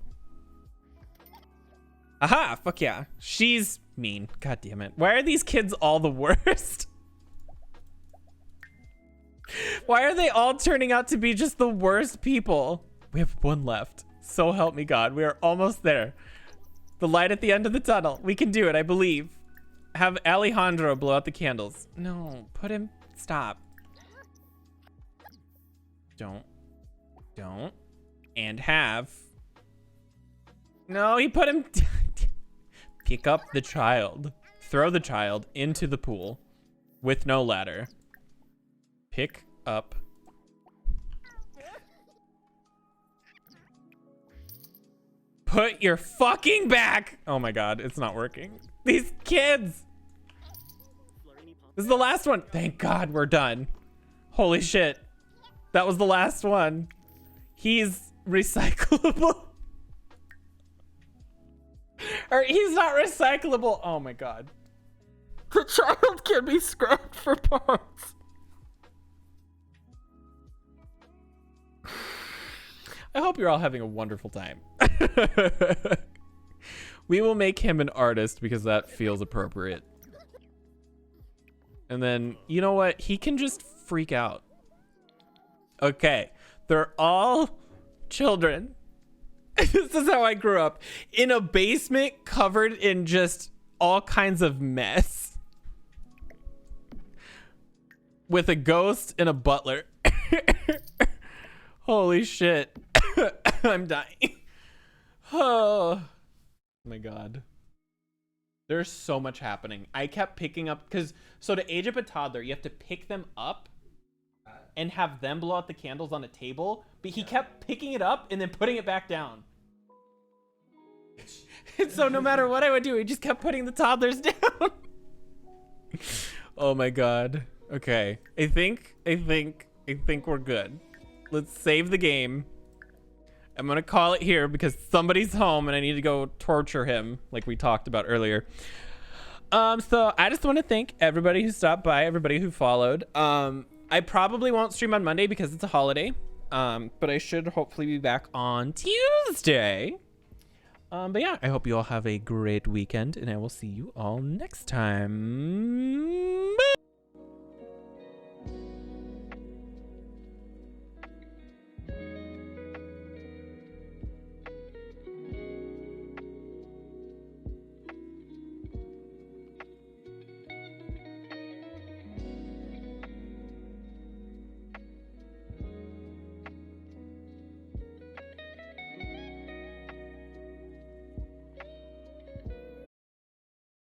Aha, fuck yeah. She's mean. God damn it. Why are these kids all the worst? Why are they all turning out to be just the worst people? We have one left. So help me God. We are almost there. The light at the end of the tunnel. We can do it, I believe. Have Alejandro blow out the candles. No, put him. Stop. Don't. And have. No, he put him. Pick up the child. Throw the child into the pool with no ladder. Pick up. Put your fucking back. Oh my God, it's not working. These kids. This is the last one. Thank God we're done. Holy shit. That was the last one. He's recyclable. Or he's not recyclable. Oh my God. The child can be scrapped for parts. I hope you're all having a wonderful time. We will make him an artist because that feels appropriate. And then, you know what? He can just freak out. Okay. They're all children. This is how I grew up. In a basement covered in just all kinds of mess. With a ghost and a butler. Holy shit. I'm dying. Oh my God. There's so much happening. I kept picking up, because so to age up a toddler, you have to pick them up and have them blow out the candles on a table. But he kept picking it up and then putting it back down. And so no matter what I would do, he just kept putting the toddlers down. Oh my God. Okay. I think we're good. Let's save the game. I'm gonna call it here because somebody's home and I need to go torture him like we talked about earlier. So I just want to thank everybody who stopped by, everybody who followed. I probably won't stream on Monday because it's a holiday. But I should hopefully be back on Tuesday. But yeah, I hope you all have a great weekend and I will see you all next time.